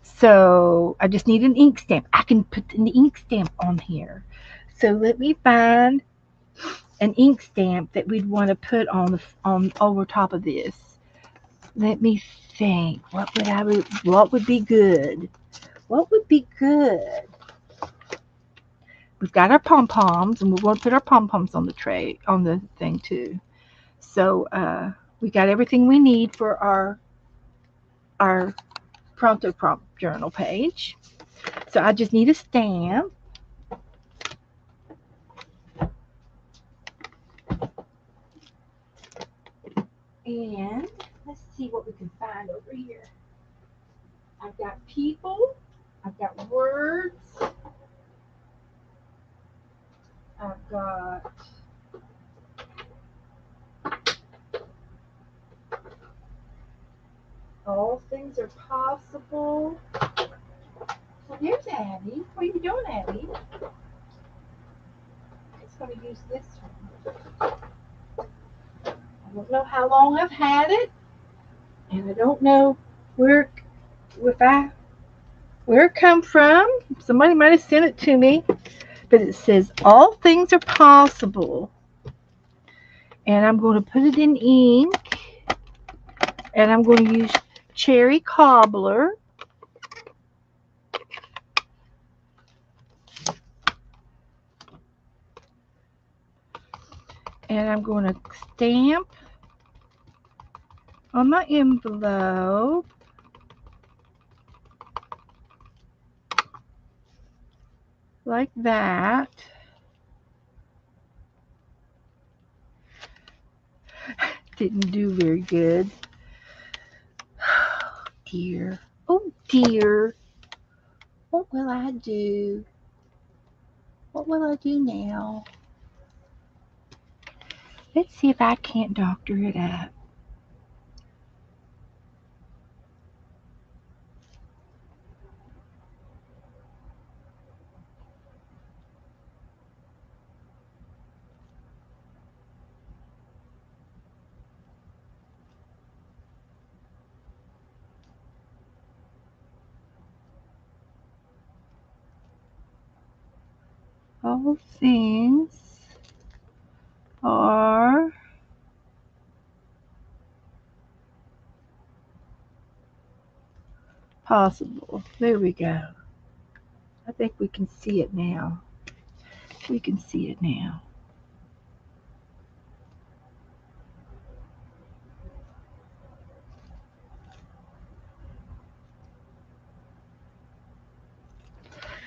So I just need an ink stamp. I can put an ink stamp on here. So let me find an ink stamp that we'd want to put on over top of this. Let me think. What would be good? What would be good? We've got our pom poms, and we're going to put our pom poms on the tray on the thing too. So we got everything we need for our pronto prompt journal page. So I just need a stamp. And let's see what we can find over here. I've got people. I've got words. I've got all things are possible. So there's Abby. What are you doing, Abby? It's going to use this one. I don't know how long I've had it, and I don't know where if I where it come from. Somebody might have sent it to me, but it says all things are possible. And I'm going to put it in ink, and I'm going to use cherry cobbler. And I'm going to stamp on my envelope. Like that. Didn't do very good. Oh dear. Oh dear. What will I do? What will I do now? Let's see if I can't doctor it up. All things are possible. There we go. I think we can see it now. We can see it now.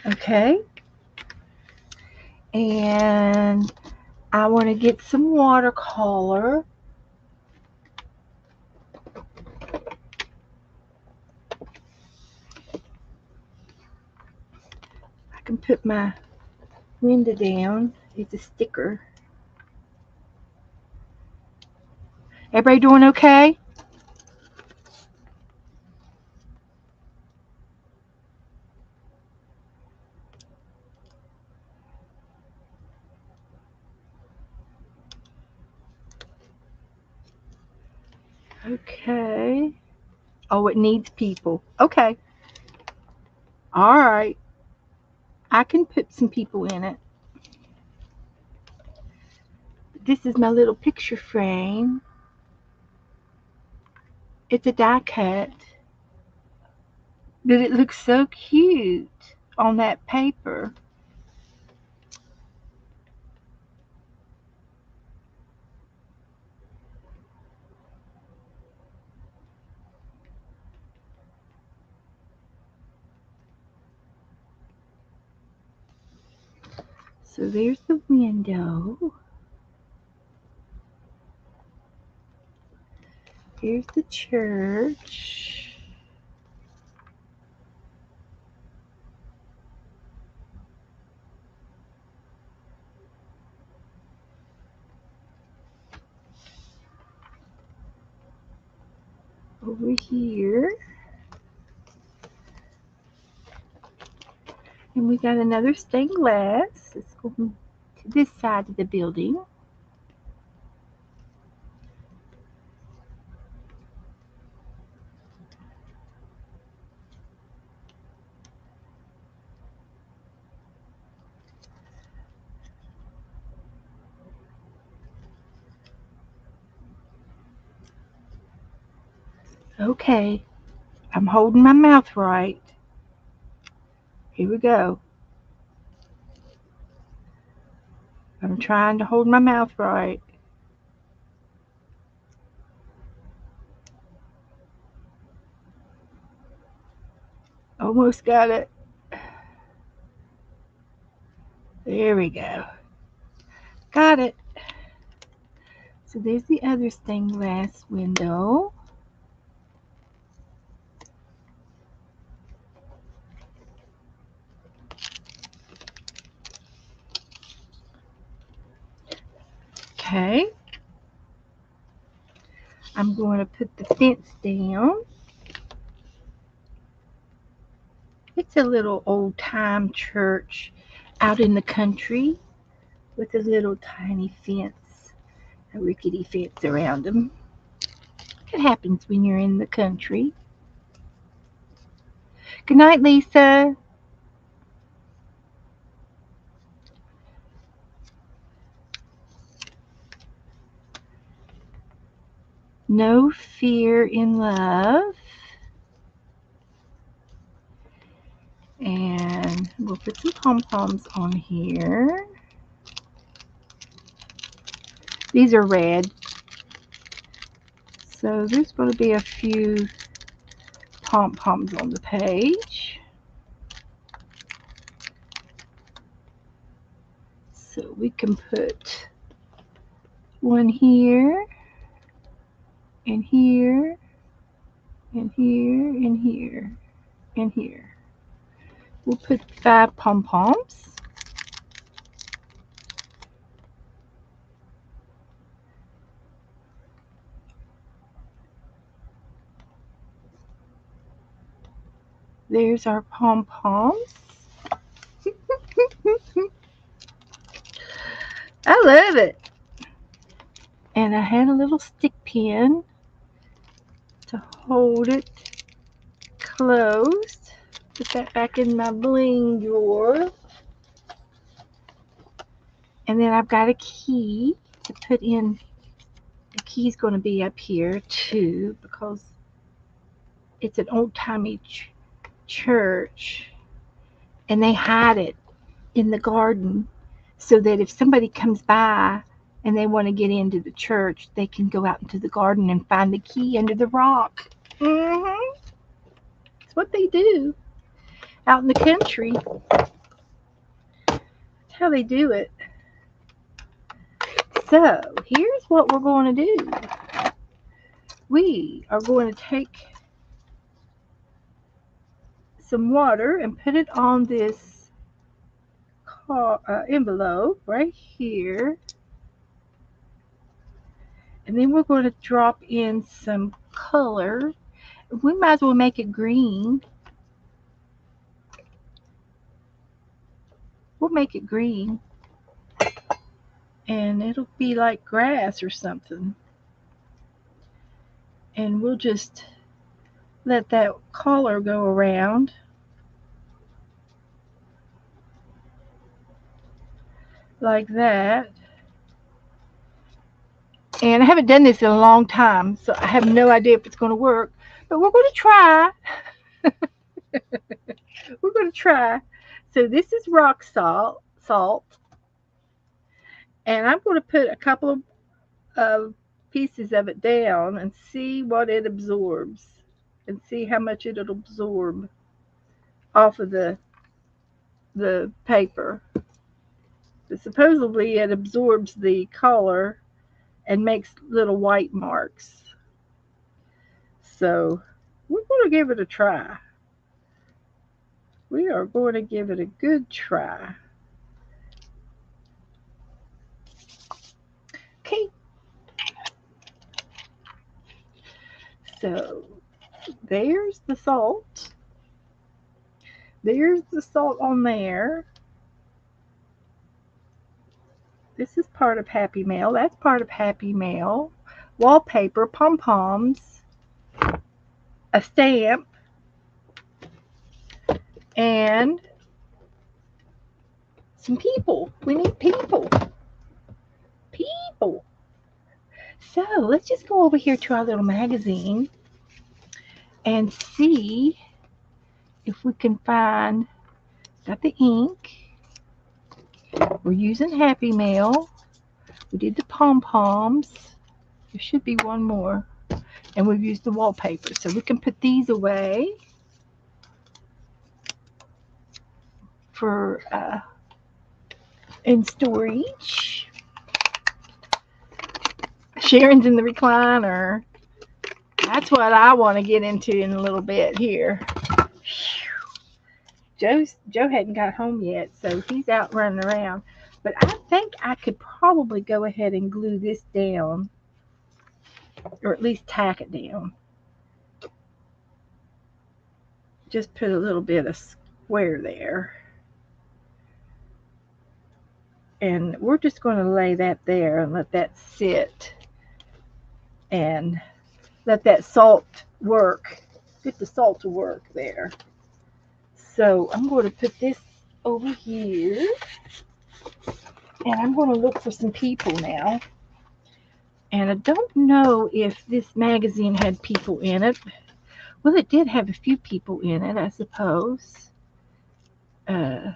Okay. And I want to get some watercolor. I can put my window down. It's a sticker. Everybody doing okay? Okay. Oh, it needs people. Okay. All right. I can put some people in it. This is my little picture frame. It's a die cut, but it looks so cute on that paper. So there's the window. Here's the church. Over here. And we got another stained glass. Let's go to this side of the building. Okay, I'm holding my mouth right. Here we go. I'm trying to hold my mouth right. Almost got it. There we go. Got it. So there's the other stained glass window. Okay. I'm going to put the fence down. It's a little old time church out in the country with a little tiny fence, a rickety fence around them. It happens when you're in the country. Good night, Lisa. No fear in love. And we'll put some pom poms on here. These are red. So there's going to be a few pom poms on the page. So we can put one here, and here, and here, and here, and here. We'll put 5 pom poms. There's our pom poms. I love it. And I had a little stick pin to hold it closed. Put that back in my bling drawer. And then I've got a key to put in. The key's going to be up here too because it's an old timey church and they hide it in the garden so that if somebody comes by and they want to get into the church, they can go out into the garden and find the key under the rock. That's what they do out in the country. That's how they do it. So here's what we're going to do. We are going to take some water and put it on this envelope right here. And then we're going to drop in some color. We might as well make it green. We'll make it green. And it'll be like grass or something. And we'll let that collar go around. Like that. And I haven't done this in a long time, so I have no idea if it's going to work. But we're going to try. We're going to try. So this is rock salt, and I'm going to put a couple of pieces of it down and see what it absorbs, and see how much it'll absorb off of the paper. But supposedly it absorbs the color and makes little white marks. So we're going to give it a try. We are going to give it a good try. Okay, so there's the salt. There's the salt on there. This is part of Happy Mail. That's part of Happy Mail. Wallpaper, pom poms, a stamp, and some people. We need people. People. So let's just go over here to our little magazine and see if we can find. Got the ink. We're using Happy Mail. We did the pom poms. There should be one more. And we've used the wallpaper. So we can put these away for in storage. Sharon's in the recliner. That's what I want to get into in a little bit here. Joe hadn't got home yet, so he's out running around. But I think I could probably go ahead and glue this down, or at least tack it down. Just put a little bit of square there. And we're just going to lay that there and let that sit and let that salt work. Get the salt to work there. So I'm going to put this over here. And I'm going to look for some people now. And I don't know if this magazine had people in it. Well, it did have a few people in it, I suppose. A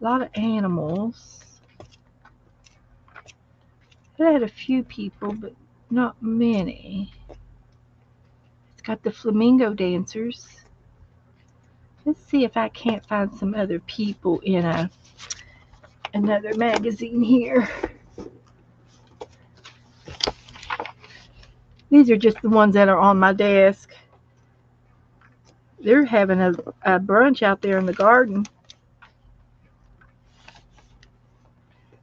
lot of animals. It had a few people, but not many. It's got the flamingo dancers. Let's see if I can't find some other people in another magazine here. These are just the ones that are on my desk. They're having a brunch out there in the garden.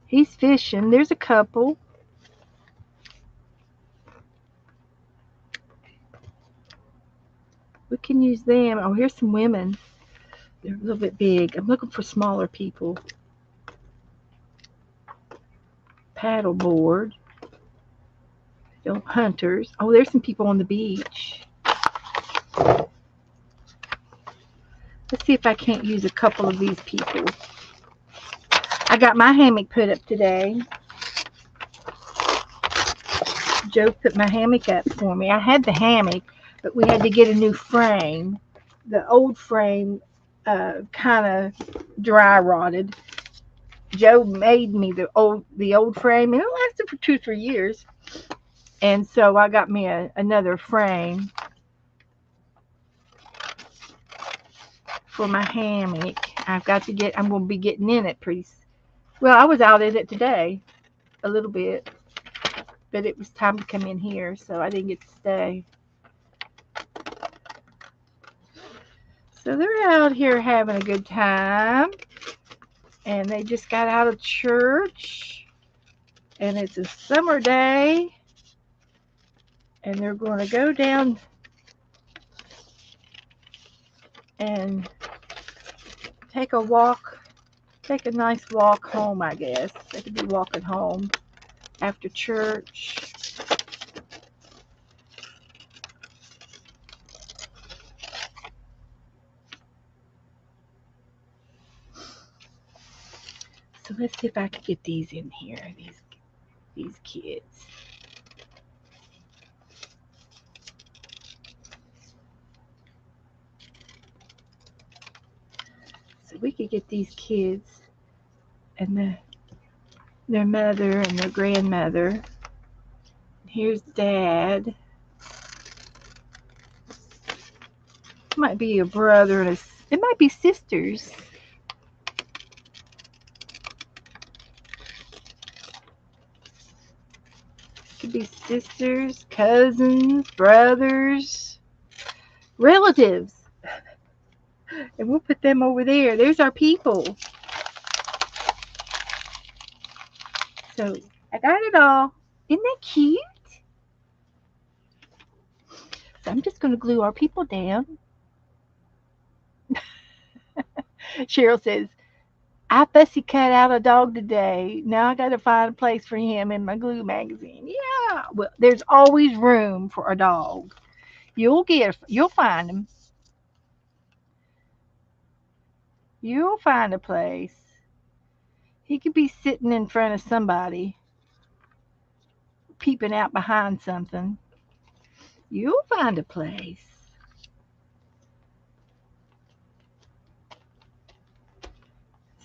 He's fishing. There's a couple. We can use them. Oh, here's some women. They're a little bit big. I'm looking for smaller people. Paddleboard. Hunters. Oh, there's some people on the beach. Let's see if I can't use a couple of these people. I got my hammock put up today. Joe put my hammock up for me. I had the hammock, but we had to get a new frame. The old frame kind of dry rotted. Joe made me the old frame, and it lasted for 2-3 years. And so I got me another frame for my hammock. I'm going to be getting in it pretty. Well, I was out in it today a little bit, but it was time to come in here, so I didn't get to stay. So they're out here having a good time, and they just got out of church, and it's a summer day, and they're going to go down and take a nice walk home, I guess. They could be walking home after church. So let's see if I can get these in here. These kids. So we could get these kids and their mother and their grandmother. Here's Dad. Might be a brother and it might be sisters. Could be sisters, cousins, brothers, relatives. And we'll put them over there. There's our people. So I got it all. Isn't that cute? So I'm just going to glue our people down. Cheryl says, I fussy cut out a dog today. Now I got to find a place for him in my glue magazine. Yeah. Well, there's always room for a dog. You'll find him. You'll find a place. He could be sitting in front of somebody, peeping out behind something. You'll find a place.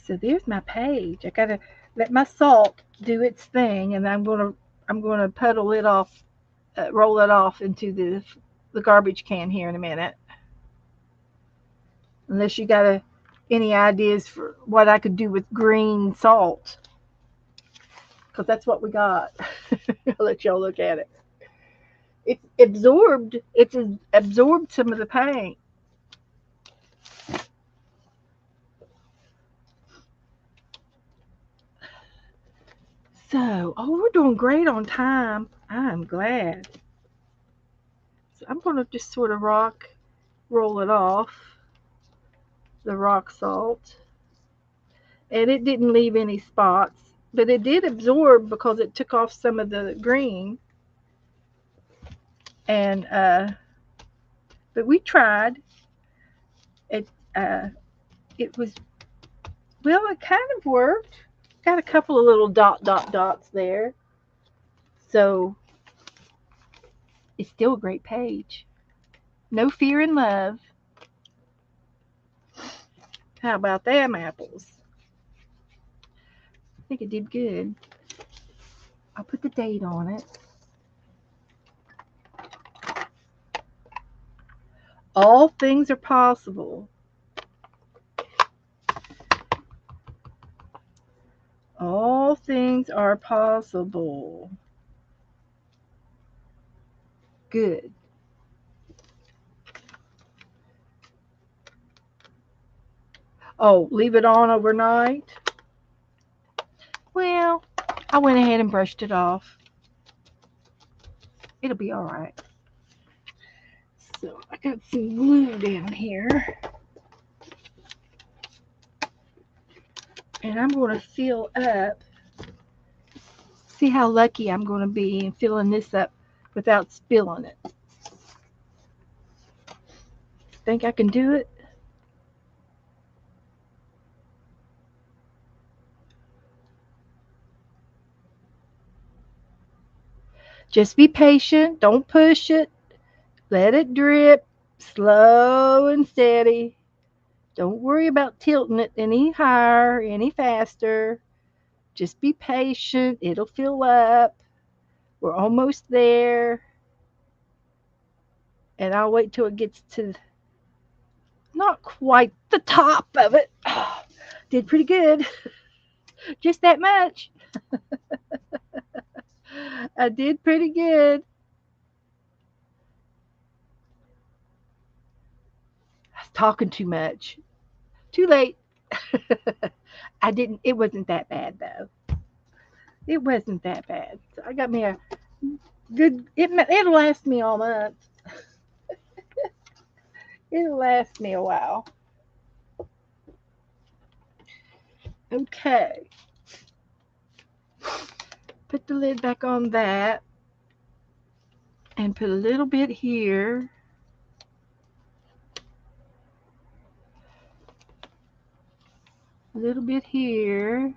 So there's my page. I gotta let my salt do its thing, and I'm gonna puddle it off, roll it off into the garbage can here in a minute. Unless you got any ideas for what I could do with green salt, because that's what we got. I'll let y'all look at it. It's absorbed some of the paint. So, oh, we're doing great on time. I'm glad. So I'm going to just sort of roll it off, the rock salt. And it didn't leave any spots, but it did absorb because it took off some of the green. And, but we tried. It, uh, it was, well, it kind of worked. Got a couple of little dots there. So it's still a great page. No fear in love. How about them apples? I think it did good. I'll put the date on it. All things are possible. All things are possible. Good. Oh, leave it on overnight? Well, I went ahead and brushed it off. It'll be all right. So I got some glue down here. And I'm going to fill up. See how lucky I'm going to be in filling this up without spilling it. Think I can do it? Just be patient. Don't push it. Let it drip. Slow and steady. Don't worry about tilting it any higher, any faster. Just be patient. It'll fill up. We're almost there. And I'll wait till it gets to not quite the top of it. Oh, did pretty good. Just that much. I did pretty good. I was talking too much. Too late. It wasn't that bad though. It wasn't that bad. So I got me a it'll last me all month. It'll last me a while. Okay. Put the lid back on that and put a little bit here. A little bit here.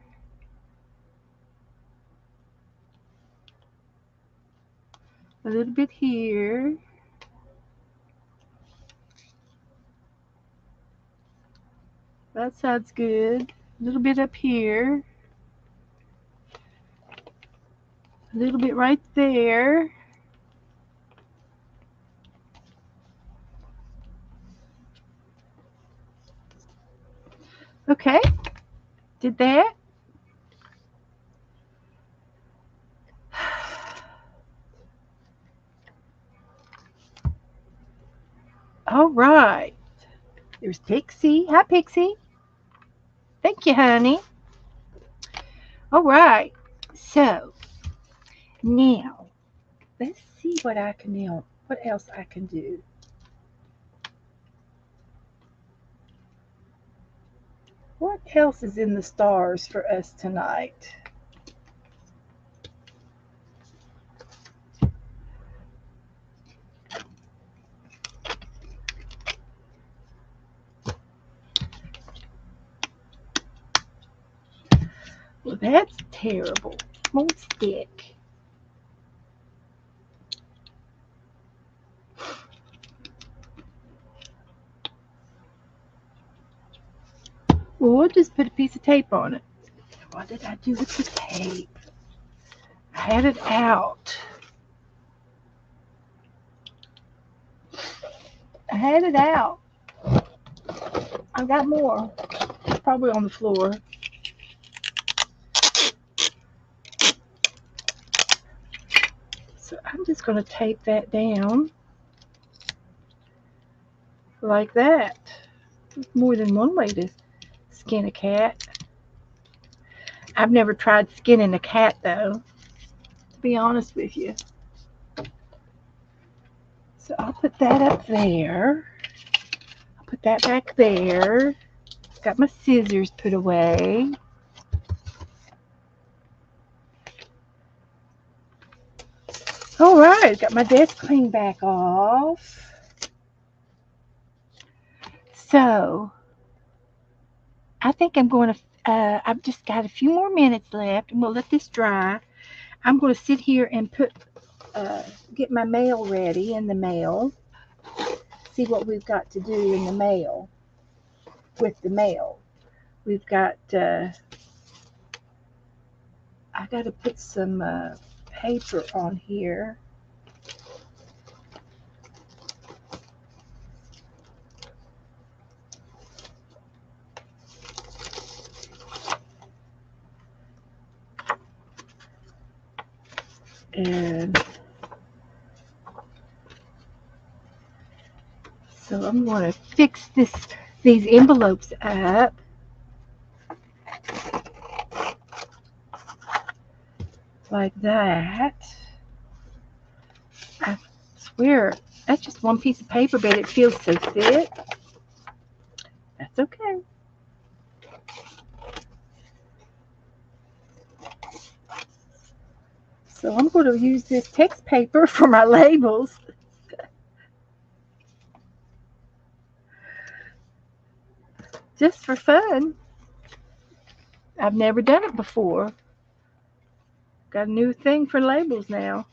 A little bit here. That side's good. A little bit up here. A little bit right there. Okay, did that. All right. There's Pixie. Hi, Pixie. Thank you, honey. All right. So now let's see what I can now. What else I can do? What else is in the stars for us tonight? Well, that's terrible. Won't stick. Well, we'll just put a piece of tape on it. What did I do with the tape? I had it out. I had it out. I got more. It's probably on the floor. So I'm just going to tape that down like that. There's more than one way to skin a cat. I've never tried skinning a cat though, to be honest with you. So I'll put that up there. I'll put that back there. Got my scissors put away. All right, got my desk cleaned back off. So I think I'm going to, I've just got a few more minutes left and we'll let this dry. I'm going to sit here and uh, get my mail ready in the mail. See what we've got to do in the mail with the mail. We've got, I got to put some paper on here. And so I'm going to fix these envelopes up. Like that. I swear, that's just one piece of paper, but it feels so thick. That's okay. So I'm going to use this text paper for my labels. Just for fun. I've never done it before. Got a new thing for labels now.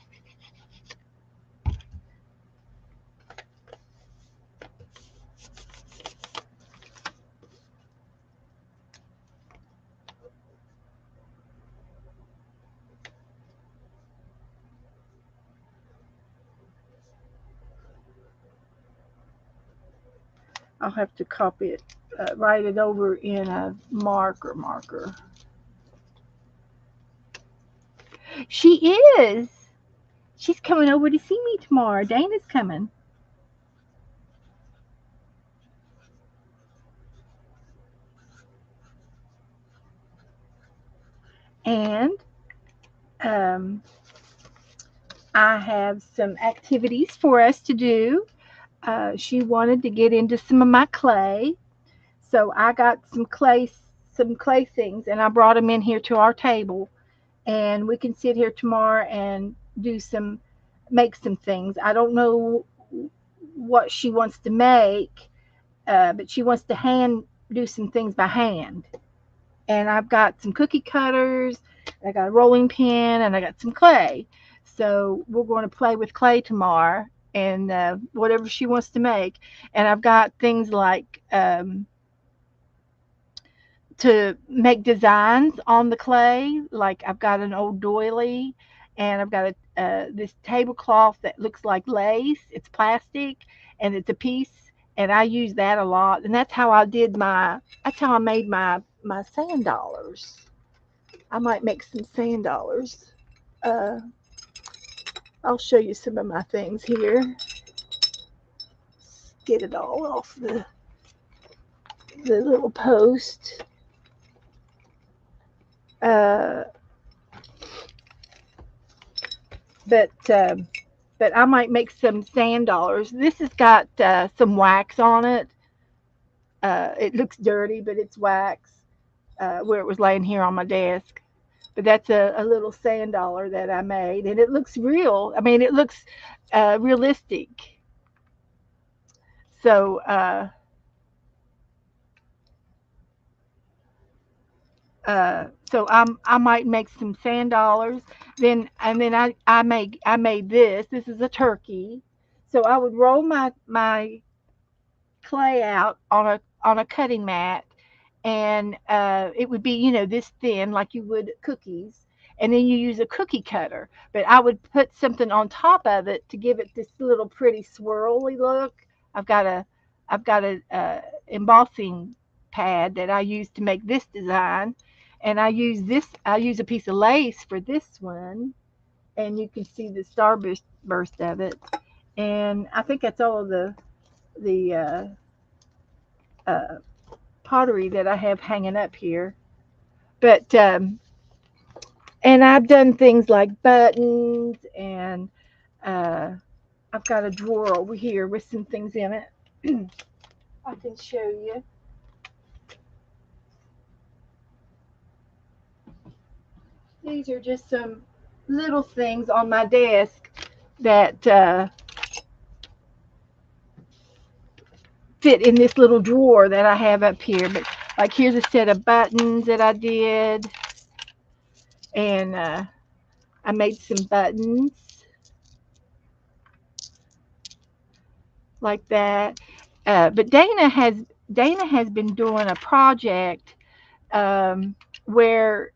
I'll have to copy it, write it over in a marker. She is. She's coming over to see me tomorrow. Dana's coming. And um, I have some activities for us to do. She wanted to get into some of my clay, so I got some clay things, and I brought them in here to our table, and we can sit here tomorrow and make some things. I don't know what she wants to make, but she wants to do some things by hand. And I've got some cookie cutters, I got a rolling pin, and I got some clay. So we're going to play with clay tomorrow and whatever she wants to make. And I've got things like to make designs on the clay. Like I've got an old doily, and I've got this tablecloth that looks like lace. It's plastic, and it's a piece, and I use that a lot. And that's how I did my. That's how I made my sand dollars. I might make some sand dollars. Uh, I'll show you some of my things here. Get it all off the little post. Uh, but but I might make some sand dollars. This has got some wax on it. It looks dirty, but it's wax where it was laying here on my desk. But that's a little sand dollar that I made, and it looks real. I mean, it looks realistic. So I might make some sand dollars. Then I made this. This is a turkey. So I would roll my clay out on a cutting mat, and it would be this thin like you would cookies, and then you use a cookie cutter. But I would put something on top of it to give it this little pretty swirly look. I've got a I've got a embossing pad that I use to make this design, and I use a piece of lace for this one, and you can see the starburst of it. And I think that's all of the uh, pottery that I have hanging up here. But and I've done things like buttons, and uh, I've got a drawer over here with some things in it. I can show you. These are just some little things on my desk that fit in this little drawer that I have up here. But like here's a set of buttons that I did, and I made some buttons like that. But Dana has been doing a project where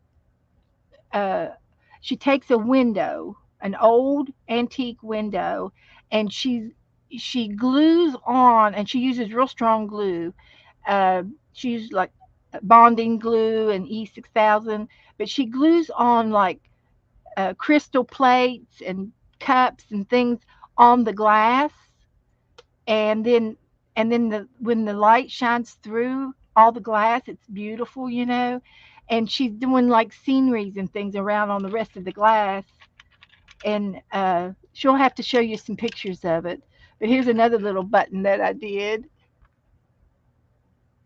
uh, she takes a window, an old antique window, and she glues on, and she uses real strong glue. She uses like bonding glue and E6000, but she glues on like crystal plates and cups and things on the glass, and then when the light shines through all the glass, it's beautiful, and she's doing like sceneries and things around on the rest of the glass, and she'll have to show you some pictures of it. But here's another little button that I did,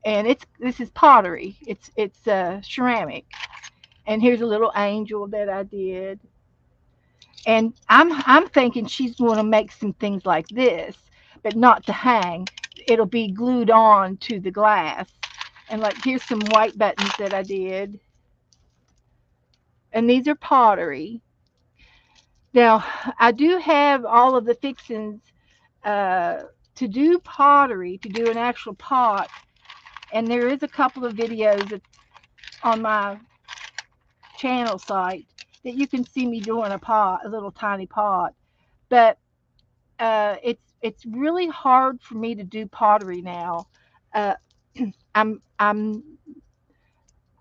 and it's this is pottery. It's ceramic, and here's a little angel that I did. And I'm thinking she's going to make some things like this, but not to hang. It'll be glued on to the glass. And like here's some white buttons that I did. And these are pottery. Now I do have all of the fixings uh, to do pottery, to do an actual pot. And there is a couple of videos on my channel site that you can see me doing a pot, a little tiny pot. But it's really hard for me to do pottery now. Uh, I'm I'm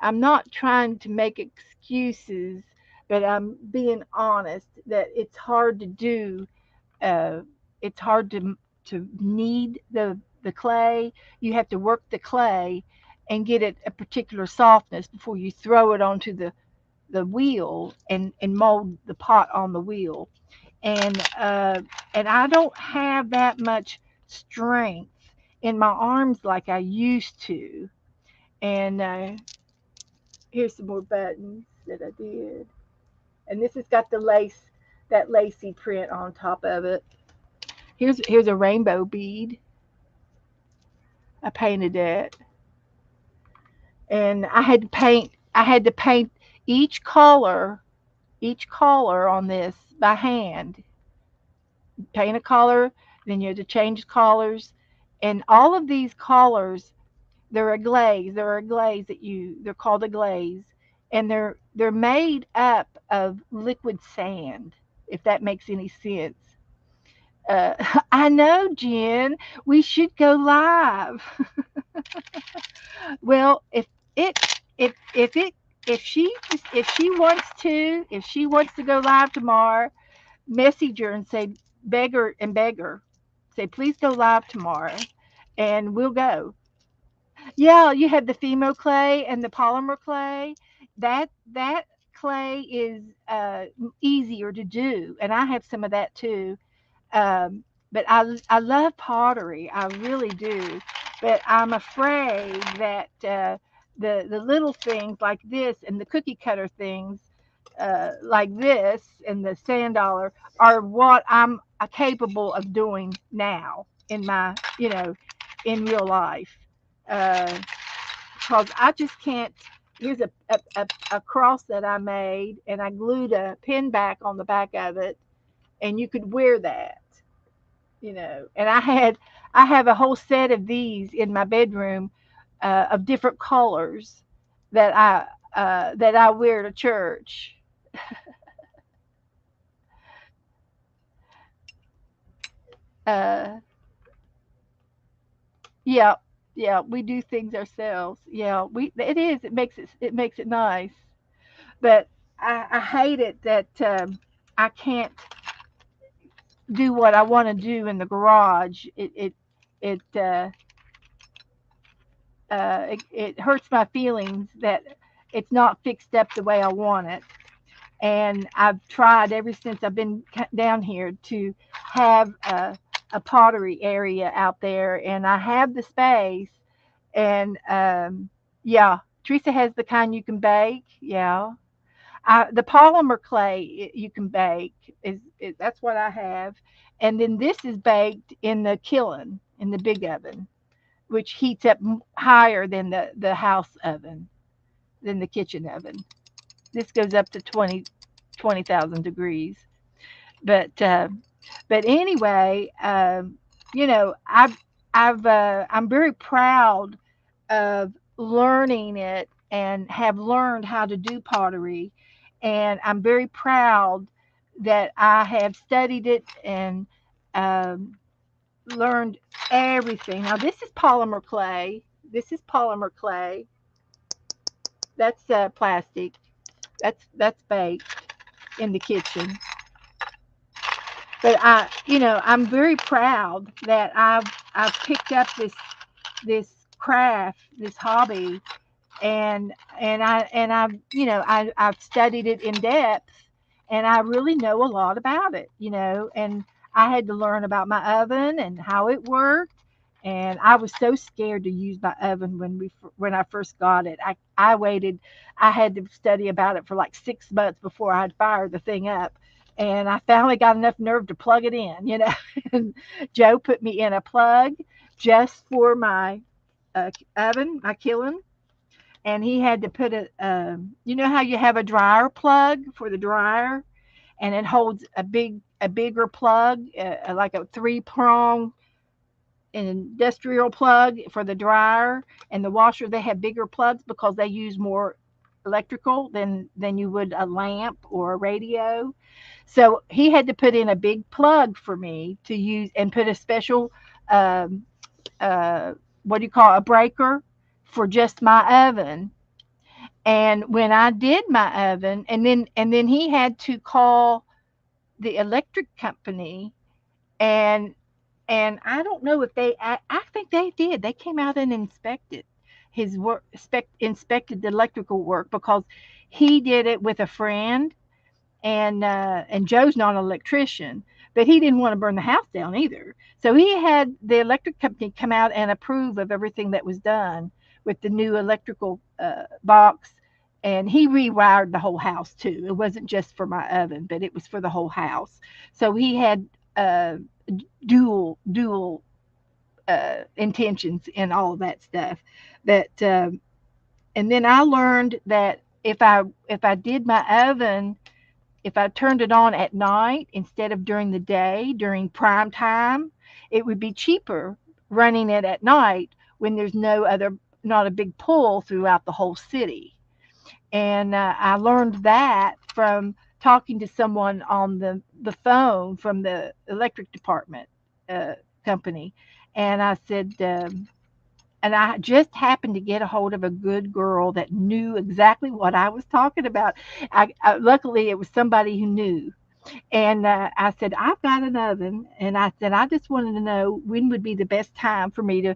I'm not trying to make excuses, but I'm being honest that it's hard to do. Uh, it's hard to knead the clay. You have to work the clay and get it a particular softness before you throw it onto the wheel and mold the pot on the wheel. And I don't have that much strength in my arms like I used to. And here's some more buttons that I did. And this has got the lace, that lacy print on top of it. Here's a rainbow bead. I painted it, and I had to paint each color each collar on this by hand. Paint a collar, then you have to change collars, and all of these collars, they're a glaze. They're a glaze that you. They're called a glaze, and they're made up of liquid sand. If that makes any sense. Uh, I know, Jen. We should go live. Well, it if it if she wants to go live tomorrow, message her and say beg her, say please go live tomorrow, and we'll go. Yeah, you have the Fimo clay and the polymer clay. That clay is easier to do, and I have some of that too. But I love pottery, I really do. But I'm afraid that the little things like this and the cookie cutter things like this and the sand dollar are what I'm capable of doing now in my in real life. Uh, because I just can't. Here's a cross that I made, and I glued a pin back on the back of it, and you could wear that, And I have a whole set of these in my bedroom, of different colors that I wear to church. Uh, yeah, yeah, we do things ourselves. Yeah, we it is. It makes it nice, but I hate it that I can't do what I want to do in the garage. It it hurts my feelings that it's not fixed up the way I want it. And I've tried ever since I've been down here to have a pottery area out there, and I have the space. And yeah, Teresa has the kind you can bake. Yeah, the polymer clay you can bake that's what I have, and then this is baked in the kiln in the big oven, which heats up higher than the house oven, than the kitchen oven. This goes up to 20,000 degrees. But anyway, I'm very proud of learning it and have learned how to do pottery, and I'm very proud that I have studied it and um, learned everything. Now this is polymer clay. This is polymer clay. That's plastic. That's baked in the kitchen. But I'm very proud that I've picked up this craft, this hobby, and I've I've studied it in depth, and I really know a lot about it, and I had to learn about my oven and how it worked, and I was so scared to use my oven when I first got it. I waited. I had to study about it for like 6 months before I'd fire the thing up. And I finally got enough nerve to plug it in, And Joe put me in a plug just for my oven, my kiln, and he had to put you know how you have a dryer plug for the dryer, and it holds a bigger plug, like a three-prong industrial plug for the dryer, and the washer they have bigger plugs because they use more electrical than you would a lamp or a radio. So he had to put in a big plug for me to use and put a special um, what do you call a breaker for just my oven. And when I did my oven, and then he had to call the electric company, and I don't know if I think they did. They came out and inspected his work, inspected the electrical work because he did it with a friend, and Joe's not an electrician, but he didn't want to burn the house down either. So he had the electric company come out and approve of everything that was done with the new electrical box, and he rewired the whole house too. It wasn't just for my oven, but it was for the whole house. So he had dual intentions and all of that stuff. That and then I learned that if I did my oven if I turned it on at night instead of during the day, during prime time, it would be cheaper running it at night when there's no other, not a big pull throughout the whole city. And I learned that from talking to someone on the phone from the electric department uh, company. And I said, and I just happened to get a hold of a good girl that knew exactly what I was talking about. Luckily, it was somebody who knew. And I said, I've got an oven. And I said, I just wanted to know when would be the best time for me to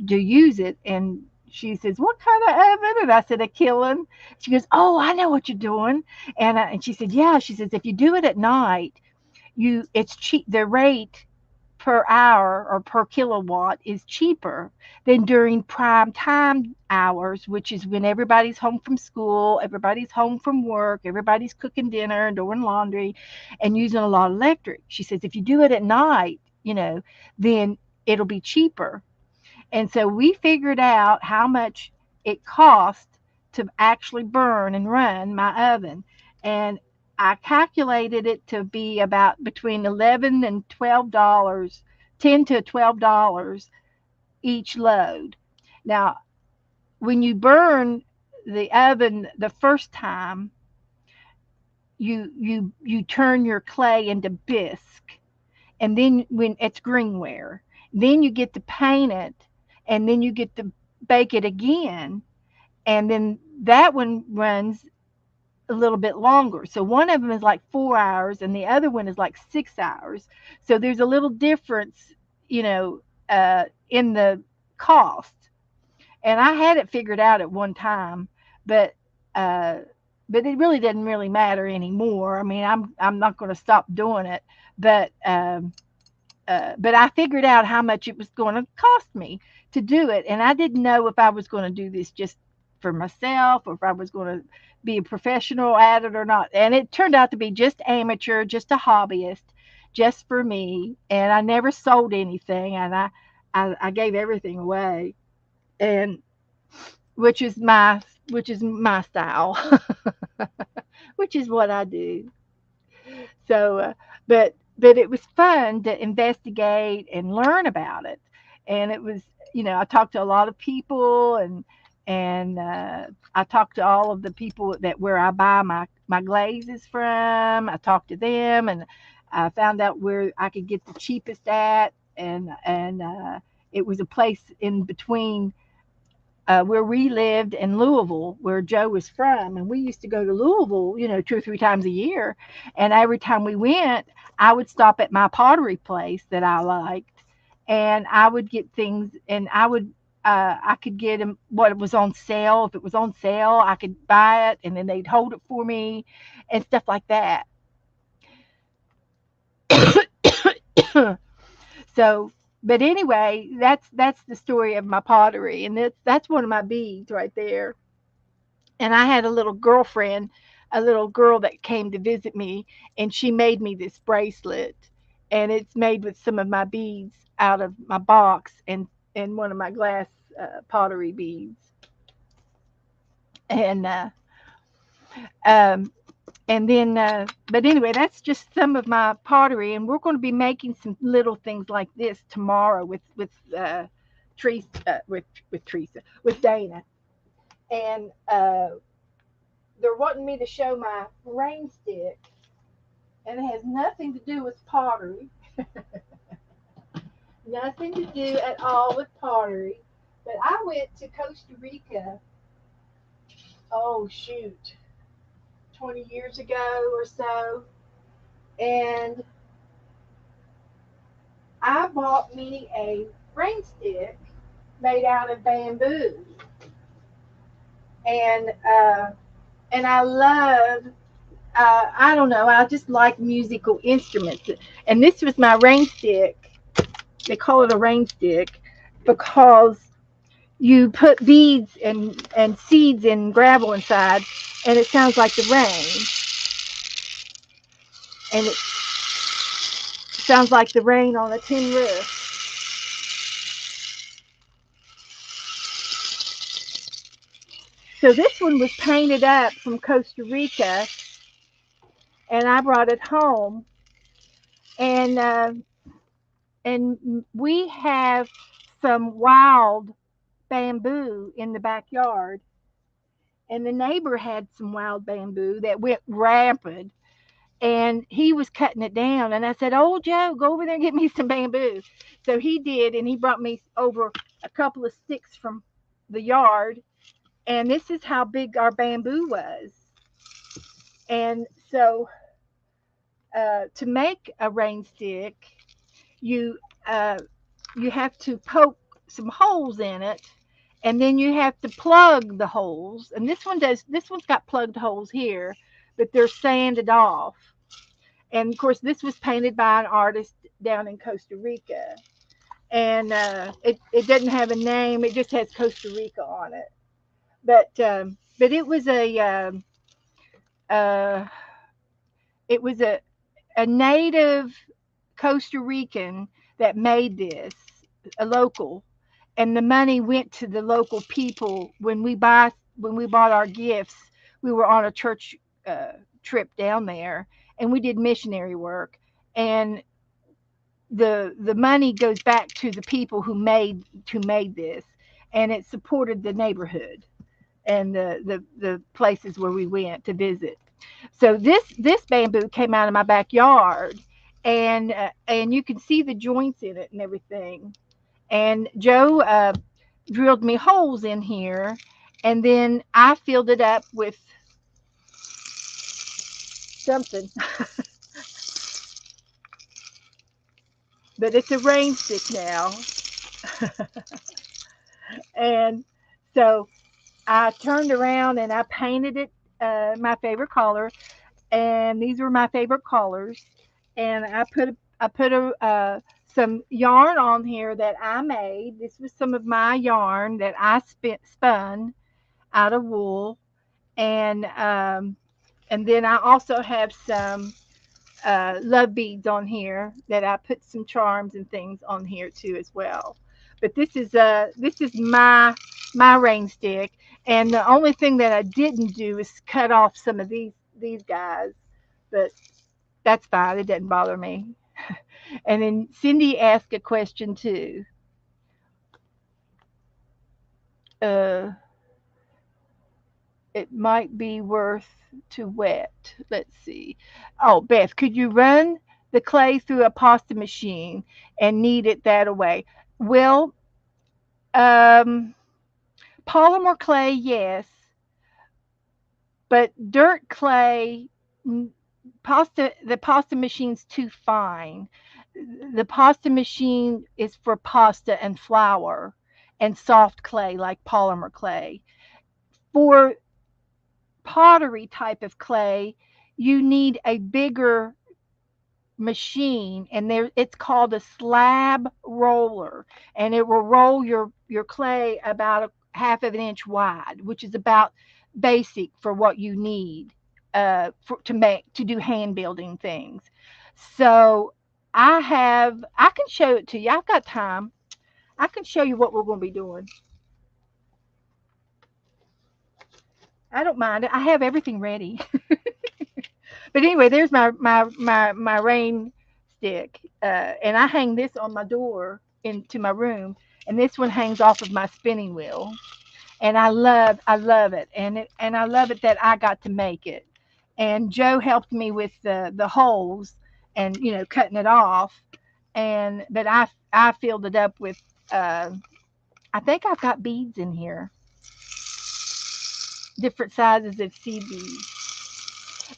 use it. And she says, what kind of oven? And I said, a kiln. She goes, oh, I know what you're doing. And she said, yeah. She says, if you do it at night, it's cheap. The rate per hour or per kilowatt is cheaper than during prime time hours, which is when everybody's home from school, everybody's home from work, everybody's cooking dinner and doing laundry and using a lot of electric. She says, if you do it at night, then it'll be cheaper. And so we figured out how much it cost to actually burn and run my oven. And I calculated it to be about between 11 and $12, 10 to $12 each load. Now, when you burn the oven the first time, you turn your clay into bisque, and then when it's greenware, then you get to paint it, and then you get to bake it again, and then that one runs a little bit longer. So one of them is like 4 hours, and the other one is like 6 hours. So there's a little difference, in the cost. And I had it figured out at one time, but uh, but it really doesn't really matter anymore. I mean, I'm not going to stop doing it, but but I figured out how much it was going to cost me to do it, and I didn't know if I was going to do this just for myself or if I was going to be a professional at it or not. And it turned out to be just amateur, just a hobbyist, just for me. And I never sold anything, and I gave everything away, and which is my which is my style, which is what I do. So, but it was fun to investigate and learn about it, and it was, I talked to a lot of people, and I talked to all of the people that where I buy my glazes from. I talked to them, and I found out where I could get the cheapest at, and it was a place in between where we lived in Louisville, where Joe was from. And we used to go to Louisville, 2 or 3 times a year. And every time we went, I would stop at my pottery place that I liked, and I would get things, and I could get them what was on sale. If it was on sale, I could buy it, and then they'd hold it for me, and stuff like that. So, but anyway, that's the story of my pottery, and that's one of my beads right there. And I had a little girlfriend, a little girl that came to visit me, and she made me this bracelet, and it's made with some of my beads out of my box and one of my glass pottery beads, and um, and then but anyway, that's just some of my pottery, and we're going to be making some little things like this tomorrow with Teresa, with Teresa, with Dana, and they're wanting me to show my rain stick, and it has nothing to do with pottery, nothing to do at all with pottery. But I went to Costa Rica, oh shoot, 20 years ago or so, and I bought me a rain stick made out of bamboo, and I love. I don't know. I just like musical instruments, and this was my rain stick. They call it a rain stick because you put beads and seeds and gravel inside, and it sounds like the rain, and it sounds like the rain on a tin roof. So this one was painted up from Costa Rica, and I brought it home, and we have some wild bamboo in the backyard, and the neighbor had some wild bamboo that went rampant, and he was cutting it down, and I said, "Oh, Joe, go over there and get me some bamboo." So he did, and he brought me over a couple of sticks from the yard, and this is how big our bamboo was. And so to make a rain stick, you uh, you have to poke some holes in it, and then you have to plug the holes. And this one's got plugged holes here, but they're sanded off. And of course, this was painted by an artist down in Costa Rica. And it doesn't have a name; it just has Costa Rica on it. But uh, it was a native Costa Rican that made this, a local, and the money went to the local people. When we bought our gifts, we were on a church uh, trip down there, and we did missionary work, and the money goes back to the people who made this, and it supported the neighborhood and the places where we went to visit. So this bamboo came out of my backyard, and you can see the joints in it and everything. And Joe drilled me holes in here, and then I filled it up with something. But it's a rain stick now, and so I turned around and I painted it my favorite color, and these were my favorite colors. And I put some yarn on here that I made. This was some of my yarn that I spun out of wool, and then I also have some love beads on here that I put some charms and things on here too as well. But this is my rain stick, and the only thing that I didn't do is cut off some of these guys, but that's fine. It doesn't bother me. And then Cindy asked a question too. Uh, it might be worth to wet. Let's see. Oh, Beth, could you run the clay through a pasta machine and knead it that away? Well, um, polymer clay, yes, but dirt clay, the pasta machine's too fine. The pasta machine is for pasta and flour and soft clay like polymer clay. For pottery type of clay, you need a bigger machine, and there it's called a slab roller, and it will roll your clay about a half of an inch wide, which is about basic for what you need to do hand building things. So I can show it to you. I've got time. I can show you what we're going to be doing. I don't mind it. I have everything ready. But anyway, there's my rain stick, and I hang this on my door into my room, and this one hangs off of my spinning wheel, and I love it, and I love it that I got to make it, and Joe helped me with the holes, and cutting it off, and but I filled it up with uh, I think I've got beads in here, different sizes of seed beads.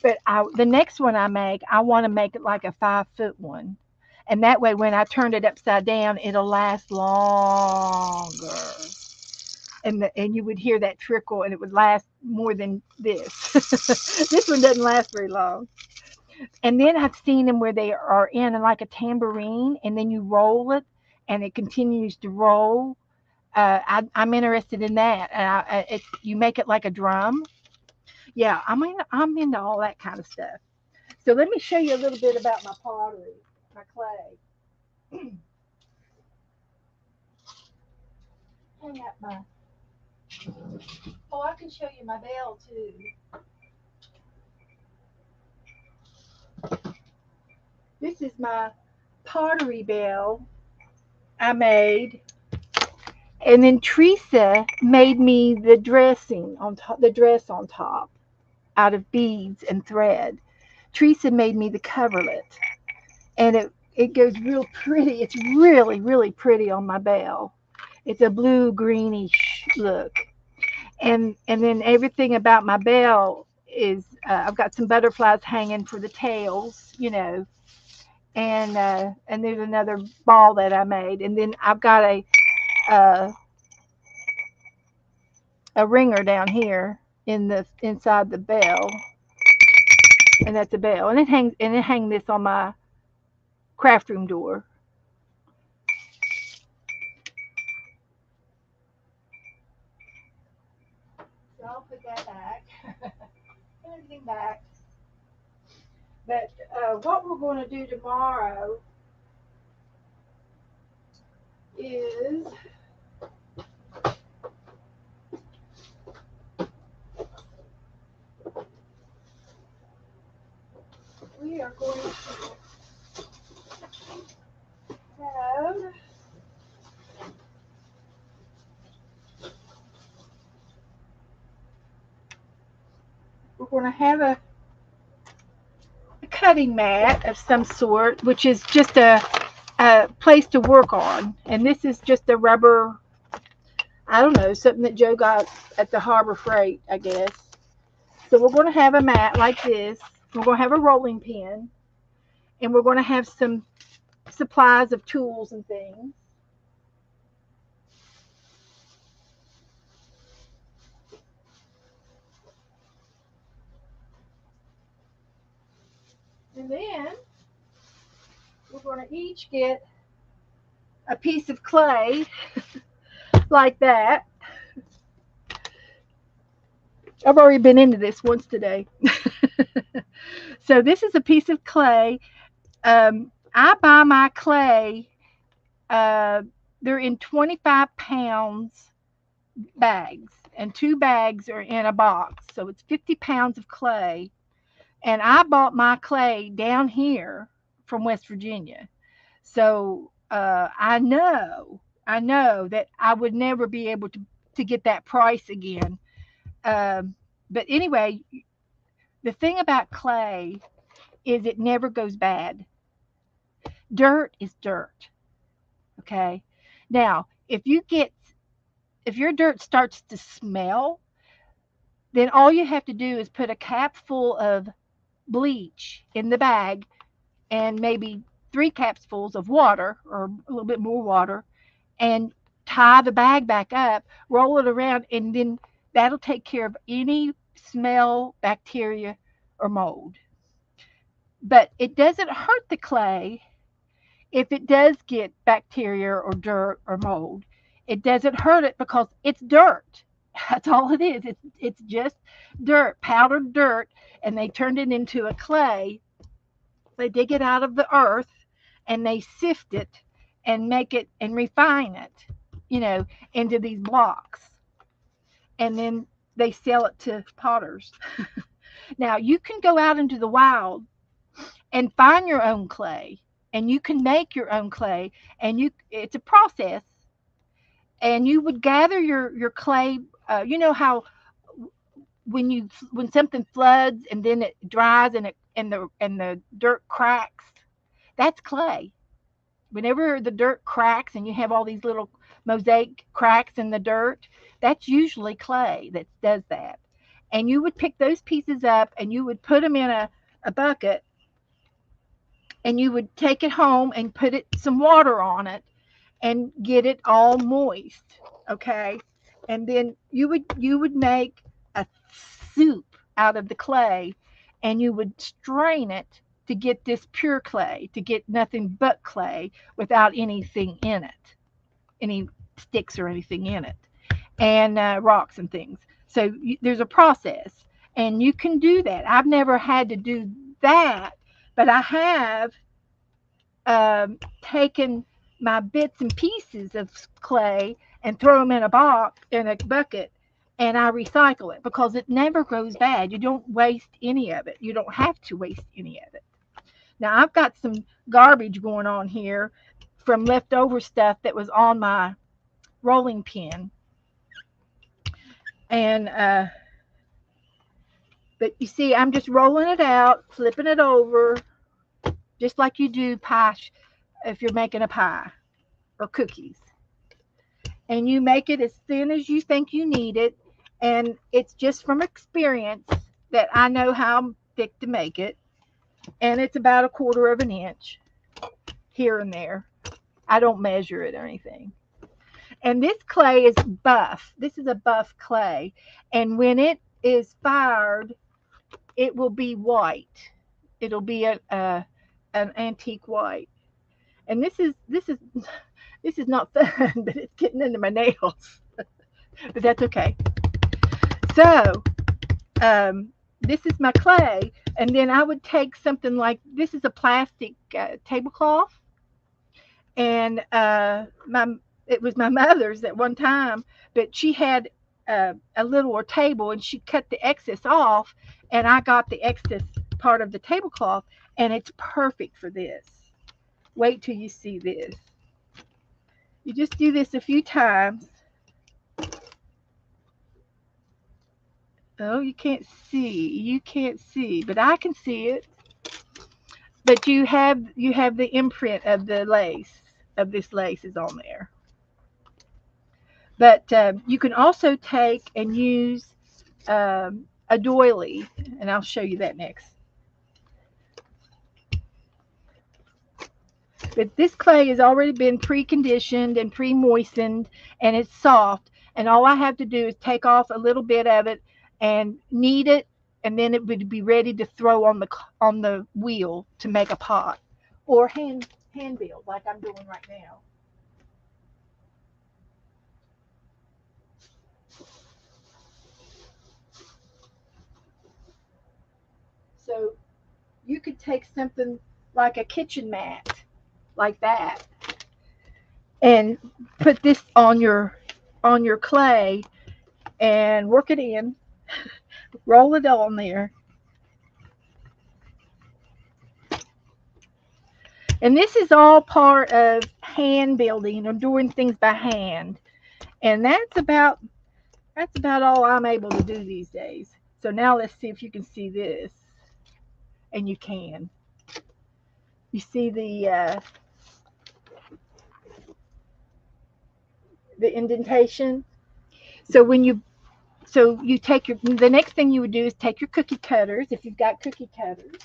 But the next one I make, I want to make it like a 5 foot one. And that way, when I turn it upside down, it'll last longer. And you would hear that trickle, and it would last more than this. This one doesn't last very long. And then I've seen them where they are in like a tambourine, and then you roll it, and it continues to roll. I'm interested in that. You make it like a drum. Yeah, I'm into all that kind of stuff. So let me show you a little bit about my pottery, my clay. Hang up my. Oh, I can show you my bell too. This is my pottery bell I made, and then Teresa made me the dressing on top, the dress on top, out of beads and thread. Teresa made me the coverlet, and it goes real pretty. It's really really pretty on my bell. It's a blue greenish look, and then everything about my bell is I've got some butterflies hanging for the tails, and there's another ball that I made, and then I've got uh, a ringer down here in the inside the bell, and that's a bell, and it hang this on my craft room door. So I'll put that back. Put everything back. But what we're going to do tomorrow is we are going to have we're going to have a cutting mat of some sort, which is just a place to work on. And this is just a rubber, I don't know, something that Joe got at the Harbor Freight, I guess. So we're going to have a mat like this. We're going to have a rolling pin, and we're going to have some supplies of tools and things. And then we're going to each get a piece of clay like that. I've already been into this once today. So this is a piece of clay. I buy my clay. Uh, they're in 25 pounds bags, and two bags are in a box. So it's 50 pounds of clay. And I bought my clay down here from West Virginia. So I know that I would never be able to get that price again. Um, but anyway, the thing about clay is it never goes bad. Dirt is dirt. Okay. Now, if your dirt starts to smell, then all you have to do is put a cap full of bleach in the bag and maybe three capfuls of water or a little bit more water and tie the bag back up, roll it around, and then that'll take care of any smell, bacteria, or mold. But it doesn't hurt the clay if it does get bacteria or dirt or mold. It doesn't hurt it because it's dirt. That's all it is. It's just dirt, powdered dirt, and they turned it into a clay. They dig it out of the earth and they sift it and make it and refine it, you know, into these blocks. And then they sell it to potters. Now, you can go out into the wild and find your own clay, and you can make your own clay, and it's a process. And you would gather your clay. You know how when something floods and then it dries and the dirt cracks, that's clay. Whenever the dirt cracks and you have all these little mosaic cracks in the dirt, that's usually clay that does that. And you would pick those pieces up and you would put them in a bucket, and you would take it home and put it some water on it and get it all moist. Okay. And then you would make a soup out of the clay, and you would strain it to get this pure clay, to get nothing but clay without anything in it, any sticks or anything in it, and rocks and things. So there's a process, and you can do that. I've never had to do that, but I have taken my bits and pieces of clay and throw them in a box in a bucket, and I recycle it because it never goes bad. You don't waste any of it. You don't have to waste any of it. Now I've got some garbage going on here from leftover stuff that was on my rolling pin. And but you see, I'm just rolling it out, flipping it over, just like you do pie if you're making a pie or cookies. And you make it as thin as you think you need it. And it's just from experience that I know how thick to make it. And it's about a quarter of an inch here and there. I don't measure it or anything. And this clay is buff. This is a buff clay. And when it is fired, it will be white. It'll be an antique white. And this is not fun, but it's getting into my nails. But that's okay. So this is my clay, and then I would take something like this is a plastic tablecloth, and my it was my mother's at one time, but she had a littler table, and she cut the excess off, and I got the excess part of the tablecloth, and it's perfect for this. Wait till you see this. You just do this a few times. Oh, you can't see. You can't see, but I can see it. But you have the imprint of the lace of this lace is on there. But you can also take and use a doily, and I'll show you that next. But this clay has already been pre-conditioned and pre-moistened, and it's soft. And all I have to do is take off a little bit of it and knead it, and then it would be ready to throw on the wheel to make a pot, or hand build like I'm doing right now. So you could take something like a kitchen mat, like that, and put this on your clay and work it in, roll it on there. And this is all part of hand building or doing things by hand. And that's about all I'm able to do these days. So now let's see if you can see this. And you can. You see the indentation. So you take the next thing you would do is take your cookie cutters if you've got cookie cutters.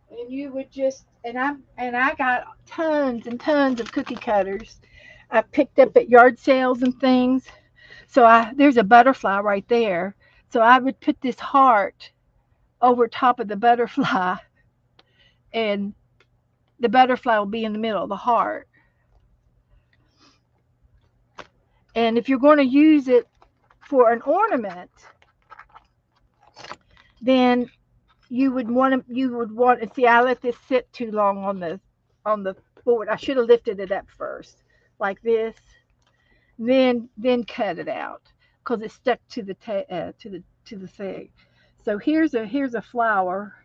And you would just and I got tons and tons of cookie cutters I picked up at yard sales and things. So there's a butterfly right there. So I would put this heart over top of the butterfly, and the butterfly will be in the middle of the heart. And if you're going to use it for an ornament, then you would want to see. I let this sit too long on the board. I should have lifted it up first, like this, then cut it out because it stuck to the thing. So here's a flower,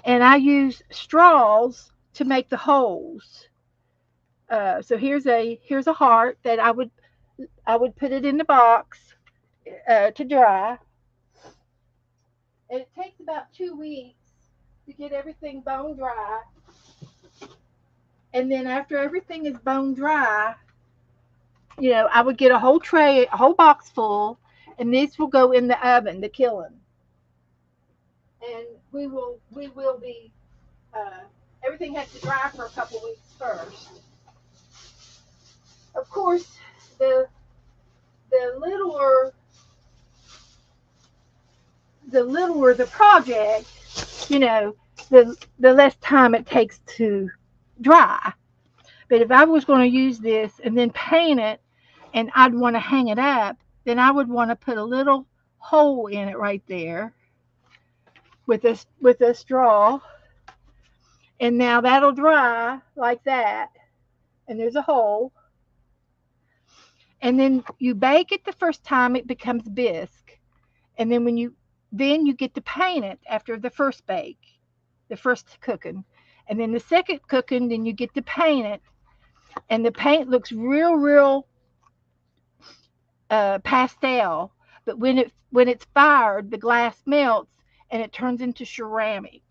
and I use straws to make the holes. So here's a heart that I would put it in the box to dry, and it takes about 2 weeks to get everything bone dry. And then after everything is bone dry, I would get a whole tray, a whole box full, and this will go in the oven, the kiln, and we will be. Uh, Everything has to dry for a couple weeks first. Of course, the the littler the project, you know, the less time it takes to dry. But if I was going to use this and then paint it, and I'd want to hang it up, then I would want to put a little hole in it right there, with a straw, and now that'll dry like that, and there's a hole, and then you bake it the first time it becomes bisque, and then you get to paint it after the first bake, the first cooking, and then the second cooking, then you get to paint it, and the paint looks real pastel, but when it's fired, the glass melts and it turns into ceramic,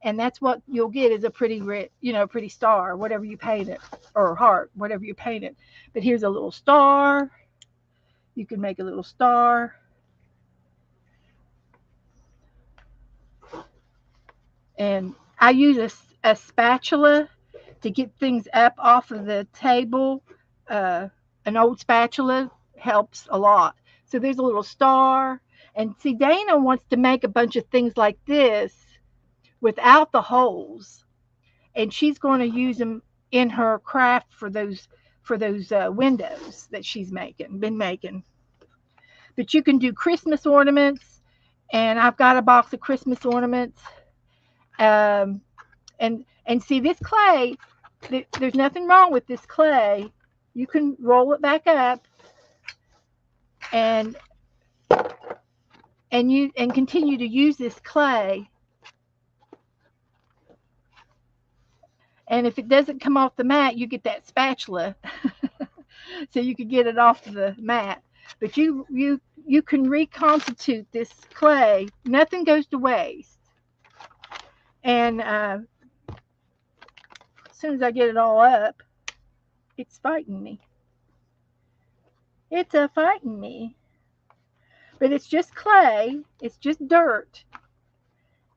and that's what you'll get is a pretty red, pretty star, whatever you paint it, or heart, whatever you paint it. But here's a little star. You can make a little star, and I use a spatula to get things up off of the table. Uh, an old spatula helps a lot. So there's a little star. And see, Dana wants to make a bunch of things like this without the holes, and she's going to use them in her craft for those windows that been making. But you can do Christmas ornaments, and I've got a box of Christmas ornaments. Um, and see this clay. There's nothing wrong with this clay. You can roll it back up and and continue to use this clay. And if it doesn't come off the mat, you get that spatula, so you can get it off the mat. But you can reconstitute this clay. Nothing goes to waste. And as soon as I get it all up, it's fighting me. It's a fighting me. But it's just clay. It's just dirt.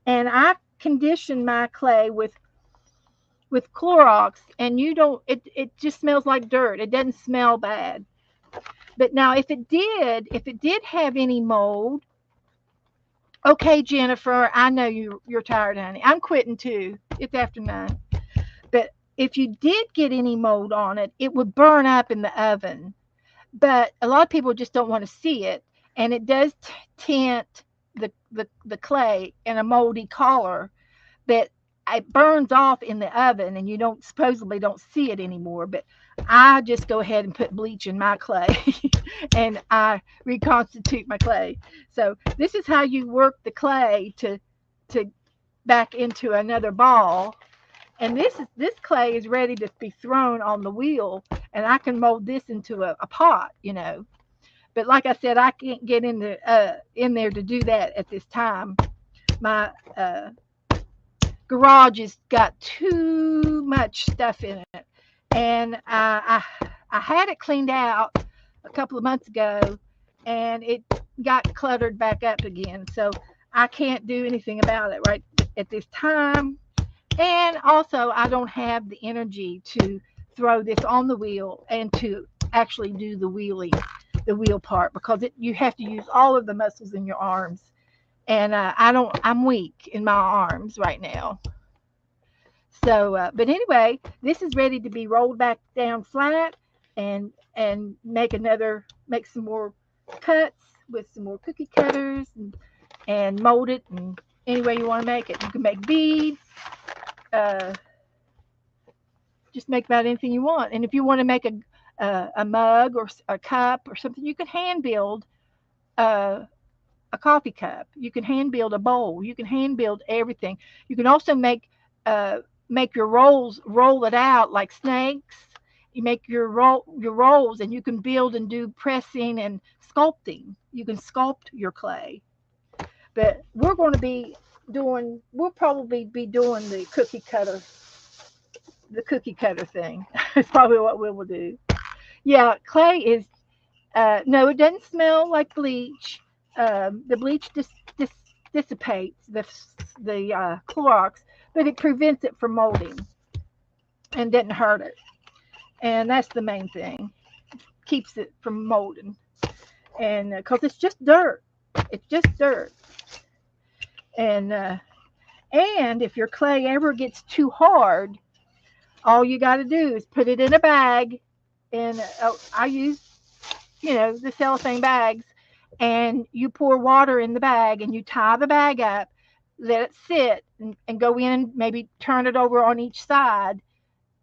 And I condition my clay with Clorox, and you don't. It just smells like dirt. It doesn't smell bad. But now, if it did have any mold, okay, Jennifer, I know you're tired, honey. I'm quitting too. It's after 9. But if you did get any mold on it, it would burn up in the oven. But a lot of people just don't want to see it, and it does tint the clay in a moldy color. But it burns off in the oven, and you don't see it anymore. But I just go ahead and put bleach in my clay, and I reconstitute my clay. So this is how you work the clay to back into another ball. And this clay is ready to be thrown on the wheel, and I can mold this into a pot. But like I said, I can't get in there to do that at this time. My garage has got too much stuff in it, and I had it cleaned out a couple of months ago, and it got cluttered back up again. So I can't do anything about it right at this time. And also, I don't have the energy to throw this on the wheel and to actually do the wheel part, because you have to use all of the muscles in your arms, and I don't. I'm weak in my arms right now. So, but anyway, this is ready to be rolled back down flat, and make some more cuts with some more cookie cutters, and mold it and any way you want to make it. You can make beads. Uh, just make about anything you want. And if you want to make a mug or a cup or something, you can hand build uh, a coffee cup. You can hand build a bowl. You can hand build everything. You can also uh, make your rolls, roll it out like snakes. You make your rolls, and you can build and do pressing and sculpting. You can sculpt your clay. But we'll probably be doing the cookie cutter thing. It's probably what we will do. Yeah, clay is no, it doesn't smell like bleach. The bleach dissipates the Clorox, but it prevents it from molding and doesn't hurt it. And that's the main thing. Keeps it from molding. And because it's just dirt. And if your clay ever gets too hard, all you got to do is put it in a bag. And I use the cellophane bags, and you pour water in the bag, and you tie the bag up, let it sit, and go in and maybe turn it over on each side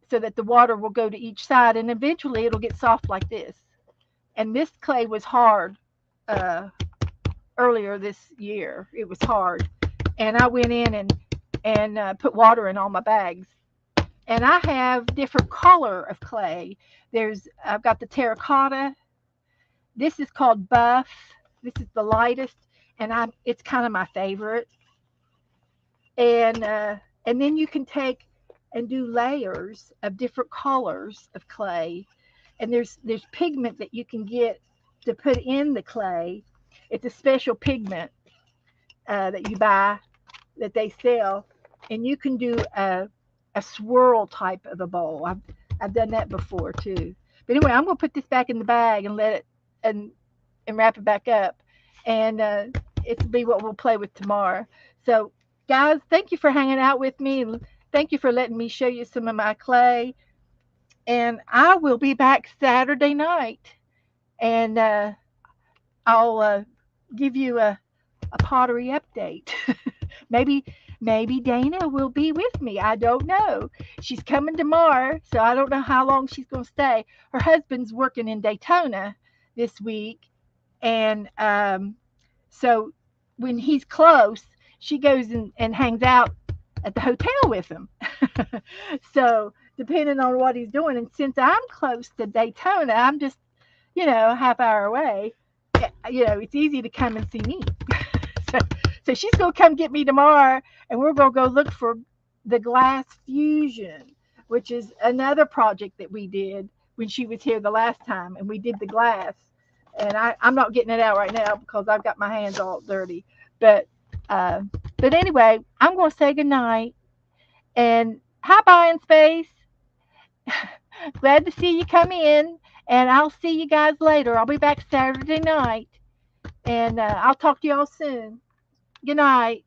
so that the water will go to each side, and eventually it'll get soft like this. And this clay was hard uh, earlier this year. It was hard, and I went in and put water in all my bags. And I have different color of clay. I've got the terracotta. This is called buff. This is the lightest, and it's kind of my favorite. And then you can take and do layers of different colors of clay. And there's pigment that you can get to put in the clay. It's a special pigment that you buy, that they sell, and you can do a swirl type of a bowl. I've done that before too. But anyway, I'm gonna put this back in the bag and let it and and wrap it back up, and it'll be what we'll play with tomorrow. So, guys, thank you for hanging out with me. Thank you for letting me show you some of my clay. And I will be back Saturday night, and I'll give you a pottery update. maybe maybe Dana will be with me. I don't know. She's coming tomorrow, so I don't know how long she's going to stay. Her husband's working in Daytona this week, and so when he's close, she goes and hangs out at the hotel with him. So depending on what he's doing, and since I'm close to Daytona, I'm just a half hour away. It's easy to come and see me. so, so she's gonna come get me tomorrow, and we're gonna go look for the glass fusion, which is another project that we did when she was here the last time, and we did the glass. And I'm not getting it out right now because I've got my hands all dirty. But uh, but anyway, I'm gonna say goodnight and hi, bye in space. Glad to see you come in, and I'll see you guys later. I'll be back Saturday night, and I'll talk to y'all soon. Good night.